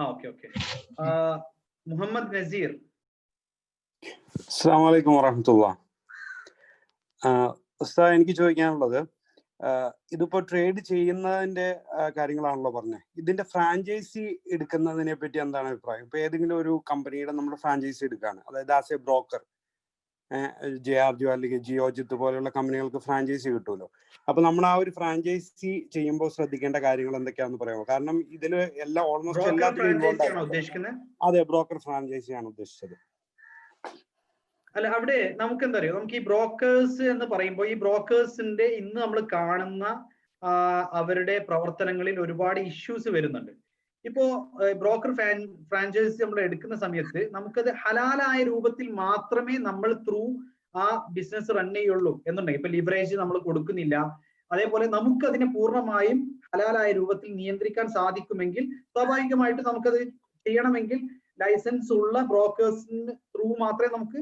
ഓക്കെ. മുഹമ്മദ് നസീർ. അസ്സലാമു അലൈക്കും വറഹ്മത്തുള്ളാഹി. ഉസ്താദ്, എനിക്ക് ചോദിക്കാനുള്ളത്, ഇതിപ്പോ ട്രേഡ് ചെയ്യുന്നതിന്റെ കാര്യങ്ങളാണല്ലോ പറഞ്ഞത്. ഇതിന്റെ ഫ്രാഞ്ചൈസി എടുക്കുന്നതിനെ പറ്റി എന്താണ് അഭിപ്രായം? ഇപ്പൊ ഏതെങ്കിലും ഒരു കമ്പനിയുടെ നമ്മൾ ഫ്രാഞ്ചൈസി എടുക്കുകയാണ്, അതായത് ആസ് എ ബ്രോക്കർ, JRGO അല്ലെങ്കിൽ ജിയോജിത്ത് പോലെയുള്ള കമ്പനികൾക്ക് ഫ്രാഞ്ചൈസി കിട്ടുമല്ലോ. അപ്പൊ നമ്മൾ ആ ഒരു ഫ്രാഞ്ചൈസി ചെയ്യുമ്പോൾ ശ്രദ്ധിക്കേണ്ട കാര്യങ്ങൾ എന്തൊക്കെയാണെന്ന് പറയാമോ? കാരണം ഇതില് ഓൾമോസ്റ്റ് എല്ലാത്തിലും ഇൻവോൾവ് ആണ്. അതെ, ബ്രോക്കർ ഫ്രാഞ്ചൈസി ആണ് ഉദ്ദേശിച്ചത്. അല്ല, അവിടെ നമുക്ക് എന്താ പറയുക, നമുക്ക് ഈ ബ്രോക്കേഴ്സ് എന്ന് പറയുമ്പോൾ ഈ ബ്രോക്കേഴ്സിന്റെ ഇന്ന് നമ്മൾ കാണുന്ന അവരുടെ പ്രവർത്തനങ്ങളിൽ ഒരുപാട് ഇഷ്യൂസ് വരുന്നുണ്ട്. ഇപ്പോ ബ്രോക്കർ ഫ്രാഞ്ചൈസി നമ്മൾ എടുക്കുന്ന സമയത്ത് നമുക്കത് ഹലാലായ രൂപത്തിൽ മാത്രമേ നമ്മൾ ത്രൂ ആ ബിസിനസ് റൺ ചെയ്യുള്ളൂ എന്നുണ്ടെങ്കിൽ, ഇപ്പൊ ലിവറേജ് നമ്മൾ കൊടുക്കുന്നില്ല, അതേപോലെ നമുക്ക് അതിനെ പൂർണ്ണമായും ഹലാലായ രൂപത്തിൽ നിയന്ത്രിക്കാൻ സാധിക്കുമെങ്കിൽ സ്വാഭാവികമായിട്ട് നമുക്കത് ചെയ്യണമെങ്കിൽ ലൈസൻസ് ഉള്ള ബ്രോക്കേഴ്സിന് ത്രൂ മാത്രമേ നമുക്ക്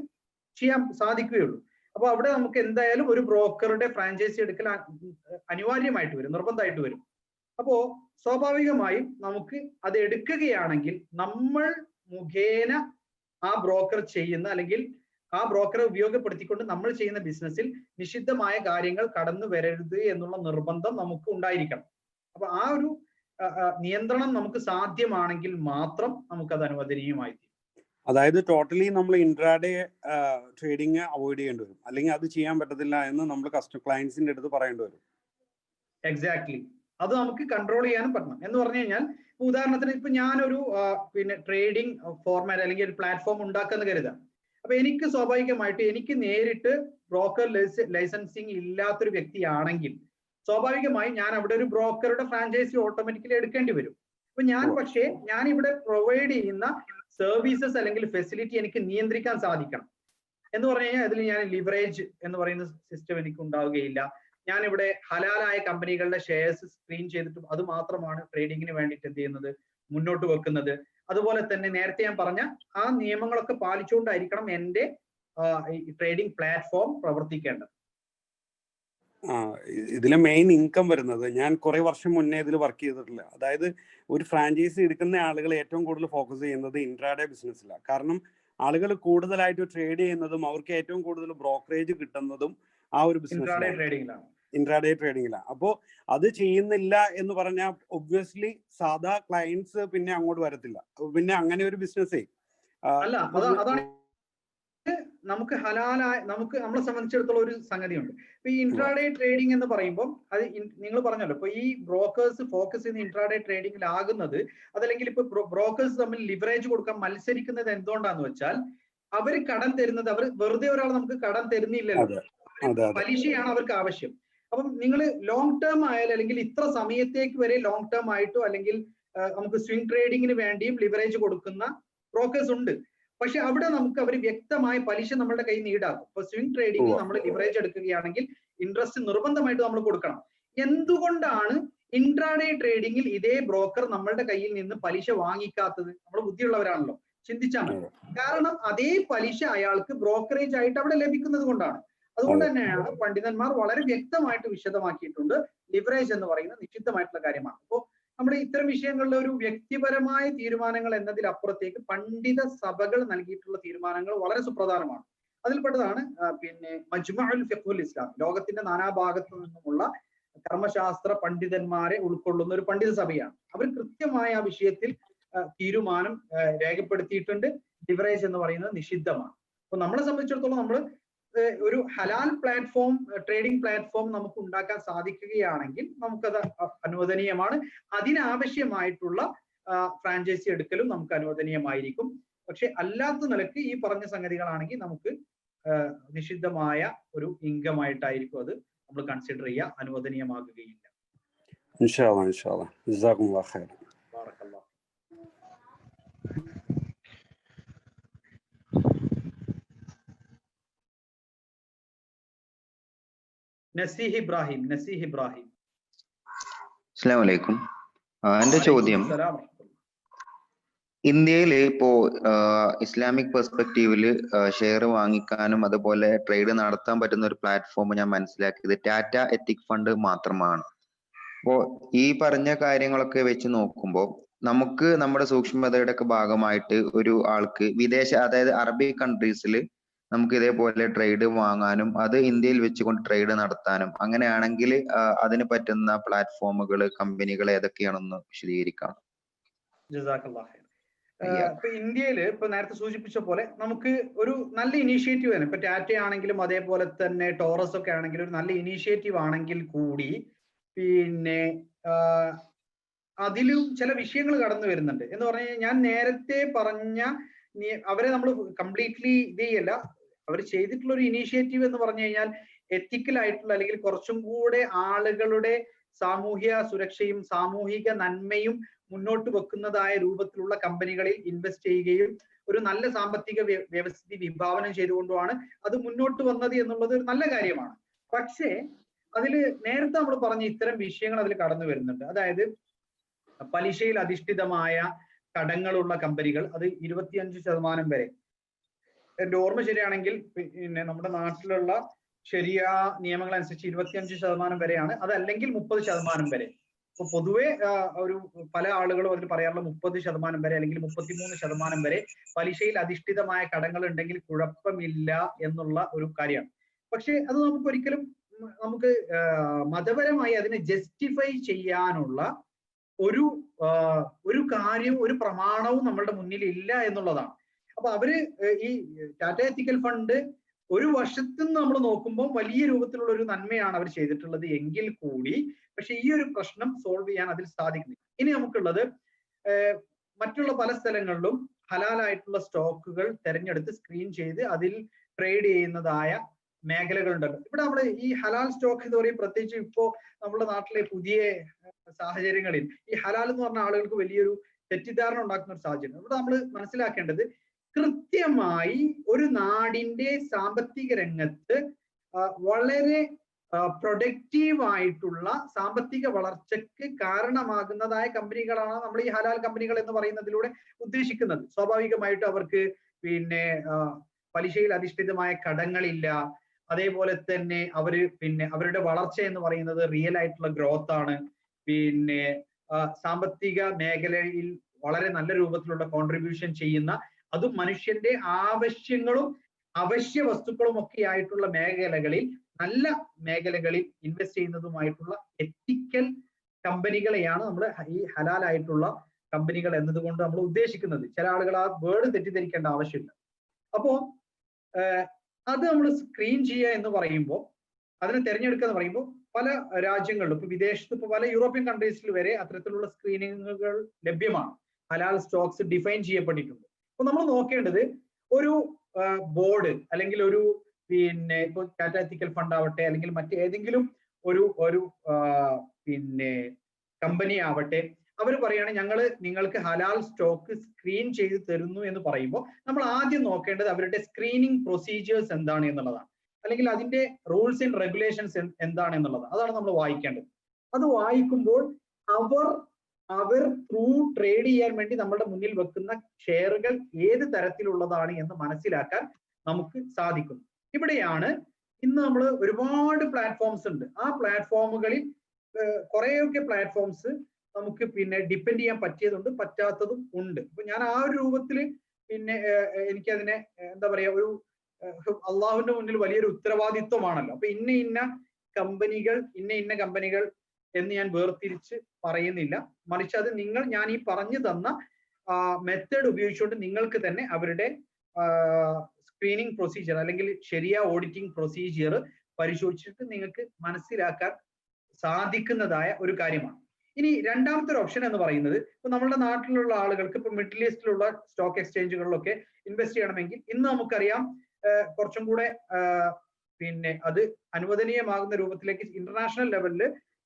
ചെയ്യാൻ സാധിക്കുകയുള്ളൂ. അപ്പൊ അവിടെ നമുക്ക് എന്തായാലും ഒരു ബ്രോക്കറുടെ ഫ്രാഞ്ചൈസി എടുക്കൽ അനിവാര്യമായിട്ട് വരും, നിർബന്ധമായിട്ട് വരും. അപ്പോ സ്വാഭാവികമായും നമുക്ക് അത് എടുക്കുകയാണെങ്കിൽ നമ്മൾ മുഖേന ആ ബ്രോക്കർ ചെയ്യുന്ന അല്ലെങ്കിൽ ആ ബ്രോക്കറെ ഉപയോഗപ്പെടുത്തിക്കൊണ്ട് നമ്മൾ ചെയ്യുന്ന ബിസിനസ്സിൽ നിഷിദ്ധമായ കാര്യങ്ങൾ കടന്നു വരരുത് എന്നുള്ള നിർബന്ധം നമുക്ക് ഉണ്ടായിരിക്കണം. അപ്പൊ ആ ഒരു നിയന്ത്രണം നമുക്ക് സാധ്യമാണെങ്കിൽ മാത്രം നമുക്കത് അനുവദനീയമായി തീരും. അതായത് ടോട്ടലി നമ്മൾ ഇൻട്രാഡേ ട്രേഡിങ് അവോയ്ഡ് ചെയ്യേണ്ടി വരും, അല്ലെങ്കിൽ അത് ചെയ്യാൻ പറ്റത്തില്ല എന്ന് നമ്മൾ ക്ലയൻസിന്റെ അടുത്ത് പറയേണ്ടി വരും. എക്സാക്ട്ലി, അത് നമുക്ക് കൺട്രോൾ ചെയ്യാനും പറ്റണം. എന്ന് പറഞ്ഞു കഴിഞ്ഞാൽ ഉദാഹരണത്തിന് ഇപ്പൊ ഞാനൊരു പിന്നെ ട്രേഡിംഗ് ഫോർമാറ്റ് അല്ലെങ്കിൽ ഒരു പ്ലാറ്റ്ഫോം ഉണ്ടാക്കുന്ന കരുതാം. അപ്പൊ എനിക്ക് സ്വാഭാവികമായിട്ട് എനിക്ക് നേരിട്ട് ബ്രോക്കർ ലൈസൻസിങ് ഇല്ലാത്തൊരു വ്യക്തിയാണെങ്കിൽ സ്വാഭാവികമായും ഞാൻ അവിടെ ഒരു ബ്രോക്കറുടെ ഫ്രാഞ്ചൈസി ഓട്ടോമാറ്റിക്കലി എടുക്കേണ്ടി വരും. അപ്പൊ ഞാൻ ഇവിടെ പ്രൊവൈഡ് ചെയ്യുന്ന സർവീസസ് അല്ലെങ്കിൽ ഫെസിലിറ്റി എനിക്ക് നിയന്ത്രിക്കാൻ സാധിക്കണം. എന്ന് പറഞ്ഞു കഴിഞ്ഞാൽ അതിൽ ഞാൻ ലിവറേജ് എന്ന് പറയുന്ന സിസ്റ്റം എനിക്ക് ഉണ്ടാവുകയില്ല. ഞാനിവിടെ ഹലാലായ കമ്പനികളുടെ ഷെയർസ് സ്ക്രീൻ ചെയ്തിട്ടും അത് മാത്രമാണ് ട്രേഡിങ്ങിന് വേണ്ടിയിട്ട് എന്ത് ചെയ്യുന്നത്, മുന്നോട്ട് വെക്കുന്നത്. അതുപോലെ തന്നെ നേരത്തെ ഞാൻ പറഞ്ഞ ആ നിയമങ്ങളൊക്കെ പാലിച്ചുകൊണ്ടായിരിക്കണം എൻ്റെ ട്രേഡിംഗ് പ്ലാറ്റ്ഫോം പ്രവർത്തിക്കേണ്ടത്. ഇതിലെ മെയിൻ ഇൻകം വരുന്നത്, ഞാൻ കുറെ വർഷം മുന്നേ ഇതിൽ വർക്ക് ചെയ്തിട്ടില്ല. അതായത് ഒരു ഫ്രാഞ്ചൈസി എടുക്കുന്ന ആളുകൾ ഏറ്റവും കൂടുതൽ ഫോക്കസ് ചെയ്യുന്നത് ഇൻട്രാഡേ ബിസിനസ്സിലാണ്. കാരണം ആളുകൾ കൂടുതലായിട്ട് ട്രേഡ് ചെയ്യുന്നതും അവർക്ക് ഏറ്റവും കൂടുതൽ ബ്രോക്കറേജ് കിട്ടുന്നതും ആ ഒരു ബിസിനസ്സിലാണ്, ഇൻട്രാഡേ ട്രേഡിങ്ങിലാണ്. അപ്പോൾ അത് ചെയ്യുന്നില്ല എന്ന് പറഞ്ഞാൽ ഒബ്വിയസ്ലി സാധാ ക്ലയൻസ് പിന്നെ അങ്ങോട്ട് വരത്തില്ല. പിന്നെ അങ്ങനെ ഒരു ബിസിനസ്സേ അല്ല, അതാണ് നമുക്ക് ഹലാലായ നമ്മളെ സംബന്ധിച്ചിടത്തോളം ഒരു സംഗതിയുണ്ട്. ഇപ്പൊ ഈ ഇൻട്രാഡേ ട്രേഡിംഗ് എന്ന് പറയുമ്പോൾ അത് നിങ്ങൾ പറഞ്ഞല്ലോ, ഇപ്പൊ ഈ ബ്രോക്കേഴ്സ് ഫോക്കസ് ചെയ്യുന്ന ഇൻട്രാഡേ ട്രേഡിംഗിലാകുന്നത്, അതല്ലെങ്കിൽ ഇപ്പൊ ബ്രോക്കേഴ്സ് തമ്മിൽ ലിവറേജ് കൊടുക്കാൻ മത്സരിക്കുന്നത് എന്തുകൊണ്ടാന്ന് വെച്ചാൽ അവർ കടം തരുന്നത്, അവർ വെറുതെ ഒരാൾ നമുക്ക് കടം തരുന്നില്ലല്ലോ, പലിശയാണ് അവർക്ക് ആവശ്യം. അപ്പം നിങ്ങൾ ലോങ് ടേം ആയാലും അല്ലെങ്കിൽ ഇത്ര സമയത്തേക്ക് വരെ ലോങ് ടേം ആയിട്ടോ അല്ലെങ്കിൽ നമുക്ക് സ്വിംഗ് ട്രേഡിങ്ങിന് വേണ്ടിയും ലിവറേജ് കൊടുക്കുന്ന ബ്രോക്കേഴ്സ് ഉണ്ട്. പക്ഷെ അവിടെ നമുക്ക് അവർ വ്യക്തമായ പലിശ നമ്മളുടെ കയ്യിൽ നിന്ന് ഈടാക്കും. ഇപ്പൊ സ്വിംഗ് ട്രേഡിംഗിൽ നമ്മൾ ലിവറേജ് എടുക്കുകയാണെങ്കിൽ ഇൻട്രസ്റ്റ് നിർബന്ധമായിട്ട് നമ്മൾ കൊടുക്കണം. എന്തുകൊണ്ടാണ് ഇൻട്രാഡേ ട്രേഡിംഗിൽ ഇതേ ബ്രോക്കർ നമ്മളുടെ കയ്യിൽ നിന്ന് പലിശ വാങ്ങിക്കാത്തത്? നമ്മൾ ബുദ്ധിയുള്ളവരാണല്ലോ, ചിന്തിച്ചാൽ മതി. കാരണം അതേ പലിശ അയാൾക്ക് ബ്രോക്കറേജ് ആയിട്ട് അവിടെ ലഭിക്കുന്നത് കൊണ്ടാണ്. അതുകൊണ്ട് തന്നെയാണ് പണ്ഡിതന്മാർ വളരെ വ്യക്തമായിട്ട് വിശദമാക്കിയിട്ടുണ്ട്, ലിവറേജ് എന്ന് പറയുന്നത് നിശ്ചിതമായിട്ടുള്ള കാര്യമാണ്. അപ്പോൾ നമ്മുടെ ഇത്തരം വിഷയങ്ങളിലെ ഒരു വ്യക്തിപരമായ തീരുമാനങ്ങൾ എന്നതിലപ്പുറത്തേക്ക് പണ്ഡിത സഭകൾ നൽകിയിട്ടുള്ള തീരുമാനങ്ങൾ വളരെ സുപ്രധാനമാണ്. അതിൽപ്പെട്ടതാണ് പിന്നെ മജ്മഉൽ ഫിഖ്ഹുൽ ഇസ്ലാം, ലോകത്തിന്റെ നാനാഭാഗത്തു നിന്നുമുള്ള കർമ്മശാസ്ത്ര പണ്ഡിതന്മാരെ ഉൾക്കൊള്ളുന്ന ഒരു പണ്ഡിത സഭയാണ്. അവർ കൃത്യമായ ആ വിഷയത്തിൽ തീരുമാനം രേഖപ്പെടുത്തിയിട്ടുണ്ട്. ലിവറേജ് എന്ന് പറയുന്നത് നിഷിദ്ധമാണ്. അപ്പൊ നമ്മളെ സംബന്ധിച്ചിടത്തോളം നമ്മൾ ഒരു ഹലാൽ പ്ലാറ്റ്ഫോം, ട്രേഡിംഗ് പ്ലാറ്റ്ഫോം നമുക്ക് ഉണ്ടാക്കാൻ സാധിക്കുകയാണെങ്കിൽ നമുക്കത് അനുവദനീയമാണ്. അതിനാവശ്യമായിട്ടുള്ള ഫ്രാഞ്ചൈസി എടുക്കലും നമുക്ക് അനുവദനീയമായിരിക്കും. പക്ഷെ അല്ലാത്ത നിലക്ക് ഈ പറഞ്ഞ സംഗതികളാണെങ്കിൽ നമുക്ക് നിഷിദ്ധമായ ഒരു ഇൻകം ആയിട്ടായിരിക്കും അത് നമ്മൾ കൺസിഡർ ചെയ്യുക, അനുവദനീയമാകുകയില്ല. ഇൻഷാ അല്ലാഹ്, ഇൻഷാ അല്ലാഹ്. ജസാക്കുമുല്ലാഹ് ഖൈർ. ബാറക്കല്ലാഹ്. നസീഹ് ഇബ്രാഹിം. അസ്സലാമു അലൈക്കും. എന്റെ ചോദ്യം, ഇന്ത്യയിൽ ഇപ്പോ ഇസ്ലാമിക് പെർസ്പെക്റ്റീവില് ഷെയർ വാങ്ങിക്കാനും അതുപോലെ ട്രേഡ് നടത്താൻ പറ്റുന്ന ഒരു പ്ലാറ്റ്ഫോം ഞാൻ മനസ്സിലാക്കിയത് ടാറ്റ എത്തിക് ഫണ്ട് മാത്രമാണ്. അപ്പോ ഈ പറഞ്ഞ കാര്യങ്ങളൊക്കെ വെച്ച് നോക്കുമ്പോൾ നമുക്ക് നമ്മുടെ സൂക്ഷ്മതയുടെ ഒക്കെ ഭാഗമായിട്ട് ഒരു ആൾക്ക് അതായത് അറബി കൺട്രീസിൽ നമുക്ക് ഇതേപോലെ ട്രേഡ് വാങ്ങാനും അത് ഇന്ത്യയിൽ വെച്ചുകൊണ്ട് ട്രേഡ് നടത്താനും അങ്ങനെയാണെങ്കിൽ അതിന് പറ്റുന്ന പ്ലാറ്റ്ഫോമുകൾ, കമ്പനികൾ ഏതൊക്കെയാണെന്ന് വിശദീകരിക്കാം. ഇപ്പൊ ഇന്ത്യയില് ഇപ്പൊ നേരത്തെ സൂചിപ്പിച്ച പോലെ നമുക്ക് ഒരു നല്ല ഇനീഷ്യേറ്റീവ് തന്നെ, ഇപ്പൊ ടാറ്റ ആണെങ്കിലും അതേപോലെ തന്നെ ടോറസ് ഒക്കെ ആണെങ്കിലും ഒരു നല്ല ഇനീഷ്യേറ്റീവ് ആണെങ്കിൽ കൂടി പിന്നെ അതിലും ചില വിഷയങ്ങൾ കടന്നു വരുന്നുണ്ട്. എന്ന് പറഞ്ഞു കഴിഞ്ഞാൽ ഞാൻ നേരത്തെ പറഞ്ഞ അവരെ നമ്മൾ കംപ്ലീറ്റ്ലി ഇത് ചെയ്യല്ല. അവർ ചെയ്തിട്ടുള്ള ഒരു ഇനീഷ്യേറ്റീവ് എന്ന് പറഞ്ഞു കഴിഞ്ഞാൽ എത്തിക്കൽ ആയിട്ടുള്ള അല്ലെങ്കിൽ കുറച്ചും കൂടെ ആളുകളുടെ സാമൂഹ്യ സുരക്ഷയും സാമൂഹിക നന്മയും മുന്നോട്ട് വെക്കുന്നതായ രൂപത്തിലുള്ള കമ്പനികളിൽ ഇൻവെസ്റ്റ് ചെയ്യുകയും ഒരു നല്ല സാമ്പത്തിക വ്യവസ്ഥിതി വിഭാവനം ചെയ്തുകൊണ്ടുമാണ് അത് മുന്നോട്ട് വന്നത് എന്നുള്ളത് ഒരു നല്ല കാര്യമാണ്. പക്ഷേ അതിൽ നേരത്തെ നമ്മൾ പറഞ്ഞ ഇത്തരം വിഷയങ്ങൾ അതിൽ കടന്നു വരുന്നുണ്ട്. അതായത് പലിശയിൽ അധിഷ്ഠിതമായ കടങ്ങളുള്ള കമ്പനികൾ, അത് 25% വരെ, എന്റെ ഓർമ്മ ശരിയാണെങ്കിൽ പിന്നെ നമ്മുടെ നാട്ടിലുള്ള ശരിയാ നിയമങ്ങൾ അനുസരിച്ച് 25% വരെയാണ്, അതല്ലെങ്കിൽ 30% വരെ. ഇപ്പൊ പൊതുവെ ഒരു പല ആളുകളും അതിൽ പറയാറുള്ള 30% വരെ അല്ലെങ്കിൽ 33% വരെ പലിശയിൽ അധിഷ്ഠിതമായ കടങ്ങൾ ഉണ്ടെങ്കിൽ കുഴപ്പമില്ല എന്നുള്ള ഒരു കാര്യമാണ്. പക്ഷെ അത് നമുക്ക് ഒരിക്കലും നമുക്ക് മതപരമായി അതിനെ ജസ്റ്റിഫൈ ചെയ്യാനുള്ള ഒരു കാര്യവും ഒരു പ്രമാണവും നമ്മളുടെ മുന്നിൽ ഇല്ല എന്നുള്ളതാണ്. അപ്പൊ അവര് ഈ ടാറ്റ എത്തിക്കൽ ഫണ്ട് ഒരു വശത്തുനിന്ന് നമ്മൾ നോക്കുമ്പോൾ വലിയ രൂപത്തിലുള്ള ഒരു നന്മയാണ് അവർ ചെയ്തിട്ടുള്ളത് എങ്കിൽ കൂടി പക്ഷെ ഈ ഒരു പ്രശ്നം സോൾവ് ചെയ്യാൻ അതിൽ സാധിക്കുന്നില്ല. ഇനി നമുക്കുള്ളത് മറ്റുള്ള പല സ്ഥലങ്ങളിലും ഹലാലായിട്ടുള്ള സ്റ്റോക്കുകൾ തെരഞ്ഞെടുത്ത് സ്ക്രീൻ ചെയ്ത് അതിൽ ട്രേഡ് ചെയ്യുന്നതായ മേഖലകളുണ്ടല്ലോ. ഇവിടെ നമ്മൾ ഈ ഹലാൽ സ്റ്റോക്ക് എന്ന് പറയും, പ്രത്യേകിച്ച് ഇപ്പോ നമ്മുടെ നാട്ടിലെ പുതിയ സാഹചര്യങ്ങളിൽ ഈ ഹലാൽ എന്ന് പറഞ്ഞ ആളുകൾക്ക് വലിയൊരു തെറ്റിദ്ധാരണ ഉണ്ടാക്കുന്ന ഒരു സാഹചര്യം. ഇവിടെ നമ്മൾ മനസ്സിലാക്കേണ്ടത് കൃത്യമായി ഒരു നാടിന്റെ സാമ്പത്തിക രംഗത്ത് വളരെ പ്രൊഡക്റ്റീവ് ആയിട്ടുള്ള സാമ്പത്തിക വളർച്ചയ്ക്ക് കാരണമാകുന്നതായ കമ്പനികളാണ് നമ്മൾ ഈ ഹലാൽ കമ്പനികൾ എന്ന് പറയുന്നതിലൂടെ ഉദ്ദേശിക്കുന്നത്. സ്വാഭാവികമായിട്ടും അവർക്ക് പിന്നെ പലിശയിൽ അധിഷ്ഠിതമായ കടങ്ങളില്ല, അതേപോലെ തന്നെ അവരുടെ വളർച്ച എന്ന് പറയുന്നത് റിയൽ ആയിട്ടുള്ള ഗ്രോത്ത് ആണ്, പിന്നെ സാമ്പത്തിക മേഖലയിൽ വളരെ നല്ല രൂപത്തിലുള്ള കോൺട്രിബ്യൂഷൻ ചെയ്യുന്ന, അതും മനുഷ്യന്റെ ആവശ്യങ്ങളും അവശ്യ വസ്തുക്കളും ഒക്കെ ആയിട്ടുള്ള മേഖലകളിൽ, നല്ല മേഖലകളിൽ ഇൻവെസ്റ്റ് ചെയ്യുന്നതുമായിട്ടുള്ള എത്തിക്കൽ കമ്പനികളെയാണ് നമ്മൾ ഈ ഹലാലായിട്ടുള്ള കമ്പനികൾ എന്നതുകൊണ്ട് നമ്മൾ ഉദ്ദേശിക്കുന്നത്. ചില ആളുകൾ ആ വേർഡ് തെറ്റിദ്ധരിക്കേണ്ട ആവശ്യമില്ല. അപ്പോ അത് നമ്മൾ സ്ക്രീൻ ചെയ്യുക എന്ന് പറയുമ്പോൾ, അതിനെ തിരഞ്ഞെടുക്കുക എന്ന് പറയുമ്പോൾ പല രാജ്യങ്ങളിലും ഇപ്പൊ വിദേശത്ത് ഇപ്പൊ പല യൂറോപ്യൻ കൺട്രീസിൽ വരെ അത്തരത്തിലുള്ള സ്ക്രീനിങ്ങുകൾ ലഭ്യമാണ്. ഹലാൽ സ്റ്റോക്സ് ഡിഫൈൻ ചെയ്യപ്പെട്ടിട്ടുണ്ട്. അപ്പൊ നമ്മൾ നോക്കേണ്ടത് ഒരു ബോർഡ് അല്ലെങ്കിൽ ഒരു പിന്നെ ഇപ്പൊ ടാറ്റ എത്തിക്കൽ ഫണ്ട് ആവട്ടെ അല്ലെങ്കിൽ മറ്റേതെങ്കിലും ഒരു കമ്പനി ആവട്ടെ, അവർ പറയുകയാണെങ്കിൽ ഞങ്ങൾ നിങ്ങൾക്ക് ഹലാൽ സ്റ്റോക്ക് സ്ക്രീൻ ചെയ്ത് തരുന്നു എന്ന് പറയുമ്പോൾ നമ്മൾ ആദ്യം നോക്കേണ്ടത് അവരുടെ സ്ക്രീനിങ് പ്രൊസീജിയേഴ്സ് എന്താണ് എന്നുള്ളതാണ്, അല്ലെങ്കിൽ അതിന്റെ റൂൾസ് ആൻഡ് റെഗുലേഷൻസ് എന്താണ് എന്നുള്ളതാണ്. അതാണ് നമ്മൾ വായിക്കേണ്ടത്. അത് വായിക്കുമ്പോൾ അവർ ത്രൂ ട്രേഡ് ചെയ്യാൻ വേണ്ടി നമ്മുടെ മുന്നിൽ വെക്കുന്ന ഷെയറുകൾ ഏത് തരത്തിലുള്ളതാണ് എന്ന് മനസ്സിലാക്കാൻ നമുക്ക് സാധിക്കും. ഇവിടെയാണ് ഇന്ന് നമ്മൾ ഒരുപാട് പ്ലാറ്റ്ഫോംസ് ഉണ്ട്. ആ പ്ലാറ്റ്ഫോമുകളിൽ കുറേയൊക്കെ പ്ലാറ്റ്ഫോംസ് നമുക്ക് ഡിപ്പെൻഡ് ചെയ്യാൻ പറ്റിയതുണ്ട്, പറ്റാത്തതും ഉണ്ട്. അപ്പൊ ഞാൻ ആ ഒരു രൂപത്തിൽ എനിക്കതിനെ എന്താ പറയാ, ഒരു അള്ളാഹുവിന്റെ മുന്നിൽ വലിയൊരു ഉത്തരവാദിത്വമാണല്ലോ. അപ്പൊ ഇന്ന കമ്പനികൾ എന്ന് ഞാൻ വേർതിരിച്ച് പറയുന്നില്ല, മറിച്ച് അത് ഞാൻ ഈ പറഞ്ഞു തന്ന മെത്തേഡ് ഉപയോഗിച്ചുകൊണ്ട് നിങ്ങൾക്ക് തന്നെ അവരുടെ സ്ക്രീനിങ് പ്രൊസീജിയർ അല്ലെങ്കിൽ ശരിയാ ഓഡിറ്റിംഗ് പ്രൊസീജിയർ പരിശോധിച്ചിട്ട് നിങ്ങൾക്ക് മനസ്സിലാക്കാൻ സാധിക്കുന്നതായ ഒരു കാര്യമാണ്. ഇനി രണ്ടാമത്തെ ഒരു ഓപ്ഷൻ എന്ന് പറയുന്നത്, ഇപ്പൊ നമ്മുടെ നാട്ടിലുള്ള ആളുകൾക്ക് ഇപ്പൊ മിഡിൽ ഈസ്റ്റിലുള്ള സ്റ്റോക്ക് എക്സ്ചേഞ്ചുകളിലൊക്കെ ഇൻവെസ്റ്റ് ചെയ്യണമെങ്കിൽ ഇന്ന് നമുക്കറിയാം കുറച്ചും കൂടെ പിന്നെ അത് അനുവദനീയമാകുന്ന രൂപത്തിലേക്ക് ഇന്റർനാഷണൽ ലെവലിൽ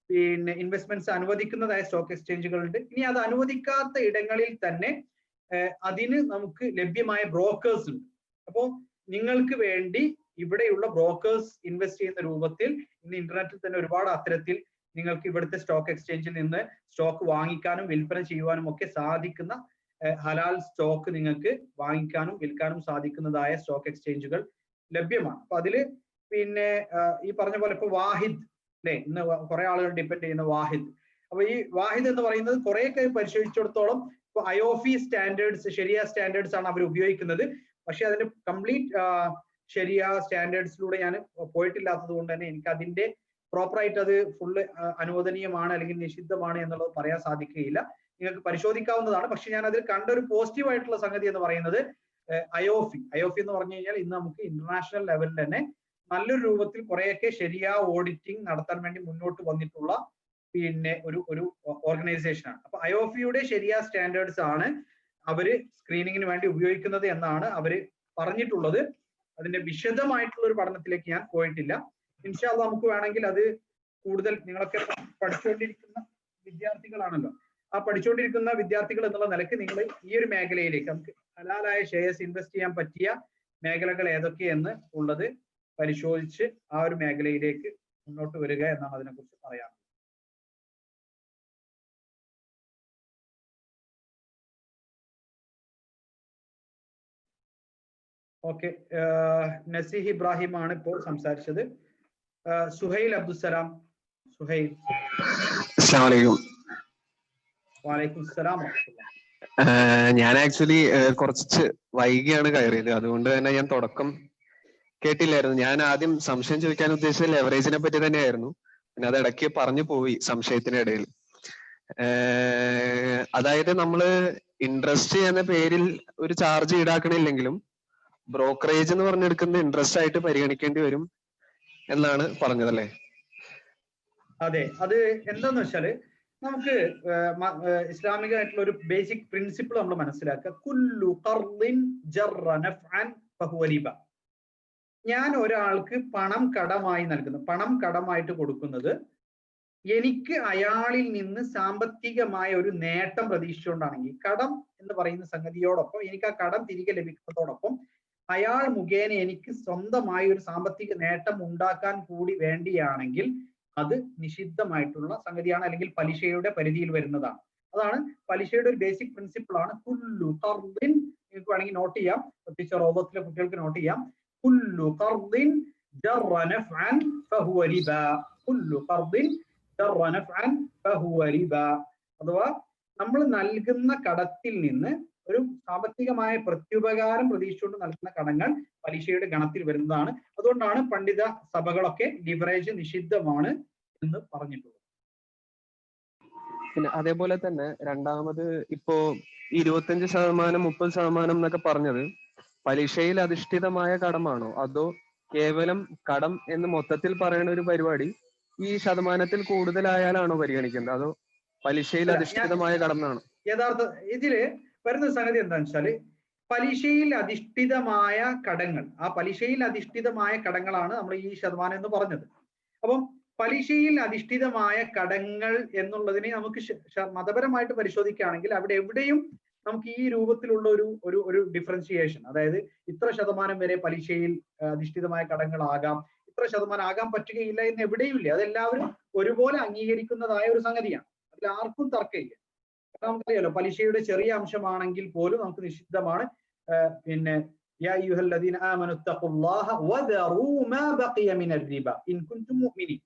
പിന്നെ ഇൻവെസ്റ്റ്മെന്റ്സ് അനുവദിക്കുന്നതായ സ്റ്റോക്ക് എക്സ്ചേഞ്ചുകളുണ്ട്. ഇനി അത് അനുവദിക്കാത്ത ഇടങ്ങളിൽ തന്നെ അതിന് നമുക്ക് ലഭ്യമായ ബ്രോക്കേഴ്സ് ഉണ്ട്. അപ്പോൾ നിങ്ങൾക്ക് വേണ്ടി ഇവിടെയുള്ള ബ്രോക്കേഴ്സ് ഇൻവെസ്റ്റ് ചെയ്യുന്ന രൂപത്തിൽ ഇന്ന് ഇന്റർനെറ്റിൽ തന്നെ ഒരുപാട് അത്തരത്തിൽ നിങ്ങൾക്ക് ഇവിടുത്തെ സ്റ്റോക്ക് എക്സ്ചേഞ്ചിൽ നിന്ന് സ്റ്റോക്ക് വാങ്ങിക്കാനും വിൽപ്പന ചെയ്യുവാനും ഒക്കെ സാധിക്കുന്ന ഹലാൽ സ്റ്റോക്ക് നിങ്ങൾക്ക് വാങ്ങിക്കാനും വിൽക്കാനും സാധിക്കുന്നതായ സ്റ്റോക്ക് എക്സ്ചേഞ്ചുകൾ ലഭ്യമാണ്. അപ്പൊ അതില് പിന്നെ ഈ പറഞ്ഞ പോലെ ഇപ്പൊ വാഹിദ് അല്ലെ, ഇന്ന് കുറെ ആളുകൾ ഡിപ്പെൻഡ് ചെയ്യുന്ന വാഹിദ്. അപ്പൊ ഈ വാഹിദ് എന്ന് പറയുന്നത് കുറെയൊക്കെ പരിശോധിച്ചിടത്തോളം ഇപ്പൊ IOFI സ്റ്റാൻഡേർഡ്സ്, ശരിയ സ്റ്റാൻഡേർഡ്സ് ആണ് അവർ ഉപയോഗിക്കുന്നത്. പക്ഷെ അതിന്റെ കംപ്ലീറ്റ് ശരിയ സ്റ്റാൻഡേർഡ്സിലൂടെ ഞാൻ പോയിട്ടില്ലാത്തത് കൊണ്ട് തന്നെ എനിക്ക് അതിന്റെ പ്രോപ്പറായിട്ട് അത് ഫുള്ള് അനുവദനീയമാണ് അല്ലെങ്കിൽ നിഷിദ്ധമാണ് എന്നുള്ളത് പറയാൻ സാധിക്കുകയില്ല. നിങ്ങൾക്ക് പരിശോധിക്കാവുന്നതാണ്. പക്ഷെ ഞാൻ അതിൽ കണ്ട ഒരു പോസിറ്റീവ് ആയിട്ടുള്ള സംഗതി എന്ന് പറയുന്നത് IOFI എന്ന് പറഞ്ഞു കഴിഞ്ഞാൽ ഇന്ന് നമുക്ക് ഇന്റർനാഷണൽ ലെവലിൽ തന്നെ നല്ലൊരു രൂപത്തിൽ കുറെയൊക്കെ ശരിയാ ഓഡിറ്റിംഗ് നടത്താൻ വേണ്ടി മുന്നോട്ട് വന്നിട്ടുള്ള പിന്നെ ഒരു ഓർഗനൈസേഷൻ ആണ്. അപ്പൊ IOFIയുടെ ശരിയാ സ്റ്റാൻഡേർഡ്സ് ആണ് അവര് സ്ക്രീനിങ്ങിന് വേണ്ടി ഉപയോഗിക്കുന്നത് എന്നാണ് അവര് പറഞ്ഞിട്ടുള്ളത്. അതിന്റെ വിശദമായിട്ടുള്ള ഒരു പഠനത്തിലേക്ക് ഞാൻ പോയിട്ടില്ല. ഇൻഷാ അല്ലാഹ് നമുക്ക് വേണമെങ്കിൽ അത് കൂടുതൽ, നിങ്ങളൊക്കെ പഠിച്ചുകൊണ്ടിരിക്കുന്ന വിദ്യാർത്ഥികളാണല്ലോ, ആ പഠിച്ചുകൊണ്ടിരിക്കുന്ന വിദ്യാർത്ഥികൾ എന്നുള്ള നിലയ്ക്ക് നിങ്ങൾ ഈ ഒരു മേഖലയിലേക്ക് നമുക്ക് ഹലാലായ ഷെയർസ് ഇൻവെസ്റ്റ് ചെയ്യാൻ പറ്റിയ മേഖലകൾ ഏതൊക്കെയെന്ന് ഉള്ളത് പരിശോധിച്ച് ആ ഒരു മേഖലയിലേക്ക് മുന്നോട്ട് വരിക എന്നാണ് അതിനെക്കുറിച്ച് പറയാം. ഓക്കെ, നസീഹ് ഇബ്രാഹിം ആണ് ഇപ്പോൾ സംസാരിച്ചത്. സുഹൈൽ അബ്ദുസലാം. സുഹൈൽ. അസ്സലാമലൈക്കും. വലൈക്കും സലാം. ഞാൻ ആക്ച്വലി കുറച്ച് വൈകിയാണ് കയറിയത്, അതുകൊണ്ട് തന്നെ ഞാൻ തുടക്കം കേട്ടില്ലായിരുന്നു. ഞാൻ ആദ്യം സംശയം ചോദിക്കാൻ ഉദ്ദേശിച്ചത് ലെവറേജിനെ പറ്റി തന്നെയായിരുന്നു. പിന്നെ അത് ഇടയ്ക്ക് പറഞ്ഞു പോയി സംശയത്തിനിടയിൽ. അതായത് നമ്മള് ഇൻട്രസ്റ്റ് എന്ന പേരിൽ ഒരു ചാർജ് ഈടാക്കണില്ലെങ്കിലും ബ്രോക്കറേജ് എന്ന് പറഞ്ഞെടുക്കുന്ന ഇൻട്രസ്റ്റ് ആയിട്ട് പരിഗണിക്കേണ്ടി വരും എന്നാണ് പറഞ്ഞതല്ലേ? അതെ, അത് എന്താന്ന് വെച്ചാല് നമുക്ക് ഇസ്ലാമികമായിട്ടുള്ള ഒരു ബേസിക് പ്രിൻസിപ്പിൾ നമ്മൾ മനസ്സിലാക്കുക. കുല്ലു ഖർദിൻ ജറ നഫ്അൻ ഫഹുവ റിബ. ഞാൻ ഒരാൾക്ക് പണം കടമായി നൽകുന്നു, പണം കടമായിട്ട് കൊടുക്കുന്നത് എനിക്ക് അയാളിൽ നിന്ന് സാമ്പത്തികമായ ഒരു നേട്ടം പ്രതീക്ഷിച്ചുകൊണ്ടാണെങ്കിൽ, കടം എന്ന് പറയുന്ന സംഗതിയോടൊപ്പം എനിക്ക് ആ കടം തിരികെ ലഭിക്കുന്നതോടൊപ്പം അയാൾ മുഖേന എനിക്ക് സ്വന്തമായി ഒരു സാമ്പത്തിക നേട്ടം ഉണ്ടാക്കാൻ കൂടി വേണ്ടിയാണെങ്കിൽ അത് നിഷിദ്ധമായിട്ടുള്ള സംഗതിയാണ്, അല്ലെങ്കിൽ പലിശയുടെ പരിധിയിൽ വരുന്നതാണ്. അതാണ് പലിശയുടെ ഒരു ബേസിക് പ്രിൻസിപ്പിൾ ആണ് കുല്ലു ഖർദിൻ. നിങ്ങൾക്ക് വേണമെങ്കിൽ നോട്ട് ചെയ്യാം, പ്രത്യേകിച്ച് റോബോത്തിലെ കുട്ടികൾക്ക് നോട്ട് ചെയ്യാം. കുല്ലു ഖർദിൻ ജറ നഫ്അൻ ഫഹുവ റിബ. കുല്ലു ഖർദിൻ ജറ നഫ്അൻ ഫഹുവ റിബ. അഥവാ നമ്മൾ നൽകുന്ന കടത്തിൽ നിന്ന് ഒരു സാമ്പത്തികമായ പ്രത്യുപകാരം പ്രതീക്ഷിച്ചുകൊണ്ട് നൽകുന്ന കടങ്ങൾ പലിശയുടെ ഗണത്തിൽ വരുന്നതാണ്. അതുകൊണ്ടാണ് പണ്ഡിത സഭകളൊക്കെ ലിവറേജ് നിഷിദ്ധമാണ് എന്ന് പറഞ്ഞിട്ടുള്ളത്. പിന്നെ അതേപോലെ തന്നെ രണ്ടാമത് ഇപ്പോ 25%, 30% എന്നൊക്കെ പറഞ്ഞത് പലിശയിൽ അധിഷ്ഠിതമായ കടമാണോ, അതോ കേവലം കടം എന്ന് മൊത്തത്തിൽ പറയുന്ന ഒരു പരിപാടി ഈ ശതമാനത്തിൽ കൂടുതലായാലാണോ പരിഗണിക്കുന്നത്, അതോ പലിശയിൽ അധിഷ്ഠിതമായ കടം എന്നാണോ? യഥാർത്ഥ ഇതില് വരുന്ന സംഗതി എന്താണെന്ന് വെച്ചാല് പലിശയിൽ അധിഷ്ഠിതമായ കടങ്ങൾ, ആ പലിശയിൽ അധിഷ്ഠിതമായ കടങ്ങളാണ് നമ്മൾ ഈ ശതമാനം എന്ന് പറഞ്ഞത്. അപ്പം പലിശയിൽ അധിഷ്ഠിതമായ കടങ്ങൾ എന്നുള്ളതിനെ നമുക്ക് മതപരമായിട്ട് പരിശോധിക്കുകയാണെങ്കിൽ അവിടെ എവിടെയും നമുക്ക് ഈ രൂപത്തിലുള്ള ഒരു ഡിഫറൻഷിയേഷൻ, അതായത് ഇത്ര ശതമാനം വരെ പലിശയിൽ അധിഷ്ഠിതമായ കടങ്ങളാകാം, ഇത്ര ശതമാനം ആകാൻ പറ്റുകയില്ല എന്ന് എവിടെയും ഇല്ല. അതെല്ലാവരും ഒരുപോലെ അംഗീകരിക്കുന്നതായ ഒരു സംഗതിയാണ്. അതിൽ ആർക്കും തർക്കമില്ല. നമുക്കറിയാലോ പലിശയുടെ ചെറിയ അംശമാണെങ്കിൽ പോലും നമുക്ക് നിഷിദ്ധമാണ്. പിന്നെ യാ അയ്യുഹല്ലദീന ആമനു തഖുല്ലാഹ വദറൂ മാ ബഖിയ മിനർ റിബ ഇൻ കുൻതും മുഅ്മിനീൻ.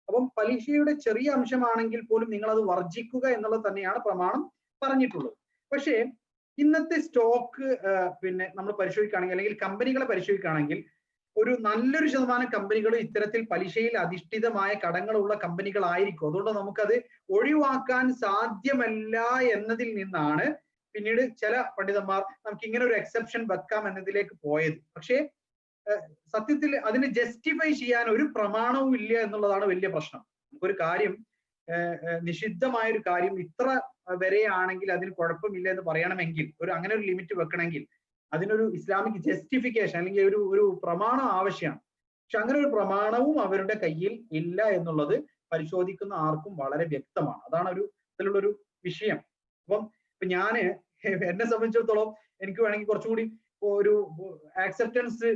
അപ്പം പലിശയുടെ ചെറിയ അംശമാണെങ്കിൽ പോലും നിങ്ങൾ അത് വർജിക്കുക എന്നുള്ളത് തന്നെയാണ് പ്രമാണം പറഞ്ഞിട്ടുള്ളത്. പക്ഷേ ഇന്നത്തെ സ്റ്റോക്ക് പിന്നെ നമ്മൾ പരിശോധിക്കുകയാണെങ്കിൽ, അല്ലെങ്കിൽ കമ്പനികളെ പരിശോധിക്കുകയാണെങ്കിൽ, ഒരു നല്ലൊരു ശതമാനം കമ്പനികൾ ഇത്തരത്തിൽ പലിശയിൽ അധിഷ്ഠിതമായ കടങ്ങളുള്ള കമ്പനികളായിരിക്കും. അതുകൊണ്ട് നമുക്കത് ഒഴിവാക്കാൻ സാധ്യമല്ല എന്നതിൽ നിന്നാണ് പിന്നീട് ചില പണ്ഡിതന്മാർ നമുക്ക് ഇങ്ങനെ ഒരു എക്സെപ്ഷൻ വെക്കാം എന്നതിലേക്ക് പോയത്. പക്ഷേ സത്യത്തിൽ അതിനെ ജസ്റ്റിഫൈ ചെയ്യാൻ ഒരു പ്രമാണവും ഇല്ല എന്നുള്ളതാണ് വലിയ പ്രശ്നം. നമുക്കൊരു കാര്യം നിഷിദ്ധമായ ഒരു കാര്യം ഇത്ര വരെയാണെങ്കിൽ അതിന് കുഴപ്പമില്ല എന്ന് പറയണമെങ്കിൽ അങ്ങനെ ഒരു ലിമിറ്റ് വെക്കണമെങ്കിൽ അതിനൊരു ഇസ്ലാമിക് ജസ്റ്റിഫിക്കേഷൻ അല്ലെങ്കിൽ ഒരു പ്രമാണം ആവശ്യമാണ്. പക്ഷെ അങ്ങനെ ഒരു പ്രമാണവും അവരുടെ കയ്യിൽ ഇല്ല എന്നുള്ളത് പരിശോധിക്കുന്ന ആർക്കും വളരെ വ്യക്തമാണ്. അതാണ് ഇതിലുള്ളൊരു വിഷയം. ഇപ്പൊ ഞാന് എന്നെ സംബന്ധിച്ചിടത്തോളം എനിക്ക് വേണമെങ്കിൽ കുറച്ചുകൂടി ഒരു ആക്സെപ്റ്റൻസ്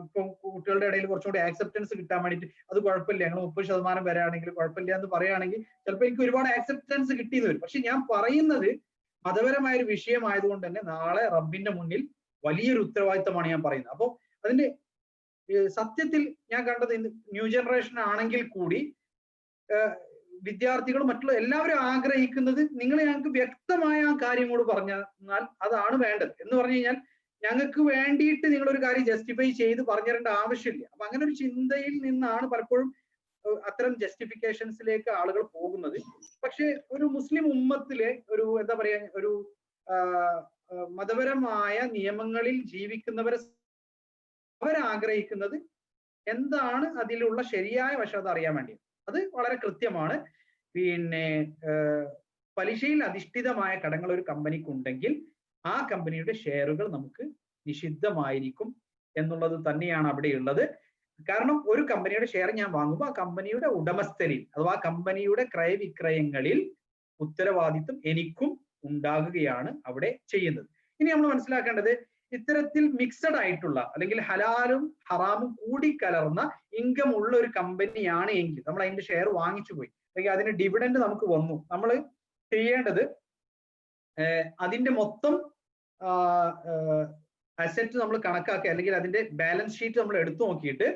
ഇപ്പം കുട്ടികളുടെ ഇടയിൽ കുറച്ചുകൂടി ആക്സെപ്റ്റൻസ് കിട്ടാൻ വേണ്ടിയിട്ട് അത് കുഴപ്പമില്ല, ഞങ്ങൾ 30% വരെ ആണെങ്കിൽ കുഴപ്പമില്ല എന്ന് പറയുകയാണെങ്കിൽ ചിലപ്പോൾ എനിക്ക് ഒരുപാട് ആക്സെപ്റ്റൻസ് കിട്ടിയെന്ന് വരും. പക്ഷെ ഞാൻ പറയുന്നത് മതപരമായ ഒരു വിഷയമായതുകൊണ്ട് തന്നെ നാളെ റബ്ബിന്റെ മുന്നിൽ വലിയൊരു ഉത്തരവാദിത്തമാണ് ഞാൻ പറയുന്നത്. അപ്പോൾ അതിന്റെ സത്യത്തിൽ ഞാൻ കണ്ടത് ന്യൂ ജനറേഷൻ ആണെങ്കിൽ കൂടി വിദ്യാർത്ഥികളും മറ്റുള്ള എല്ലാവരും ആഗ്രഹിക്കുന്നത് നിങ്ങൾ ഞങ്ങൾക്ക് വ്യക്തമായ ആ കാര്യം കൂടി പറഞ്ഞാൽ അതാണ് വേണ്ടത്. എന്ന് പറഞ്ഞു കഴിഞ്ഞാൽ ഞങ്ങൾക്ക് വേണ്ടിയിട്ട് നിങ്ങളൊരു കാര്യം ജസ്റ്റിഫൈ ചെയ്ത് പറഞ്ഞു തരേണ്ട ആവശ്യമില്ല. അപ്പൊ അങ്ങനെ ഒരു ചിന്തയിൽ നിന്നാണ് പലപ്പോഴും അത്തരം ജസ്റ്റിഫിക്കേഷൻസിലേക്ക് ആളുകൾ പോകുന്നത്. പക്ഷെ ഒരു മുസ്ലിം ഉമ്മത്തിലെ ഒരു എന്താ പറയാ ഒരു മതപരമായ നിയമങ്ങളിൽ ജീവിക്കുന്നവരെ അവരാഗ്രഹിക്കുന്നത് എന്താണ് അതിലുള്ള ശരിയായ വശം അത് അറിയാൻ വേണ്ടി. അത് വളരെ കൃത്യമാണ്. പിന്നെ പലിശയിൽ അധിഷ്ഠിതമായ കടങ്ങൾ ഒരു കമ്പനിക്ക് ഉണ്ടെങ്കിൽ ആ കമ്പനിയുടെ ഷെയറുകൾ നമുക്ക് നിഷിദ്ധമായിരിക്കും എന്നുള്ളത് തന്നെയാണ് അവിടെ ഉള്ളത്. കാരണം ഒരു കമ്പനിയുടെ ഷെയർ ഞാൻ വാങ്ങുമ്പോൾ ആ കമ്പനിയുടെ ഉടമസ്ഥരിൽ അഥവാ കമ്പനിയുടെ ക്രയവിക്രയങ്ങളിൽ ഉത്തരവാദിത്വം എനിക്കും ഉണ്ടാകുകയാണ് അവിടെ ചെയ്യുന്നത്. ഇനി നമ്മൾ മനസ്സിലാക്കേണ്ടത് ഇത്തരത്തിൽ മിക്സഡ് ആയിട്ടുള്ള അല്ലെങ്കിൽ ഹലാലും ഹറാമും കൂടിക്കലർന്ന ഇൻകം ഉള്ള ഒരു കമ്പനിയാണ് എങ്കിൽ നമ്മൾ അതിന്റെ ഷെയർ വാങ്ങിച്ചു പോയി അല്ലെങ്കിൽ അതിന് ഡിവിഡൻഡ് നമുക്ക് വന്നു, നമ്മൾ ചെയ്യേണ്ടത് അതിന്റെ മൊത്തം അസറ്റ് നമ്മൾ കണക്കാക്കുക അല്ലെങ്കിൽ അതിന്റെ ബാലൻസ് ഷീറ്റ് നമ്മൾ എടുത്തു നോക്കിയിട്ട്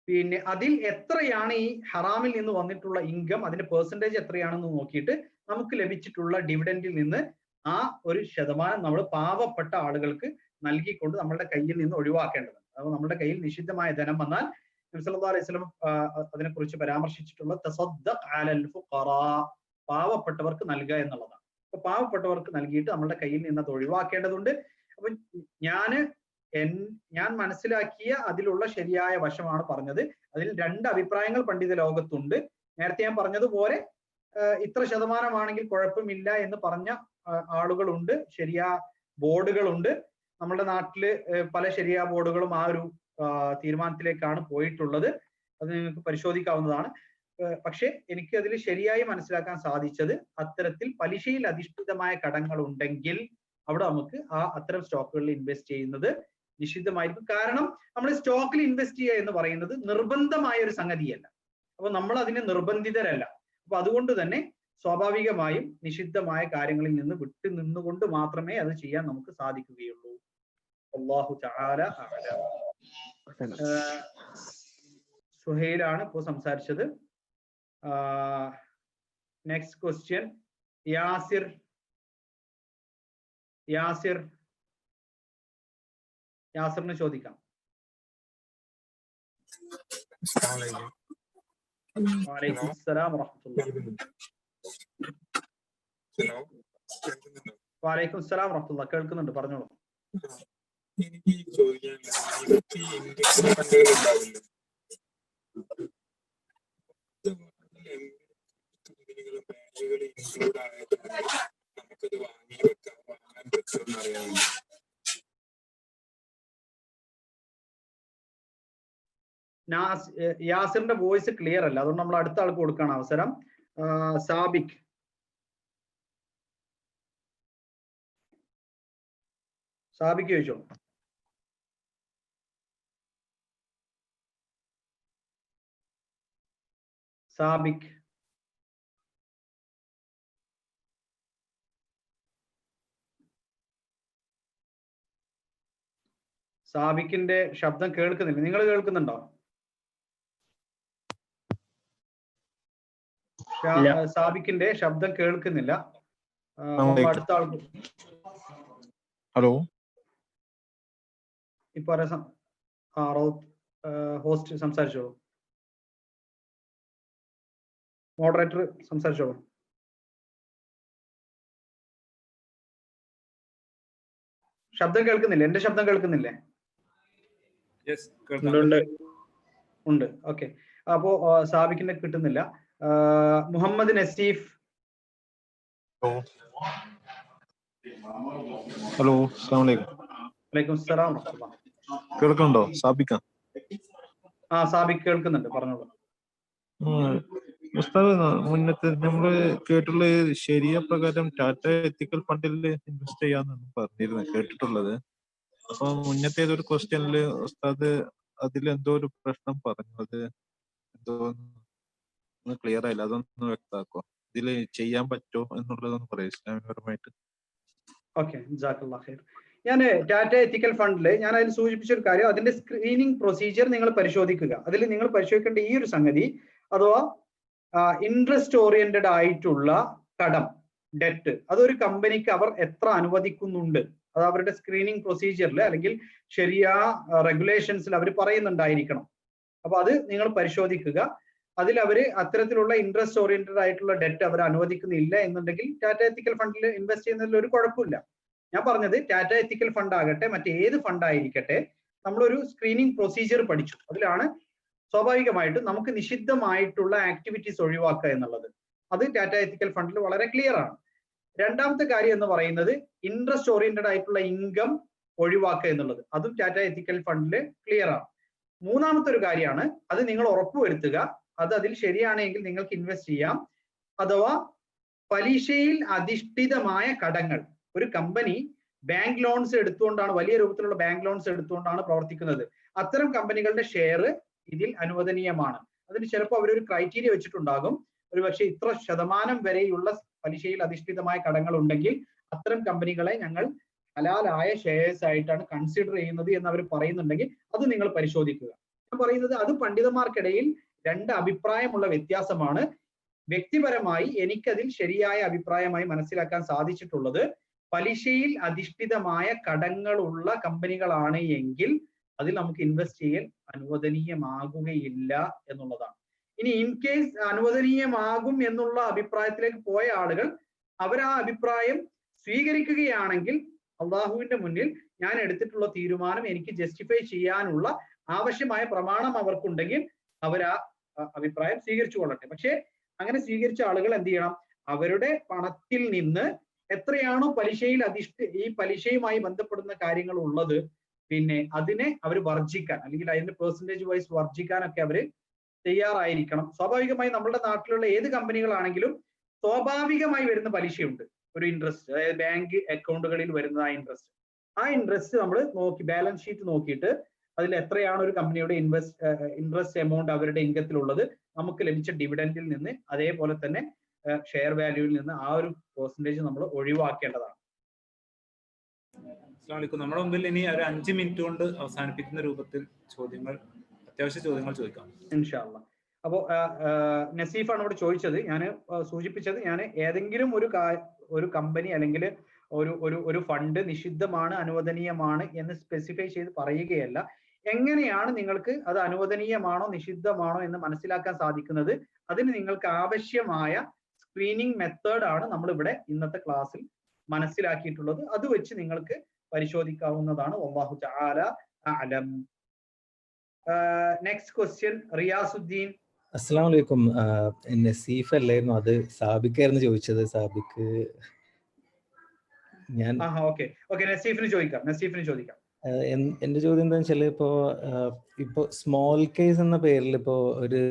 പിന്നെ അതിൽ എത്രയാണ് ഈ ഹറാമിൽ നിന്ന് വന്നിട്ടുള്ള ഇൻകം, അതിന്റെ പെർസെൻറ്റേജ് എത്രയാണെന്ന് നോക്കിയിട്ട് നമുക്ക് ലഭിച്ചിട്ടുള്ള ഡിവിഡൻഡിൽ നിന്ന് ആ ഒരു ശതമാനം നമ്മൾ പാവപ്പെട്ട ആളുകൾക്ക് നൽകിക്കൊണ്ട് നമ്മളുടെ കയ്യിൽ നിന്ന് ഒഴിവാക്കേണ്ടതുണ്ട്. അപ്പോൾ നമ്മുടെ കയ്യിൽ നിഷിദ്ധമായ ധനം വന്നാൽ നബി സല്ലല്ലാഹു അലൈഹി വസല്ലം അതിനെക്കുറിച്ച് പരാമർശിച്ചിട്ടുള്ള തസദ്ദഖ് അലൽ ഫുഖറാ, പാവപ്പെട്ടവർക്ക് നൽകുക എന്നുള്ളതാണ്. അപ്പൊ പാവപ്പെട്ടവർക്ക് നൽകിയിട്ട് നമ്മുടെ കയ്യിൽ നിന്ന് അത് ഒഴിവാക്കേണ്ടതുണ്ട്. അപ്പൊ ഞാൻ മനസ്സിലാക്കിയ അതിലുള്ള ശരിയായ വശമാണ് പറഞ്ഞത്. അതിൽ രണ്ട് അഭിപ്രായങ്ങൾ പണ്ഡിത ലോകത്തുണ്ട്. നേരത്തെ ഞാൻ പറഞ്ഞതുപോലെ ഇത്ര ശതമാനമാണെങ്കിൽ കുഴപ്പമില്ല എന്ന് പറഞ്ഞ ആളുകളുണ്ട്, ശരിയാ ബോർഡുകളുണ്ട്. നമ്മുടെ നാട്ടില് പല ശരിയാ ബോർഡുകളും ആ ഒരു തീരുമാനത്തിലേക്കാണ് പോയിട്ടുള്ളത്. അത് നിങ്ങൾക്ക് പരിശോധിക്കാവുന്നതാണ്. പക്ഷെ എനിക്ക് അതിൽ ശരിയായി മനസ്സിലാക്കാൻ സാധിച്ചത് അത്തരത്തിൽ പലിശയിൽ അധിഷ്ഠിതമായ കടങ്ങൾ ഉണ്ടെങ്കിൽ അവിടെ നമുക്ക് അത്തരം സ്റ്റോക്കുകളിൽ ഇൻവെസ്റ്റ് ചെയ്യുന്നത് നിഷിദ്ധമായിരിക്കും. കാരണം നമ്മൾ സ്റ്റോക്കിൽ ഇൻവെസ്റ്റ് ചെയ്യുക എന്ന് പറയുന്നത് നിർബന്ധമായ ഒരു സംഗതിയല്ല. അപ്പൊ നമ്മൾ അതിന് നിർബന്ധിതരല്ല. അപ്പൊ അതുകൊണ്ട് തന്നെ സ്വാഭാവികമായും നിഷിദ്ധമായ കാര്യങ്ങളിൽ നിന്ന് വിട്ടു നിന്നുകൊണ്ട് മാത്രമേ അത് ചെയ്യാൻ നമുക്ക് സാധിക്കുകയുള്ളൂ. അല്ലാഹു തആല അഅലം. സുഹൈലാണ് ഇപ്പോൾ സംസാരിച്ചത്. നെക്സ്റ്റ് ക്വസ്റ്റ്യൻ യാസിറിന് ചോദിക്കാം. വഅലൈക്കും അസ്സലാം വറഹ്മത്തുള്ളാഹി. വഅലൈക്കും അസ്സലാം വറഹ്മത്തുള്ളാഹി. കേൾക്കുന്നുണ്ട്, പറഞ്ഞോളൂ. എനിക്ക് ചോദിക്കാനുള്ളത് ഇൻഡെക്സ് ഫണ്ടുകൾ ഉണ്ടാവില്ല, കമ്പനികളും ബാങ്കുകളും ഇൻക്ലൂഡ് ആയതുകൊണ്ട് നമുക്കത് വാങ്ങാൻ പറ്റുമെന്ന് അറിയാമല്ലോ. യാസിറിന്റെ വോയിസ് ക്ലിയർ അല്ല, അതുകൊണ്ട് നമ്മൾ അടുത്ത ആൾക്ക് കൊടുക്കാണ് അവസരം. സാബിക് ചോദിച്ചോ. സാബിക്കിന്റെ ശബ്ദം കേൾക്കുന്നില്ല. നിങ്ങൾ കേൾക്കുന്നുണ്ടോ? സാബിക്കിന്റെ ശബ്ദം കേൾക്കുന്നില്ല. അടുത്ത ആൾക്ക് ഹലോ ഇപ്പൊ ഹോസ്റ്റ് സംസാരിച്ചോളൂ, മോഡറേറ്റർ സംസാരിച്ചോളൂ. ശബ്ദം കേൾക്കുന്നില്ലേ? എന്റെ ശബ്ദം കേൾക്കുന്നില്ലേ? യെസ്, കേൾക്കാം. ഉണ്ട്. ഓക്കെ. അപ്പോ സാബിക്കിനെ കിട്ടുന്നില്ല. മുഹമ്മദ് നസീഫ്. ഹലോ, അസ്സലാമു അലൈക്കും. വലൈക്കും സലാം വറഹ്മത്തുള്ളാഹി. കേൾക്കുന്നുണ്ടോ? സാബിക്ക. സാബിക്ക് കേൾക്കുന്നുണ്ട്, പറഞ്ഞോളൂ. ഉസ്താദ്, മുന്നത്തെ നമ്മള് കേട്ടുള്ള ശരിയ പ്രകാരം ടാറ്റ എത്തിക്കൽ ഫണ്ടിൽ ഇൻവെസ്റ്റ് ചെയ്യാന്നാണ് പറഞ്ഞിരുന്നത്, കേട്ടിട്ടുള്ളത്. അപ്പൊ മുന്നത്തെ ഏതൊരു ക്വസ്റ്റ്യനില് ഉസ്താദ് അതിലെന്തോ ഒരു പ്രശ്നം പറഞ്ഞു, അത് എന്തോ ഒന്ന് ക്ലിയർ ആയില്ല, അതൊന്ന് വ്യക്തമാക്കോ. ഇതില് ചെയ്യാൻ പറ്റുമോ എന്നുള്ളതൊന്ന് പറയാം ഇസ്ലാമികപരമായിട്ട്. ഓക്കെ, ജസാക്കല്ലാഹ് ഖൈർ. ഞാൻ ടാറ്റ എത്തിക്കൽ ഫണ്ടിൽ ഞാൻ അതിൽ സൂചിപ്പിച്ച ഒരു കാര്യം, അതിന്റെ സ്ക്രീനിങ് പ്രൊസീജിയർ നിങ്ങൾ പരിശോധിക്കുക. അതിൽ നിങ്ങൾ പരിശോധിക്കേണ്ട ഈ ഒരു സംഗതി, അഥവാ ഇൻട്രസ്റ്റ് ഓറിയന്റഡ് ആയിട്ടുള്ള കടം, ഡെറ്റ്, അതൊരു കമ്പനിക്ക് അവർ എത്ര അനുവദിക്കുന്നുണ്ട്, അത് അവരുടെ സ്ക്രീനിങ് പ്രൊസീജിയറിൽ അല്ലെങ്കിൽ ശരിയാ റെഗുലേഷൻസിൽ അവർ പറയുന്നുണ്ടായിരിക്കണം. അപ്പൊ അത് നിങ്ങൾ പരിശോധിക്കുക. അതിൽ അവര് അത്തരത്തിലുള്ള ഇൻട്രസ്റ്റ് ഓറിയന്റഡ് ആയിട്ടുള്ള ഡെറ്റ് അവർ അനുവദിക്കുന്നില്ല എന്നുണ്ടെങ്കിൽ ടാറ്റ എത്തിക്കൽ ഫണ്ടിൽ ഇൻവെസ്റ്റ് ചെയ്യുന്നതിൽ ഒരു കുഴപ്പമില്ല. ഞാൻ പറഞ്ഞത് ടാറ്റ എത്തിക്കൽ ഫണ്ട് ആകട്ടെ മറ്റേത് ഫണ്ട് ആയിരിക്കട്ടെ, നമ്മളൊരു സ്ക്രീനിങ് പ്രൊസീജിയർ പഠിച്ചു. അതിലാണ് സ്വാഭാവികമായിട്ടും നമുക്ക് നിഷിദ്ധമായിട്ടുള്ള ആക്ടിവിറ്റീസ് ഒഴിവാക്കുക എന്നുള്ളത്. അത് ടാറ്റ എത്തിക്കൽ ഫണ്ടിൽ വളരെ ക്ലിയർ ആണ്. രണ്ടാമത്തെ കാര്യം എന്ന് പറയുന്നത് ഇൻട്രസ്റ്റ് ഓറിയന്റഡ് ആയിട്ടുള്ള ഇൻകം ഒഴിവാക്കുക എന്നുള്ളത്, അതും ടാറ്റ എത്തിക്കൽ ഫണ്ടിൽ ക്ലിയർ ആണ്. മൂന്നാമത്തെ ഒരു കാര്യമാണ്, അത് നിങ്ങൾ ഉറപ്പുവരുത്തുക, അത് അതിൽ ശരിയാണെങ്കിൽ നിങ്ങൾക്ക് ഇൻവെസ്റ്റ് ചെയ്യാം. അഥവാ പലിശയിൽ അധിഷ്ഠിതമായ കടങ്ങൾ, ഒരു കമ്പനി ബാങ്ക് ലോൺസ് എടുത്തുകൊണ്ടാണ്, വലിയ രൂപത്തിലുള്ള ബാങ്ക് ലോൺസ് എടുത്തുകൊണ്ടാണ് പ്രവർത്തിക്കുന്നത്. അത്തരം കമ്പനികളുടെ ഷെയർ ഇതിൽ അനുവദനീയമാണ്. അതിന് ചിലപ്പോൾ അവരൊരു ക്രൈറ്റീരിയ വെച്ചിട്ടുണ്ടാകും, ഒരുപക്ഷെ ഇത്ര ശതമാനം വരെയുള്ള പലിശയിൽ അധിഷ്ഠിതമായ കടങ്ങൾ ഉണ്ടെങ്കിൽ അത്തരം കമ്പനികളെ ഞങ്ങൾ ഹലാലായ ഷെയർസ് ആയിട്ടാണ് കൺസിഡർ ചെയ്യുന്നത് എന്ന് അവർ പറയുന്നുണ്ടെങ്കിൽ അത് നിങ്ങൾ പരിശോധിക്കുക. ഞാൻ പറയുന്നത് അത് പണ്ഡിതന്മാർക്കിടയിൽ രണ്ട് അഭിപ്രായമുള്ള വ്യത്യാസമാണ്. വ്യക്തിപരമായി എനിക്കതിൽ ശരിയായ അഭിപ്രായമായി മനസ്സിലാക്കാൻ സാധിച്ചിട്ടുള്ളത്, പലിശയിൽ അധിഷ്ഠിതമായ കടങ്ങളുള്ള കമ്പനികളാണ് എങ്കിൽ അതിൽ നമുക്ക് ഇൻവെസ്റ്റ് ചെയ്യൽ അനുവദനീയമാകുകയില്ല എന്നുള്ളതാണ്. ഇനി ഇൻ കേസ് അനുവദനീയമാകും എന്നുള്ള അഭിപ്രായത്തിലേക്ക് പോയ ആളുകൾ അവർ ആ അഭിപ്രായം സ്വീകരിക്കുകയാണെങ്കിൽ അള്ളാഹുവിന്റെ മുന്നിൽ ഞാൻ എടുത്തിട്ടുള്ള തീരുമാനം എനിക്ക് ജസ്റ്റിഫൈ ചെയ്യാനുള്ള ആവശ്യമായ പ്രമാണം അവർക്കുണ്ടെങ്കിൽ അവർ ആ അഭിപ്രായം സ്വീകരിച്ചു കൊള്ളട്ടെ. പക്ഷെ അങ്ങനെ സ്വീകരിച്ച ആളുകൾ എന്ത് ചെയ്യണം? അവരുടെ പണത്തിൽ നിന്ന് എത്രയാണോ പലിശയിൽ ഈ പലിശയുമായി ബന്ധപ്പെടുന്ന കാര്യങ്ങൾ ഉള്ളത്, പിന്നെ അതിനെ അവർ വർജിക്കാൻ അല്ലെങ്കിൽ അതിന്റെ പെർസെന്റേജ് വൈസ് വർജിക്കാനൊക്കെ അവർ തയ്യാറായിരിക്കണം. സ്വാഭാവികമായി നമ്മുടെ നാട്ടിലുള്ള ഏത് കമ്പനികളാണെങ്കിലും സ്വാഭാവികമായി വരുന്ന പലിശയുണ്ട്, ഒരു ഇൻട്രസ്റ്റ്, അതായത് ബാങ്ക് അക്കൗണ്ടുകളിൽ വരുന്ന ആ ഇൻട്രസ്റ്റ് നമ്മൾ നോക്കി ബാലൻസ് ഷീറ്റ് നോക്കിയിട്ട് അതിൽ എത്രയാണ് ഒരു കമ്പനിയുടെ ഇൻട്രസ്റ്റ് എമൗണ്ട് അവരുടെ ഇൻകത്തിലുള്ളത്, നമുക്ക് ലഭിച്ച ഡിവിഡൻഡിൽ നിന്ന് അതേപോലെ തന്നെ ഷെയർ വാല്യൂവിൽ നിന്ന് ആ ഒരു പെർസെന്റേജ് നമ്മൾ ഒഴിവാക്കേണ്ടതാണ്. നമ്മുടെ മുമ്പിൽ ഇനി ഒരു 5 മിനിറ്റ് കൊണ്ട് അവസാനിപ്പിക്കുന്ന രൂപത്തിൽ അത്യാവശ്യ ചോദ്യങ്ങൾ ചോദിക്കാം ഇൻഷാ അല്ലാഹ്. അപ്പോ നസീഫാണ് ഇവിടെ ചോദിച്ചത്. ഞാൻ സൂചിപ്പിച്ചത്, ഞാൻ ഏതെങ്കിലും ഒരു കമ്പനി അല്ലെങ്കിൽ ഒരു ഫണ്ട് നിഷിദ്ധമാണ് അനുവദനീയമാണ് എന്ന് സ്പെസിഫൈ ചെയ്ത് പറയുകയല്ല. എങ്ങനെയാണ് നിങ്ങൾക്ക് അത് അനുവദനീയമാണോ നിഷിദ്ധമാണോ എന്ന് മനസ്സിലാക്കാൻ സാധിക്കുന്നത്? അതിന് നിങ്ങൾക്ക് ആവശ്യമായ സ്ക്രീനിങ് മെത്തേഡ് ആണ് നമ്മളിവിടെ ഇന്നത്തെ ക്ലാസ്സിൽ മനസ്സിലാക്കിയിട്ടുള്ളത്. അത് വെച്ച് നിങ്ങൾക്ക് പരിശോധിക്കാവുന്നതാണ്. വല്ലാഹു തആല അഅലം. Next question Riyasuddin. അസ്സലാമു അലൈക്കും. നസീഫ് അല്ലായിരുന്നു, അത് സാബിക്കായിരുന്നു ചോദിച്ചത്. സാബിക്ക് ഞാൻ നസീഫിന് ചോദിക്കാം. എന്റെ ചോദ്യം എന്താ വെച്ചാൽ, ഇപ്പോ സ്മോൾ കേസ് എന്ന പേരിൽ ഇപ്പോ ഒരു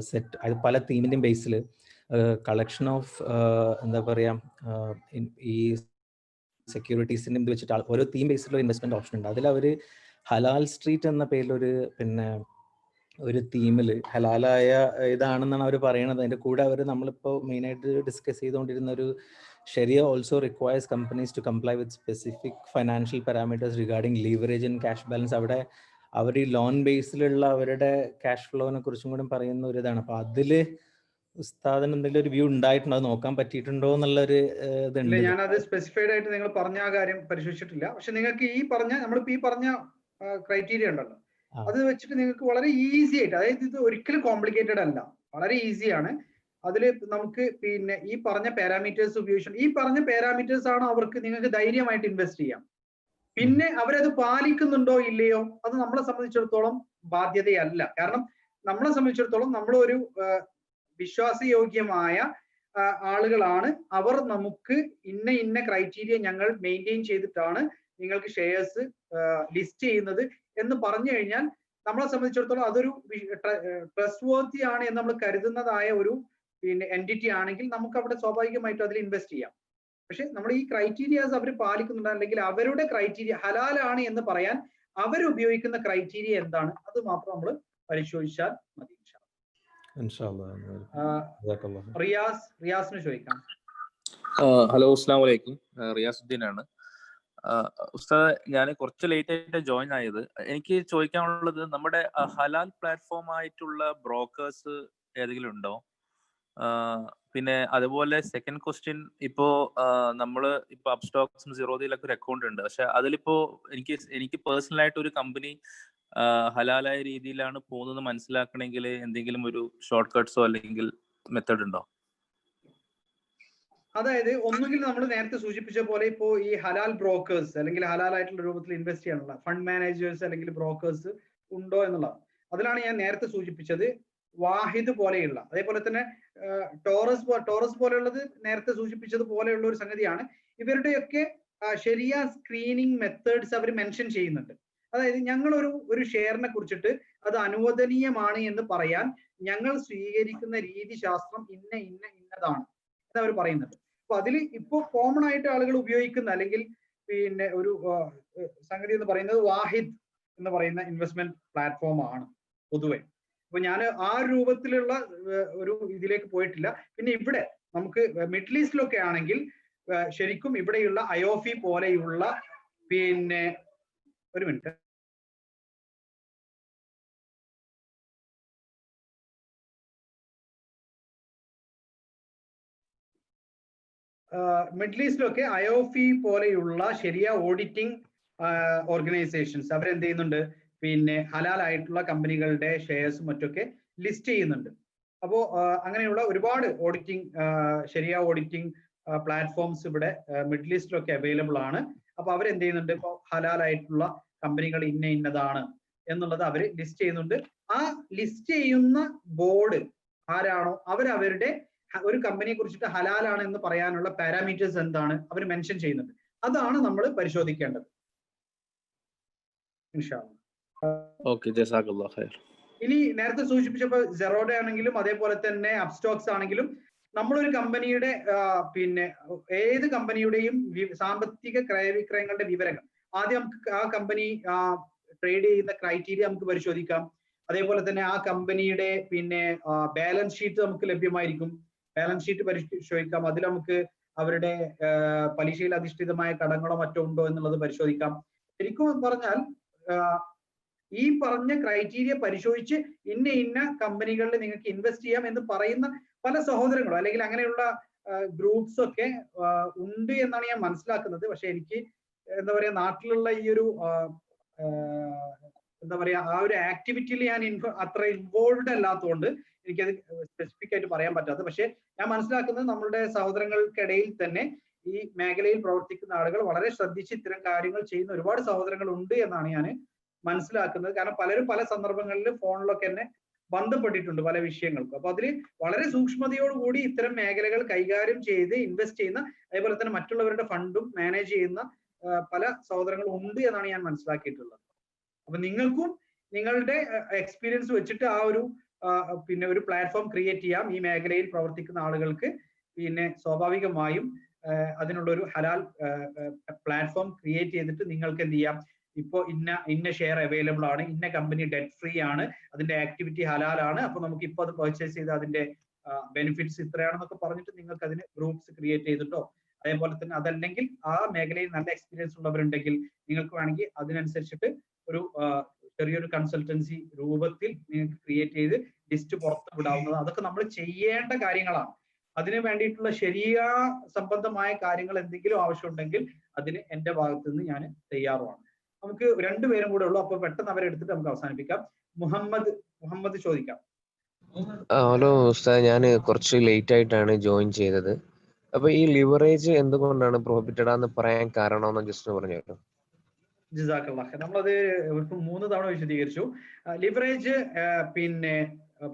സെറ്റ്, അത് പല തീമിന്റെയും ബേസിൽ കളക്ഷൻ ഓഫ് എന്താ പറയാ, ഈ സെക്യൂരിറ്റീസിന്റെ ഇത് വെച്ചിട്ട് ഓരോ തീം ബേസിലുള്ള ഇൻവെസ്റ്റ്മെന്റ് ഓപ്ഷൻ ഉണ്ട്. അതിൽ അവര് ഹലാൽ സ്ട്രീറ്റ് എന്ന പേരിൽ ഒരു തീമിൽ ഹലാലായ ഇതാണെന്നാണ് അവർ പറയുന്നത്. അതിന്റെ കൂടെ അവർ നമ്മളിപ്പോൾ മെയിനായിട്ട് ഡിസ്കസ് ചെയ്തുകൊണ്ടിരുന്ന ഒരു ഷെറിയ also requires companies to comply with specific financial parameters regarding leverage and cash balance. അവിടെ അവർ ഈ ലോൺ ബേസിലുള്ള അവരുടെ ക്യാഷ് ഫ്ലോനെ കുറിച്ചും കൂടി പറയുന്ന ഒരു ഇതാണ്. അപ്പൊ അതില് ഉസ്താദിന് എന്തെങ്കിലും ഒരു വ്യൂ ഉണ്ടായിട്ടുണ്ടോ, അത് നോക്കാൻ പറ്റിയിട്ടുണ്ടോ എന്നുള്ളൊരു ഇതുണ്ട്. ഞാനത് സ്പെസിഫൈഡ് ആയിട്ട് നിങ്ങൾ പറഞ്ഞ ആ കാര്യം പരിശോധിച്ചിട്ടില്ല. പക്ഷെ നിങ്ങൾക്ക് നമ്മളിപ്പോ ഈ പറഞ്ഞ ക്രൈറ്റീരിയ ഉണ്ടല്ലോ, അത് വെച്ചിട്ട് നിങ്ങൾക്ക് വളരെ ഈസി ആയിട്ട്, അതായത് ഇത് ഒരിക്കലും കോംപ്ലിക്കേറ്റഡ് അല്ല, വളരെ ഈസിയാണ്. അതിൽ നമുക്ക് പിന്നെ ഈ പറഞ്ഞ പാരാമീറ്റേഴ്സ് ഉപയോഗിച്ച് ഈ പറഞ്ഞ പാരാമീറ്റേഴ്സ് ആണ് അവർക്ക് നിങ്ങൾക്ക് ധൈര്യമായിട്ട് ഇൻവെസ്റ്റ് ചെയ്യാം. പിന്നെ അവരത് പാലിക്കുന്നുണ്ടോ ഇല്ലയോ അത് നമ്മളെ സംബന്ധിച്ചിടത്തോളം ബാധ്യതയല്ല. കാരണം നമ്മളെ സംബന്ധിച്ചിടത്തോളം നമ്മൾ ഒരു വിശ്വാസയോഗ്യമായ ആളുകളാണ്. അവർ നമുക്ക് ഇന്ന ക്രൈറ്റീരിയ ഞങ്ങൾ മെയിൻറ്റെയിൻ ചെയ്തിട്ടാണ് നിങ്ങൾക്ക് ഷെയർസ് ലിസ്റ്റ് ചെയ്യുന്നത് എന്ന് പറഞ്ഞു കഴിഞ്ഞാൽ നമ്മളെ സംബന്ധിച്ചിടത്തോളം അതൊരു ട്രസ്റ്റ് വർത്തി ആണ് എന്ന് നമ്മൾ കരുതുന്നതായ ഒരു പിന്നെ എൻറ്റിറ്റി ആണെങ്കിൽ നമുക്ക് അവിടെ സ്വാഭാവികമായിട്ടും അതിൽ ഇൻവെസ്റ്റ് ചെയ്യാം. പക്ഷെ നമ്മൾ ഈ ക്രൈറ്റീരിയാസ് അവർ പാലിക്കുന്നുണ്ട്, അല്ലെങ്കിൽ അവരുടെ ക്രൈറ്റീരിയ ഹലാലാണ് എന്ന് പറയാൻ അവരുപയോഗിക്കുന്ന ക്രൈറ്റീരിയ എന്താണ് അത് മാത്രം നമ്മൾ പരിശോധിച്ചാൽ മതി. റിയാസിന് ചോദിക്കാം. ഹലോ, അസ്സലാമു അലൈക്കും. റിയാസുദ്ദീൻ ആണ്. ഉസ്താദ്, ഞാൻ കുറച്ച് ലേറ്റ് ആയിട്ട് ജോയിൻ ആയത്. എനിക്ക് ചോദിക്കാനുള്ളത്, നമ്മുടെ ഹലാൽ പ്ലാറ്റ്ഫോം ആയിട്ടുള്ള ബ്രോക്കേഴ്സ് ഏതെങ്കിലും ഉണ്ടോ? പിന്നെ അതുപോലെ സെക്കൻഡ് ക്വസ്റ്റ്യൻ, ഇപ്പോ നമ്മള് ഇപ്പൊ അപ്സ്റ്റോക്സും സീറോദിയിലൊക്കെ ഒരു അക്കൗണ്ട് ഉണ്ട്. പക്ഷെ അതിലിപ്പോ എനിക്ക് പേഴ്സണൽ ആയിട്ട് ഒരു കമ്പനി ഹലാലായ രീതിയിലാണ് പോകുന്നത് മനസ്സിലാക്കണമെങ്കിൽ എന്തെങ്കിലും ഒരു ഷോർട്ട് കട്ട്സോ അല്ലെങ്കിൽ മെത്തേഡ് ഉണ്ടോ? അതായത് ഒന്നുകിൽ നമ്മൾ നേരത്തെ സൂചിപ്പിച്ച പോലെ ഇപ്പോ ഈ ഹലാൽ ബ്രോക്കേഴ്സ് അല്ലെങ്കിൽ ഹലാലായിട്ടുള്ള രൂപത്തിൽ ഇൻവെസ്റ്റ് ചെയ്യാനുള്ള ഫണ്ട് മാനേജേഴ്സ് അല്ലെങ്കിൽ ബ്രോക്കേഴ്സ് ഉണ്ടോ എന്നുള്ളതാണ്. അതിലാണ് ഞാൻ നേരത്തെ സൂചിപ്പിച്ചത് വാഹിദ് പോലെയുള്ള, അതേപോലെ തന്നെ ടോറസ് പോലെയുള്ളത് നേരത്തെ സൂചിപ്പിച്ചത് പോലെയുള്ള ഒരു സംഗതിയാണ്. ഇവരുടെയൊക്കെ ശരിയ സ്ക്രീനിങ് മെത്തേഡ്സ് അവർ മെൻഷൻ ചെയ്യുന്നുണ്ട്. അതായത് ഞങ്ങൾ ഒരു ഷെയറിനെ കുറിച്ചിട്ട് അത് അനുവദനീയമാണ് എന്ന് പറയാൻ ഞങ്ങൾ സ്വീകരിക്കുന്ന രീതിശാസ്ത്രം ഇന്നതാണ് എന്ന് അവർ പറയുന്നുണ്ട്. അപ്പൊ അതിൽ ഇപ്പോ കോമൺ ആയിട്ട് ആളുകൾ ഉപയോഗിക്കുന്ന അല്ലെങ്കിൽ പിന്നെ ഒരു സംഗതി എന്ന് പറയുന്നത് വാഹിദ് എന്ന് പറയുന്ന ഇൻവെസ്റ്റ്മെന്റ് പ്ലാറ്റ്ഫോം ആണ് പൊതുവെ. അപ്പൊ ഞാൻ ആ രൂപത്തിലുള്ള ഒരു ഇതിലേക്ക് പോയിട്ടില്ല. പിന്നെ ഇവിടെ നമുക്ക് മിഡിൽ ഈസ്റ്റിലൊക്കെ ആണെങ്കിൽ ശരിക്കും ഇവിടെയുള്ള അയോഫി പോലെയുള്ള പിന്നെ ഒരു മിനിറ്റ് മിഡിൽ ഈസ്റ്റിലൊക്കെ അയോഫി പോലെയുള്ള ശരിയ ഓഡിറ്റിംഗ് ഓർഗനൈസേഷൻസ് അവരെന്ത് ചെയ്യുന്നുണ്ട്, പിന്നെ ഹലാലായിട്ടുള്ള കമ്പനികളുടെ ഷെയർസും മറ്റൊക്കെ ലിസ്റ്റ് ചെയ്യുന്നുണ്ട്. അപ്പോൾ അങ്ങനെയുള്ള ഒരുപാട് ഓഡിറ്റിംഗ് ശരിയ ഓഡിറ്റിംഗ് പ്ലാറ്റ്ഫോംസ് ഇവിടെ മിഡിൽ ഈസ്റ്റിലൊക്കെ അവൈലബിൾ ആണ്. അപ്പൊ അവരെന്ത് ചെയ്യുന്നുണ്ട്, ഇപ്പോൾ ഹലാലായിട്ടുള്ള കമ്പനികൾ ഇന്നതാണ് എന്നുള്ളത് അവർ ലിസ്റ്റ് ചെയ്യുന്നുണ്ട്. ആ ലിസ്റ്റ് ചെയ്യുന്ന ബോർഡ് ആരാണോ അവരവരുടെ ഒരു കമ്പനിയെ കുറിച്ചിട്ട് ഹലാലാണ് എന്ന് പറയാനുള്ള പാരാമീറ്റേഴ്സ് എന്താണ് അവർ മെൻഷൻ ചെയ്യുന്നുണ്ട്. അതാണ് നമ്മൾ പരിശോധിക്കേണ്ടത്. ഇനി നേരത്തെ സൂചിപ്പിച്ചപ്പോൾ സെറോഡ ആണെങ്കിലും അതേപോലെ തന്നെ അപ്സ്റ്റോക്സ് ആണെങ്കിലും നമ്മളൊരു കമ്പനിയുടെ പിന്നെ ഏത് കമ്പനിയുടെയും സാമ്പത്തിക ക്രയവിക്രയങ്ങളുടെ വിവരങ്ങൾ ആദ്യം നമുക്ക് ആ കമ്പനി ട്രേഡ് ചെയ്യുന്ന ക്രൈറ്റീരിയ നമുക്ക് പരിശോധിക്കാം. അതേപോലെ തന്നെ ആ കമ്പനിയുടെ പിന്നെ ബാലൻസ് ഷീറ്റ് നമുക്ക് ലഭ്യമായിരിക്കും. ബാലൻസ് ഷീറ്റ് പരിശോധിക്കാം. അതിൽ നമുക്ക് അവരുടെ പലിശയിൽ അധിഷ്ഠിതമായ കടങ്ങളോ മറ്റോ ഉണ്ടോ എന്നുള്ളത് പരിശോധിക്കാം. ശരിക്കും പറഞ്ഞാൽ ഈ പറഞ്ഞ ക്രൈറ്റീരിയ പരിശോധിച്ച് ഇന്ന കമ്പനികളിൽ നിങ്ങൾക്ക് ഇൻവെസ്റ്റ് ചെയ്യാം എന്ന് പറയുന്ന പല സഹോദരങ്ങളോ അല്ലെങ്കിൽ അങ്ങനെയുള്ള ഗ്രൂപ്പ്സ് ഒക്കെ ഉണ്ട് എന്നാണ് ഞാൻ മനസ്സിലാക്കുന്നത്. പക്ഷെ എനിക്ക് എന്താ പറയാ നാട്ടിലുള്ള ഈ ഒരു എന്താ പറയാ ആ ഒരു ആക്ടിവിറ്റിയിൽ ഞാൻ അത്ര ഇൻവോൾവ് അല്ലാത്തതുകൊണ്ട് എനിക്കത് സ്പെസിഫിക് ആയിട്ട് പറയാൻ പറ്റാത്തത്. പക്ഷെ ഞാൻ മനസ്സിലാക്കുന്നത് നമ്മളുടെ സഹോദരങ്ങൾക്കിടയിൽ തന്നെ ഈ മേഖലയിൽ പ്രവർത്തിക്കുന്ന ആളുകൾ വളരെ ശ്രദ്ധിച്ച് ഇത്തരം കാര്യങ്ങൾ ചെയ്യുന്ന ഒരുപാട് സഹോദരങ്ങൾ ഉണ്ട് എന്നാണ് ഞാൻ മനസ്സിലാക്കുന്നത്. കാരണം പലരും പല സന്ദർഭങ്ങളിൽ ഫോണിലൊക്കെ എന്നെ ബന്ധപ്പെട്ടിട്ടുണ്ട് പല വിഷയങ്ങൾക്കും. അപ്പൊ അതിൽ വളരെ സൂക്ഷ്മതയോടുകൂടി ഇത്തരം മേഖലകൾ കൈകാര്യം ചെയ്ത് ഇൻവെസ്റ്റ് ചെയ്യുന്ന അതേപോലെ തന്നെ മറ്റുള്ളവരുടെ ഫണ്ടും മാനേജ് ചെയ്യുന്ന പല സഹോദരങ്ങളും ഉണ്ട് എന്നാണ് ഞാൻ മനസ്സിലാക്കിയിട്ടുള്ളത്. അപ്പൊ നിങ്ങൾക്കും നിങ്ങളുടെ എക്സ്പീരിയൻസ് വെച്ചിട്ട് ആ ഒരു പിന്നെ ഒരു പ്ലാറ്റ്ഫോം ക്രിയേറ്റ് ചെയ്യാം. ഈ മേഖലയിൽ പ്രവർത്തിക്കുന്ന ആളുകൾക്ക് പിന്നെ സ്വാഭാവികമായും അതിനുള്ള ഒരു ഹലാൽ പ്ലാറ്റ്ഫോം ക്രിയേറ്റ് ചെയ്തിട്ട് നിങ്ങൾക്ക് എന്ത് ചെയ്യാം, ഇപ്പോൾ ഇന്ന ഷെയർ അവൈലബിൾ ആണ്, ഇന്ന കമ്പനി ഡെറ്റ് ഫ്രീ ആണ്, അതിന്റെ ആക്ടിവിറ്റി ഹലാലാണ്, അപ്പൊ നമുക്ക് ഇപ്പൊ അത് പർച്ചേസ് ചെയ്ത് അതിന്റെ ബെനിഫിറ്റ്സ് ഇത്രയാണെന്നൊക്കെ പറഞ്ഞിട്ട് നിങ്ങൾക്ക് അതിന് ഗ്രൂപ്പ്സ് ക്രിയേറ്റ് ചെയ്തിട്ടോ അതേപോലെ തന്നെ അതല്ലെങ്കിൽ ആ മേഖലയിൽ നല്ല എക്സ്പീരിയൻസ് ഉള്ളവരുണ്ടെങ്കിൽ നിങ്ങൾക്ക് വേണമെങ്കിൽ അതിനനുസരിച്ചിട്ട് ഒരു ചെറിയൊരു കൺസൾട്ടൻസി രൂപത്തിൽ നിങ്ങൾക്ക് ക്രിയേറ്റ് ചെയ്ത് ലിസ്റ്റ് പുറത്ത് വിടാവുന്നത്. അതൊക്കെ നമ്മൾ ചെയ്യേണ്ട കാര്യങ്ങളാണ്. അതിന് വേണ്ടിയിട്ടുള്ള ശരിയാ സംബന്ധമായ കാര്യങ്ങൾ എന്തെങ്കിലും ആവശ്യമുണ്ടെങ്കിൽ അതിന് എന്റെ ഭാഗത്ത് നിന്ന് ഞാൻ തയ്യാറുമാണ്. നമുക്ക് രണ്ടുപേരും കൂടെ ഉള്ളൂ, അപ്പൊ പെട്ടെന്ന് അവരെ എടുത്തിട്ട് നമുക്ക് അവസാനിപ്പിക്കാം. മുഹമ്മദ് ചോദിക്കാം. ഹലോ ഉസ്താദ്, ഞാൻ കുറച്ച് ലേറ്റ് ആയിട്ടാണ് ജോയിൻ ചെയ്തത്. അപ്പൊ ഈ ലിവറേജ് എന്തുകൊണ്ടാണ് പ്രോഹിബിറ്റഡ് ആണെന്ന് പറയാൻ കാരണമെന്ന് ജസ്റ്റ് പറഞ്ഞു കേട്ടോ. ജസാക്കല്ലാഹ്. നമ്മളത് ഇപ്പൊ 3 തവണ വിശദീകരിച്ചു. ലിവറേജ് പിന്നെ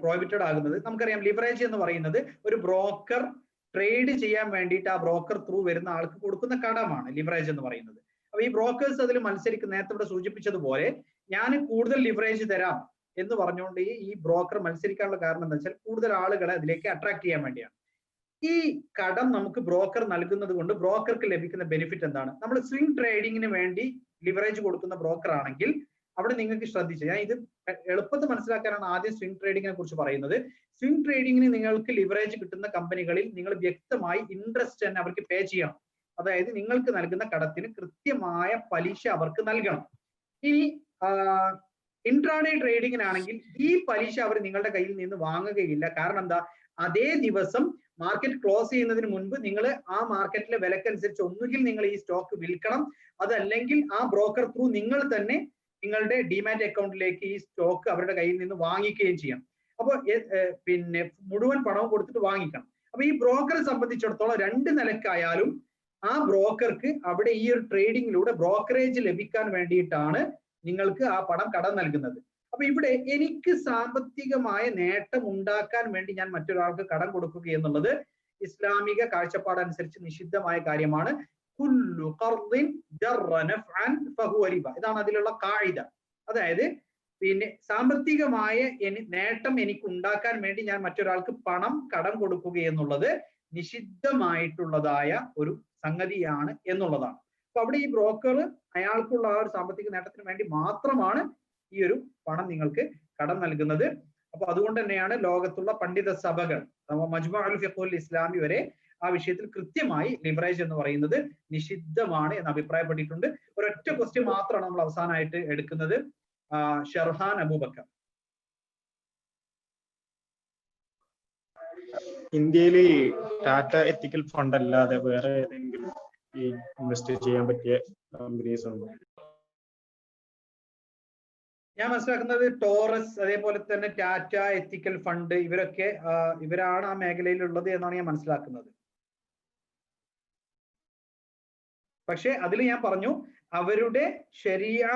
പ്രോഹിബിറ്റഡ് ആകുന്നത് നമുക്കറിയാം. ലിവറേജ് എന്ന് പറയുന്നത് ഒരു ബ്രോക്കർ ട്രേഡ് ചെയ്യാൻ വേണ്ടിയിട്ട് ആ ബ്രോക്കർ ത്രൂ വരുന്ന ആൾക്ക് കൊടുക്കുന്ന കടമാണ് ലിവറേജ് എന്ന് പറയുന്നത്. അപ്പൊ ഈ ബ്രോക്കേഴ്സ് അതിൽ മത്സരിക്കുന്ന, നേരത്തെ ഇവിടെ സൂചിപ്പിച്ചതുപോലെ ഞാൻ കൂടുതൽ ലിവറേജ് തരാം എന്ന് പറഞ്ഞുകൊണ്ട് ഈ ബ്രോക്കർ മത്സരിക്കാനുള്ള കാരണം എന്താ വെച്ചാൽ കൂടുതൽ ആളുകളെ അതിലേക്ക് അട്രാക്ട് ചെയ്യാൻ വേണ്ടിയാണ്. ഈ കടം നമുക്ക് ബ്രോക്കർ നൽകുന്നത് കൊണ്ട് ബ്രോക്കർക്ക് ലഭിക്കുന്ന ബെനിഫിറ്റ് എന്താണ്? നമ്മൾ സ്വിംഗ് ട്രേഡിങ്ങിന് വേണ്ടി ലിവറേജ് കൊടുക്കുന്ന ബ്രോക്കർ ആണെങ്കിൽ അവിടെ നിങ്ങൾക്ക് ശ്രദ്ധിച്ചു, ഞാൻ ഇത് എളുപ്പത്തിൽ മനസ്സിലാക്കാനാണ് ആദ്യം സ്വിംഗ് ട്രേഡിങ്ങിനെ കുറിച്ച് പറയുന്നത്. സ്വിംഗ് ട്രേഡിങ്ങിന് നിങ്ങൾക്ക് ലിവറേജ് കിട്ടുന്ന കമ്പനികളിൽ നിങ്ങൾ വ്യക്തമായി ഇൻട്രസ്റ്റ് തന്നെ അവർക്ക് പേ ചെയ്യണം. അതായത് നിങ്ങൾക്ക് നൽകുന്ന കടത്തിന് കൃത്യമായ പലിശ അവർക്ക് നൽകണം. ഇനി ഇൻട്രാഡേ ട്രേഡിങ്ങിനാണെങ്കിൽ ഈ പലിശ അവർ നിങ്ങളുടെ കയ്യിൽ നിന്ന് വാങ്ങുകയില്ല. കാരണം എന്താ? അതേ ദിവസം മാർക്കറ്റ് ക്ലോസ് ചെയ്യുന്നതിന് മുൻപ് നിങ്ങൾ ആ മാർക്കറ്റിലെ വിലക്കനുസരിച്ച് ഒന്നുകിൽ നിങ്ങൾ ഈ സ്റ്റോക്ക് വിൽക്കണം, അതല്ലെങ്കിൽ ആ ബ്രോക്കർ ത്രൂ നിങ്ങൾ തന്നെ നിങ്ങളുടെ ഡിമാറ്റ് അക്കൗണ്ടിലേക്ക് ഈ സ്റ്റോക്ക് അവരുടെ കയ്യിൽ നിന്ന് വാങ്ങിക്കുകയും ചെയ്യണം. അപ്പോൾ പിന്നെ മുഴുവൻ പണവും കൊടുത്തിട്ട് വാങ്ങിക്കണം. അപ്പൊ ഈ ബ്രോക്കറെ സംബന്ധിച്ചിടത്തോളം 2 നിലക്കായാലും ആ ബ്രോക്കർക്ക് അവിടെ ഈ ഒരു ട്രേഡിങ്ങിലൂടെ ബ്രോക്കറേജ് ലഭിക്കാൻ വേണ്ടിയിട്ടാണ് നിങ്ങൾക്ക് ആ പണം കടം നൽകുന്നത്. അപ്പൊ ഇവിടെ എനിക്ക് സാമ്പത്തികമായ നേട്ടം ഉണ്ടാക്കാൻ വേണ്ടി ഞാൻ മറ്റൊരാൾക്ക് കടം കൊടുക്കുക എന്നുള്ളത് ഇസ്ലാമിക കാഴ്ചപ്പാടനുസരിച്ച് നിഷിദ്ധമായ കാര്യമാണ്. കുല്ലു ഖർദിൻ ജറ നഫ്അൻ ഫഹുവ റിബ. ഇതാണ് അതിലുള്ള കായിദ. അതായത് പിന്നെ സാമ്പത്തികമായ നേട്ടം എനിക്ക് ഉണ്ടാക്കാൻ വേണ്ടി ഞാൻ മറ്റൊരാൾക്ക് പണം കടം കൊടുക്കുക എന്നുള്ളത് നിഷിദ്ധമായിട്ടുള്ളതായ ഒരു സംഗതിയാണ് എന്നുള്ളതാണ്. അപ്പൊ അവിടെ ഈ ബ്രോക്കർ അയാൾക്കുള്ള ആ ഒരു സാമ്പത്തിക നേട്ടത്തിന് വേണ്ടി മാത്രമാണ് ഈ ഒരു പണം നിങ്ങൾക്ക് കടം നൽകുന്നത്. അപ്പൊ അതുകൊണ്ട് തന്നെയാണ് ലോകത്തുള്ള പണ്ഡിത സഭകൾ, മജ്മുഅൽ ഫിഖ്ഹുൽ ഇസ്ലാമി വരെ ആ വിഷയത്തിൽ കൃത്യമായി ലിവറേജ് എന്ന് പറയുന്നത് നിഷിദ്ധമാണ് എന്ന് അഭിപ്രായപ്പെട്ടിട്ടുണ്ട്. ഒരൊറ്റ ക്വസ്റ്റ്യൻ മാത്രമാണ് നമ്മൾ അവസാനമായിട്ട് എടുക്കുന്നത്. ഷർഹാൻ അബൂബക്കർ. ഇന്ത്യയിൽ ടാറ്റ എത്തിക്കൽ ഫണ്ട് അല്ലാതെ വേറെ ഏതെങ്കിലും ഈ ഇൻവെസ്റ്റ് ചെയ്യാൻ പറ്റിയ കമ്പനീസ് ഉണ്ടോ? ഞാൻ മനസ്സിലാക്കുന്നത് ടോറസ്, അതേപോലെ തന്നെ ടാറ്റ എത്തിക്കൽ ഫണ്ട്, ഇവരാണ് ആ മേഖലയിലുള്ളത് എന്നാണ് ഞാൻ മനസ്സിലാക്കുന്നത്. പക്ഷെ അതിൽ ഞാൻ പറഞ്ഞു അവരുടെ ശരിയാ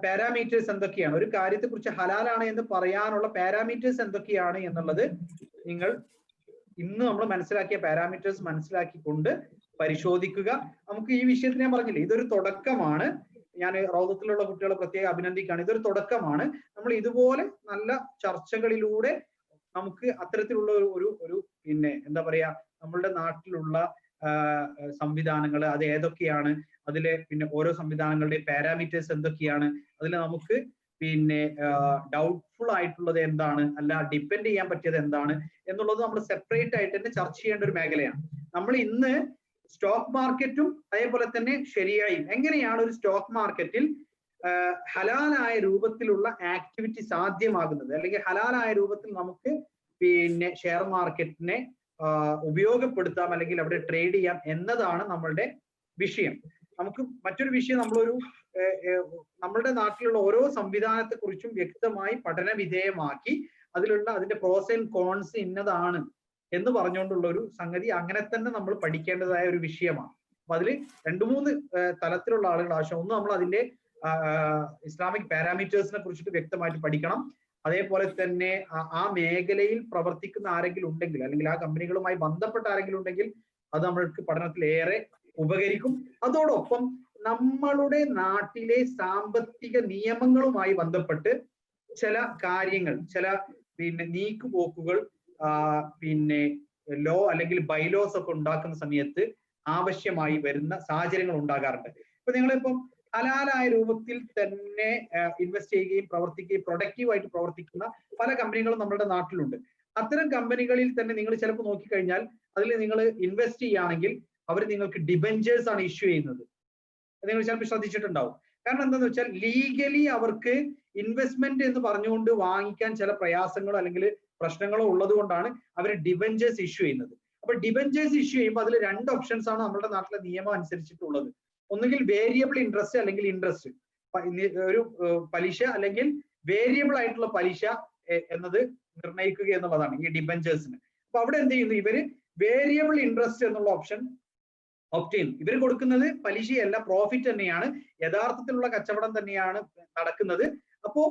പാരാമീറ്റേഴ്സ് എന്തൊക്കെയാണ്, ഒരു കാര്യത്തെ കുറിച്ച് ഹലാലാണ് എന്ന് പറയാനുള്ള പാരാമീറ്റേഴ്സ് എന്തൊക്കെയാണ് എന്നുള്ളത് നിങ്ങൾ ഇന്ന് നമ്മൾ മനസ്സിലാക്കിയ പാരാമീറ്റേഴ്സ് മനസ്സിലാക്കിക്കൊണ്ട് പരിശോധിക്കുക. നമുക്ക് ഈ വിഷയത്തിൽ ഞാൻ പറഞ്ഞില്ലേ, ഇതൊരു തുടക്കമാണ്. ഞാൻ റൗദത്തിലുള്ള കുട്ടികളെ പ്രത്യേകം അഭിനന്ദിക്കുകയാണ്. ഇതൊരു തുടക്കമാണ്. നമ്മൾ ഇതുപോലെ നല്ല ചർച്ചകളിലൂടെ നമുക്ക് അത്തരത്തിലുള്ള ഒരു പിന്നെ എന്താ പറയാ, നമ്മളുടെ നാട്ടിലുള്ള സംവിധാനങ്ങൾ അത് ഏതൊക്കെയാണ്, അതിലെ പിന്നെ ഓരോ സംവിധാനങ്ങളുടെ പാരാമീറ്റേഴ്സ് എന്തൊക്കെയാണ്, അതിൽ നമുക്ക് പിന്നെ ഡൗട്ട്ഫുൾ ആയിട്ടുള്ളത് എന്താണ്, അല്ല ഡിപ്പെൻഡ് ചെയ്യാൻ പറ്റിയത് എന്താണ് എന്നുള്ളത് നമ്മൾ സെപ്പറേറ്റ് ആയിട്ട് തന്നെ ചർച്ച ചെയ്യേണ്ട ഒരു മേഖലയാണ്. നമ്മൾ ഇന്ന് സ്റ്റോക്ക് മാർക്കറ്റും അതേപോലെ തന്നെ ശരിയായും എങ്ങനെയാണ് ഒരു സ്റ്റോക്ക് മാർക്കറ്റിൽ ഹലാലായ രൂപത്തിലുള്ള ആക്ടിവിറ്റി സാധ്യമാകുന്നത്, അല്ലെങ്കിൽ ഹലാലായ രൂപത്തിൽ നമുക്ക് പിന്നെ ഷെയർ മാർക്കറ്റിനെ ഉപയോഗപ്പെടുത്താം അല്ലെങ്കിൽ അവിടെ ട്രേഡ് ചെയ്യാം എന്നതാണ് നമ്മളുടെ വിഷയം. നമുക്ക് മറ്റൊരു വിഷയം, നമ്മളുടെ നാട്ടിലുള്ള ഓരോ സംവിധാനത്തെ കുറിച്ചും വ്യക്തമായി പഠന വിധേയമാക്കി അതിന്റെ പ്രോസ് ആൻഡ് കോൺസ് ഇന്നതാണ് എന്ന് പറഞ്ഞുകൊണ്ടുള്ള ഒരു സംഗതി അങ്ങനെ തന്നെ നമ്മൾ പഠിക്കേണ്ടതായ ഒരു വിഷയമാണ്. അപ്പൊ അതിൽ 2-3 തലത്തിലുള്ള ആളുകൾ ആവശ്യം. ഒന്ന്, നമ്മൾ അതിന്റെ ഇസ്ലാമിക് പാരാമീറ്റേഴ്സിനെ കുറിച്ചിട്ട് വ്യക്തമായിട്ട് പഠിക്കണം. അതേപോലെ തന്നെ ആ മേഖലയിൽ പ്രവർത്തിക്കുന്ന ആരെങ്കിലും ഉണ്ടെങ്കിൽ, അല്ലെങ്കിൽ ആ കമ്പനികളുമായി ബന്ധപ്പെട്ട ആരെങ്കിലും ഉണ്ടെങ്കിൽ അത് നമ്മൾക്ക് പഠനത്തിൽ ഏറെ ഉപകരിക്കും. അതോടൊപ്പം നമ്മളുടെ നാട്ടിലെ സാമ്പത്തിക നിയമങ്ങളുമായി ബന്ധപ്പെട്ട് ചില കാര്യങ്ങൾ, ചില പിന്നെ നീക്കുപോക്കുകൾ പിന്നെ ലോ അല്ലെങ്കിൽ ബൈലോസ് ഒക്കെ ഉണ്ടാക്കുന്ന സമയത്ത് ആവശ്യമായി വരുന്ന സാഹചര്യങ്ങൾ ഉണ്ടാകാറുണ്ട്. ഇപ്പൊ നിങ്ങളിപ്പം ഹലാലായ രൂപത്തിൽ തന്നെ ഇൻവെസ്റ്റ് ചെയ്യുകയും പ്രവർത്തിക്കുകയും പ്രൊഡക്റ്റീവായിട്ട് പ്രവർത്തിക്കുന്ന പല കമ്പനികളും നമ്മുടെ നാട്ടിലുണ്ട്. അത്തരം കമ്പനികളിൽ തന്നെ നിങ്ങൾ ചിലപ്പോൾ നോക്കിക്കഴിഞ്ഞാൽ അതിൽ നിങ്ങൾ ഇൻവെസ്റ്റ് ചെയ്യുകയാണെങ്കിൽ അവർ നിങ്ങൾക്ക് ഡിബെഞ്ചേഴ്സ് ആണ് ഇഷ്യൂ ചെയ്യുന്നത്. നിങ്ങൾ ചിലപ്പോൾ ശ്രദ്ധിച്ചിട്ടുണ്ടാവും. കാരണം എന്താണെന്ന് വെച്ചാൽ ലീഗലി അവർക്ക് ഇൻവെസ്റ്റ്മെന്റ് എന്ന് പറഞ്ഞുകൊണ്ട് വാങ്ങിക്കാൻ ചില പ്രയാസങ്ങളോ അല്ലെങ്കിൽ പ്രശ്നങ്ങളോ ഉള്ളത് കൊണ്ടാണ് അവർ ഡിബെഞ്ചേഴ്സ് ഇഷ്യൂ ചെയ്യുന്നത്. അപ്പൊ ഡിബെഞ്ചേഴ്സ് ഇഷ്യൂ ചെയ്യുമ്പോൾ അതിൽ 2 ഓപ്ഷൻസ് ആണ് നമ്മുടെ നാട്ടിലെ നിയമം അനുസരിച്ചിട്ടുള്ളത്. ഒന്നുകിൽ വേരിയബിൾ ഇൻട്രസ്റ്റ് അല്ലെങ്കിൽ ഇൻട്രസ്റ്റ്, ഒരു പലിശ അല്ലെങ്കിൽ വേരിയബിൾ ആയിട്ടുള്ള പലിശ എന്നത് നിർണ്ണയിക്കുക എന്നുള്ളതാണ് ഈ ഡിബഞ്ചേഴ്സിന്. അപ്പൊ അവിടെ എന്ത് ചെയ്യുന്നു, ഇവര് വേരിയബിൾ ഇൻട്രസ്റ്റ് എന്നുള്ള ഓപ്ഷൻ ഓപ്റ്റ് ചെയ്യുന്നു. ഇവർ കൊടുക്കുന്നത് പലിശയല്ല, പ്രോഫിറ്റ് തന്നെയാണ്, യഥാർത്ഥത്തിലുള്ള കച്ചവടം തന്നെയാണ് നടക്കുന്നത്. അപ്പോ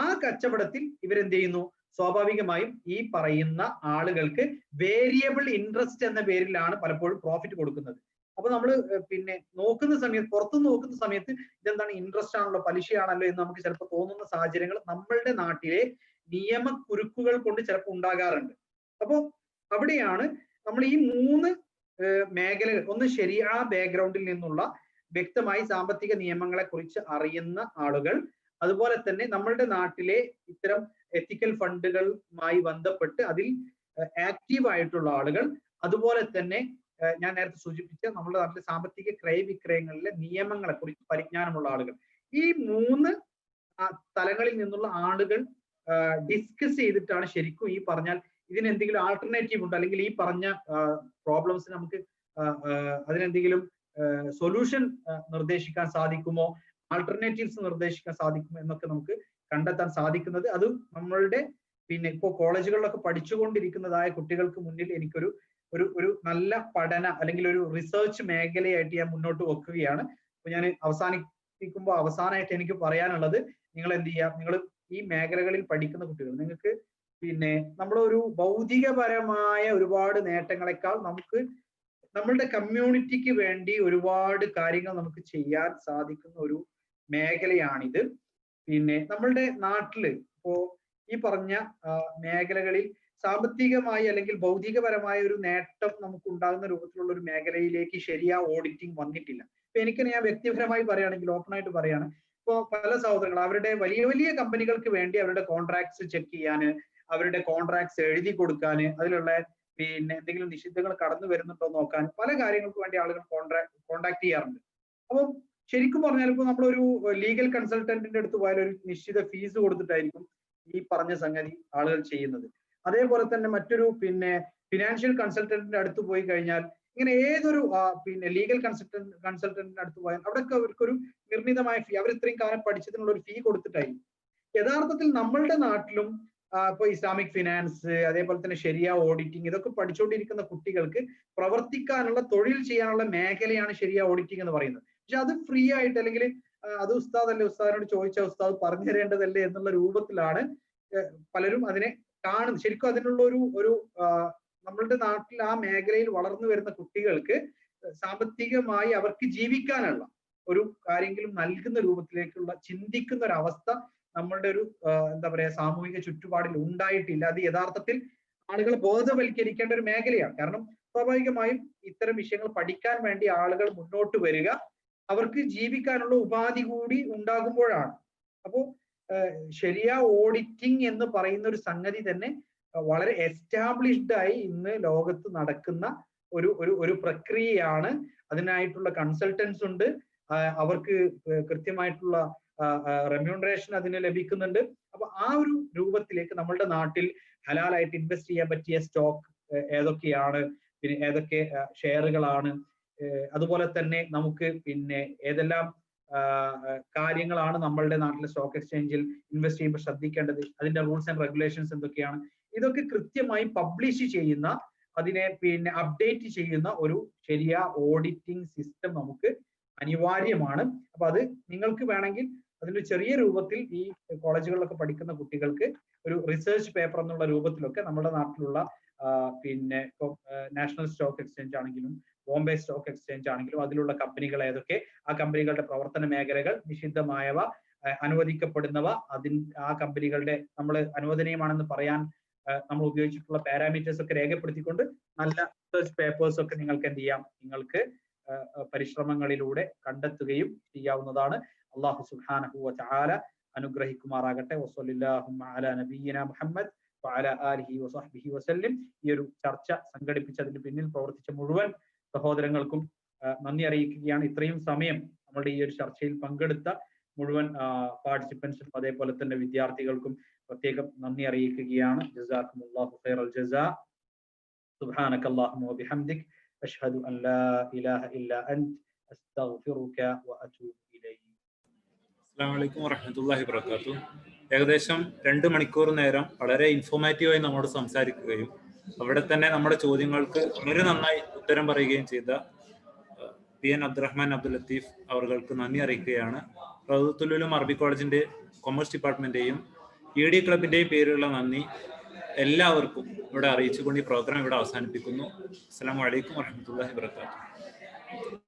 ആ കച്ചവടത്തിൽ ഇവരെന്ത് ചെയ്യുന്നു, സ്വാഭാവികമായും ഈ പറയുന്ന ആളുകൾക്ക് വേരിയബിൾ ഇൻട്രസ്റ്റ് എന്ന പേരിലാണ് പലപ്പോഴും പ്രോഫിറ്റ് കൊടുക്കുന്നത്. അപ്പൊ നമ്മൾ പിന്നെ നോക്കുന്ന സമയത്ത്, പുറത്തുനിന്ന് നോക്കുന്ന സമയത്ത് ഇതെന്താണ്, ഇൻട്രസ്റ്റ് ആണല്ലോ, പലിശയാണല്ലോ എന്ന് നമുക്ക് ചിലപ്പോൾ തോന്നുന്ന സാഹചര്യങ്ങൾ നമ്മളുടെ നാട്ടിലെ നിയമക്കുരുക്കുകൾ കൊണ്ട് ചിലപ്പോൾ ഉണ്ടാകാറുണ്ട്. അപ്പോ അവിടെയാണ് നമ്മൾ ഈ 3 മേഖലകൾ, ഒന്ന് ശരിയാ ബാക്ക്ഗ്രൗണ്ടിൽ നിന്നുള്ള വ്യക്തമായി സാമ്പത്തിക നിയമങ്ങളെ കുറിച്ച് അറിയുന്ന ആളുകൾ, അതുപോലെ തന്നെ നമ്മളുടെ നാട്ടിലെ ഇത്തരം എത്തിക്കൽ ഫണ്ടുകളുമായി ബന്ധപ്പെട്ട് അതിൽ ആക്റ്റീവ് ആയിട്ടുള്ള ആളുകൾ, അതുപോലെ തന്നെ ഞാൻ നേരത്തെ സൂചിപ്പിച്ച നമ്മുടെ നാട്ടിലെ സാമ്പത്തിക ക്രയവിക്രയങ്ങളിലെ നിയമങ്ങളെ കുറിച്ച് പരിജ്ഞാനമുള്ള ആളുകൾ. ഈ 3 തലങ്ങളിൽ നിന്നുള്ള ആളുകൾ ഡിസ്കസ് ചെയ്തിട്ടാണ് ശരിക്കും ഈ പറഞ്ഞാൽ ഇതിന് എന്തെങ്കിലും ആൾട്ടർനേറ്റീവ് ഉണ്ടോ, അല്ലെങ്കിൽ ഈ പറഞ്ഞ പ്രോബ്ലംസിന് നമുക്ക് അതിനെന്തെങ്കിലും സൊല്യൂഷൻ നിർദ്ദേശിക്കാൻ സാധിക്കുമോ, ആൾട്ടർനേറ്റീവ്സ് നിർദ്ദേശിക്കാൻ സാധിക്കുമോ എന്നൊക്കെ നമുക്ക് കണ്ടെത്താൻ സാധിക്കുന്നത് അത് നമ്മളുടെ പിന്നെ ഇപ്പോൾ കോളേജുകളിലൊക്കെ പഠിച്ചുകൊണ്ടിരിക്കുന്നതായ കുട്ടികൾക്ക് മുന്നിൽ എനിക്കൊരു ഒരു നല്ല പഠന അല്ലെങ്കിൽ ഒരു റിസർച്ച് മേഖലയായിട്ട് ഞാൻ മുന്നോട്ട് വെക്കുകയാണ്. അപ്പൊ ഞാൻ അവസാനിപ്പിക്കുമ്പോൾ അവസാനമായിട്ട് എനിക്ക് പറയാനുള്ളത്, നിങ്ങൾ എന്ത് ചെയ്യുക, നിങ്ങൾ ഈ മേഖലകളിൽ പഠിക്കുന്ന കുട്ടികൾ, നിങ്ങൾക്ക് പിന്നെ നമ്മളൊരു ഭൗതികപരമായ ഒരുപാട് നേട്ടങ്ങളെക്കാൾ നമുക്ക് നമ്മളുടെ കമ്മ്യൂണിറ്റിക്ക് വേണ്ടി ഒരുപാട് കാര്യങ്ങൾ നമുക്ക് ചെയ്യാൻ സാധിക്കുന്ന ഒരു മേഖലയാണിത്. പിന്നെ നമ്മളുടെ നാട്ടില് ഇപ്പോ ഈ പറഞ്ഞ മേഖലകളിൽ സാമ്പത്തികമായി അല്ലെങ്കിൽ ഭൗതികപരമായ ഒരു നേട്ടം നമുക്ക് ഉണ്ടാകുന്ന രൂപത്തിലുള്ള ഒരു മേഖലയിലേക്ക് ശരിയാ ഓഡിറ്റിംഗ് വന്നിട്ടില്ല. ഇപ്പൊ എനിക്ക് ഞാൻ വ്യക്തിപരമായി പറയുകയാണെങ്കിൽ, ഓപ്പൺ ആയിട്ട് പറയാണ്, ഇപ്പോ പല സഹോദരങ്ങൾ അവരുടെ വലിയ വലിയ കമ്പനികൾക്ക് വേണ്ടി അവരുടെ കോൺട്രാക്ട്സ് ചെക്ക് ചെയ്യാന്, അവരുടെ കോൺട്രാക്ട്സ് എഴുതി കൊടുക്കാന്, അതിലുള്ള പിന്നെ എന്തെങ്കിലും നിഷിദ്ധങ്ങൾ കടന്നു വരുന്നുണ്ടോ നോക്കാൻ പല കാര്യങ്ങൾക്ക് വേണ്ടി ആളുകൾ കോൺടാക്ട് ചെയ്യാറുണ്ട്. അപ്പം ശരിക്കും പറഞ്ഞാൽ ഇപ്പൊ നമ്മളൊരു ലീഗൽ കൺസൾട്ടന്റിന്റെ അടുത്ത് പോയാൽ ഒരു നിശ്ചിത ഫീസ് കൊടുത്തിട്ടായിരിക്കും ഈ പറഞ്ഞ സംഗതി ആളുകൾ ചെയ്യുന്നത്. അതേപോലെ തന്നെ മറ്റൊരു പിന്നെ ഫിനാൻഷ്യൽ കൺസൾട്ടന്റിന്റെ അടുത്ത് പോയി കഴിഞ്ഞാൽ, ഇങ്ങനെ ഏതൊരു പിന്നെ ലീഗൽ കൺസൾട്ടന്റിന്റെ അടുത്ത് പോയാൽ അവിടെയൊക്കെ അവർക്കൊരു നിർണിതമായ ഫീ, അവർ ഇത്രയും കാലം പഠിച്ചതിനുള്ള ഒരു ഫീ കൊടുത്തിട്ടായിരിക്കും. യഥാർത്ഥത്തിൽ നമ്മളുടെ നാട്ടിലും ഇപ്പൊ ഇസ്ലാമിക് ഫിനാൻസ്, അതേപോലെ തന്നെ ശരിയ ഓഡിറ്റിംഗ്, ഇതൊക്കെ പഠിച്ചുകൊണ്ടിരിക്കുന്ന കുട്ടികൾക്ക് പ്രവർത്തിക്കാനുള്ള, തൊഴിൽ ചെയ്യാനുള്ള മേഖലയാണ് ശരിയ ഓഡിറ്റിംഗ് എന്ന് പറയുന്നത്. പക്ഷെ അത് ഫ്രീ ആയിട്ട്, അല്ലെങ്കിൽ അത് ഉസ്താദല്ലേ, ഉസ്താദിനോട് ചോദിച്ചാൽ ഉസ്താദ് പറഞ്ഞു തരേണ്ടതല്ലേ എന്നുള്ള രൂപത്തിലാണ് പലരും അതിനെ കാണുന്നത്. ശരിക്കും അതിനുള്ള ഒരു നമ്മളുടെ നാട്ടിൽ ആ മേഖലയിൽ വളർന്നു വരുന്ന കുട്ടികൾക്ക് സാമ്പത്തികമായി അവർക്ക് ജീവിക്കാനുള്ള ഒരു കാര്യങ്ങളും നൽകുന്ന രൂപത്തിലേക്കുള്ള ചിന്തിക്കുന്ന ഒരു അവസ്ഥ നമ്മളുടെ ഒരു എന്താ പറയാ സാമൂഹിക ചുറ്റുപാടിൽ ഉണ്ടായിട്ടില്ല. അത് യഥാർത്ഥത്തിൽ ആളുകൾ ബോധവൽക്കരിക്കേണ്ട ഒരു മേഖലയാണ്. കാരണം സ്വാഭാവികമായും ഇത്തരം വിഷയങ്ങൾ പഠിക്കാൻ വേണ്ടി ആളുകൾ മുന്നോട്ട് വരിക അവർക്ക് ജീവിക്കാനുള്ള ഉപാധി കൂടി ഉണ്ടാകുമ്പോഴാണ്. അപ്പോൾ ശരിയ ഓഡിറ്റിംഗ് എന്ന് പറയുന്ന ഒരു സംഗതി തന്നെ വളരെ എസ്റ്റാബ്ലിഷ്ഡ് ആയി ഇന്ന് ലോകത്ത് നടക്കുന്ന ഒരു പ്രക്രിയയാണ്. അതിനായിട്ടുള്ള കൺസൾട്ടൻസ് ഉണ്ട്, അവർക്ക് കൃത്യമായിട്ടുള്ള റെമ്യൂണറേഷൻ അതിന് ലഭിക്കുന്നുണ്ട്. അപ്പൊ ആ ഒരു രൂപത്തിലേക്ക് നമ്മളുടെ നാട്ടിൽ ഹലാലായിട്ട് ഇൻവെസ്റ്റ് ചെയ്യാൻ പറ്റിയ സ്റ്റോക്ക് ഏതൊക്കെയാണ്, പിന്നെ ഏതൊക്കെ ഷെയറുകളാണ്, അതുപോലെ തന്നെ നമുക്ക് പിന്നെ ഏതെല്ലാം കാര്യങ്ങളാണ് നമ്മളുടെ നാട്ടിലെ സ്റ്റോക്ക് എക്സ്ചേഞ്ചിൽ ഇൻവെസ്റ്റ് ചെയ്യുമ്പോൾ ശ്രദ്ധിക്കേണ്ടത്, അതിന്റെ റൂൾസ് ആൻഡ് റെഗുലേഷൻസ് എന്തൊക്കെയാണ്, ഇതൊക്കെ കൃത്യമായി പബ്ലിഷ് ചെയ്യുന്ന, അതിനെ പിന്നെ അപ്ഡേറ്റ് ചെയ്യുന്ന ഒരു ശരിയ ഓഡിറ്റിംഗ് സിസ്റ്റം നമുക്ക് അനിവാര്യമാണ്. അപ്പൊ അത് നിങ്ങൾക്ക് വേണമെങ്കിൽ അതിന്റെ ചെറിയ രൂപത്തിൽ ഈ കോളേജുകളിലൊക്കെ പഠിക്കുന്ന കുട്ടികൾക്ക് ഒരു റിസർച്ച് പേപ്പർ എന്നുള്ള രൂപത്തിലൊക്കെ നമ്മുടെ നാട്ടിലുള്ള പിന്നെ ഇപ്പം നാഷണൽ സ്റ്റോക്ക് എക്സ്ചേഞ്ച് ആണെങ്കിലും ബോംബെ സ്റ്റോക്ക് എക്സ്ചേഞ്ച് ആണെങ്കിലും അതിലുള്ള കമ്പനികൾ ഏതൊക്കെ, ആ കമ്പനികളുടെ പ്രവർത്തന മേഖലകൾ, നിഷിദ്ധമായവ, അനുവദിക്കപ്പെടുന്നവ, ആ കമ്പനികളുടെ നമ്മൾ അനുവദനീയമാണെന്ന് പറയാൻ നമ്മൾ ഉപയോഗിച്ചിട്ടുള്ള പാരാമീറ്റേഴ്സ് ഒക്കെ രേഖപ്പെടുത്തിക്കൊണ്ട് നല്ല റിസർച്ച് പേപ്പേഴ്സ് ഒക്കെ നിങ്ങൾക്ക് എന്ത് ചെയ്യാം, നിങ്ങൾക്ക് പരിശ്രമങ്ങളിലൂടെ കണ്ടെത്തുകയും ചെയ്യാവുന്നതാണ്. അല്ലാഹു സുബ്ഹാനഹു വ തആല അനുഗ്രഹിക്കുമാറാകട്ടെ. വസല്ലല്ലാഹു അലാ നബിയ്യിന മുഹമ്മദ് വഅലാ ആലിഹി വസഹ്ബിഹി വസല്ലം. ഈ ഒരു ചർച്ച സംഘടിപ്പിച്ചതിന് പിന്നിൽ പ്രവർത്തിച്ച മുഴുവൻ സഹോദരങ്ങൾക്കും നന്ദി അറിയിക്കുകയാണ്. ഇത്രയും സമയം നമ്മുടെ ഈ ഒരു ചർച്ചയിൽ പങ്കെടുത്ത മുഴുവൻ പാർട്ടിസിപ്പൻസിനും അതേപോലെ തന്നെ വിദ്യാർത്ഥികൾക്കും പ്രത്യേകം നന്ദി അറിയിക്കുകയാണ്. ജസാക്കുമുല്ലാഹു ഖൈറൽ ജസാ. സുബ്ഹാനകല്ലാഹുമ്മ വബിഹംദിക് അഷ്ഹദു അൻ ലാ ഇലാഹ ഇല്ലാ അൻത അസ്തഗ്ഫിറുക വഅതൂബു ഇലൈക്. അസ്സലാമു അലൈക്കും വറഹ്മത്തുള്ളാഹി വബറകാതുഹു. ഏകദേശം 2 മണിക്കൂർ നേരം വളരെ ഇൻഫോർമാറ്റീവായി നമ്മോട് സംസാരിക്കുകയും അവിടെ തന്നെ നമ്മുടെ ചോദ്യങ്ങൾക്ക് വളരെ നന്നായി ഉത്തരം പറയുകയും ചെയ്ത PN അബ്ദുറഹ്മാൻ അബ്ദുൽ ലത്തീഫ് അവർക്ക് നന്ദി അറിയിക്കുകയാണ്. റൗദത്തുൽ ഉലൂം അറബി കോളേജിന്റെ കൊമേഴ്സ് ഡിപ്പാർട്ട്മെന്റിന്റെയും ED ക്ലബിന്റെയും പേരിലുള്ള നന്ദി എല്ലാവർക്കും ഇവിടെ അറിയിച്ചുകൊണ്ട് ഈ പ്രോഗ്രാം ഇവിടെ അവസാനിപ്പിക്കുന്നു. അസ്സലാമു അലൈക്കും വറഹ്മത്തുള്ളാഹി വബറകാതുഹു.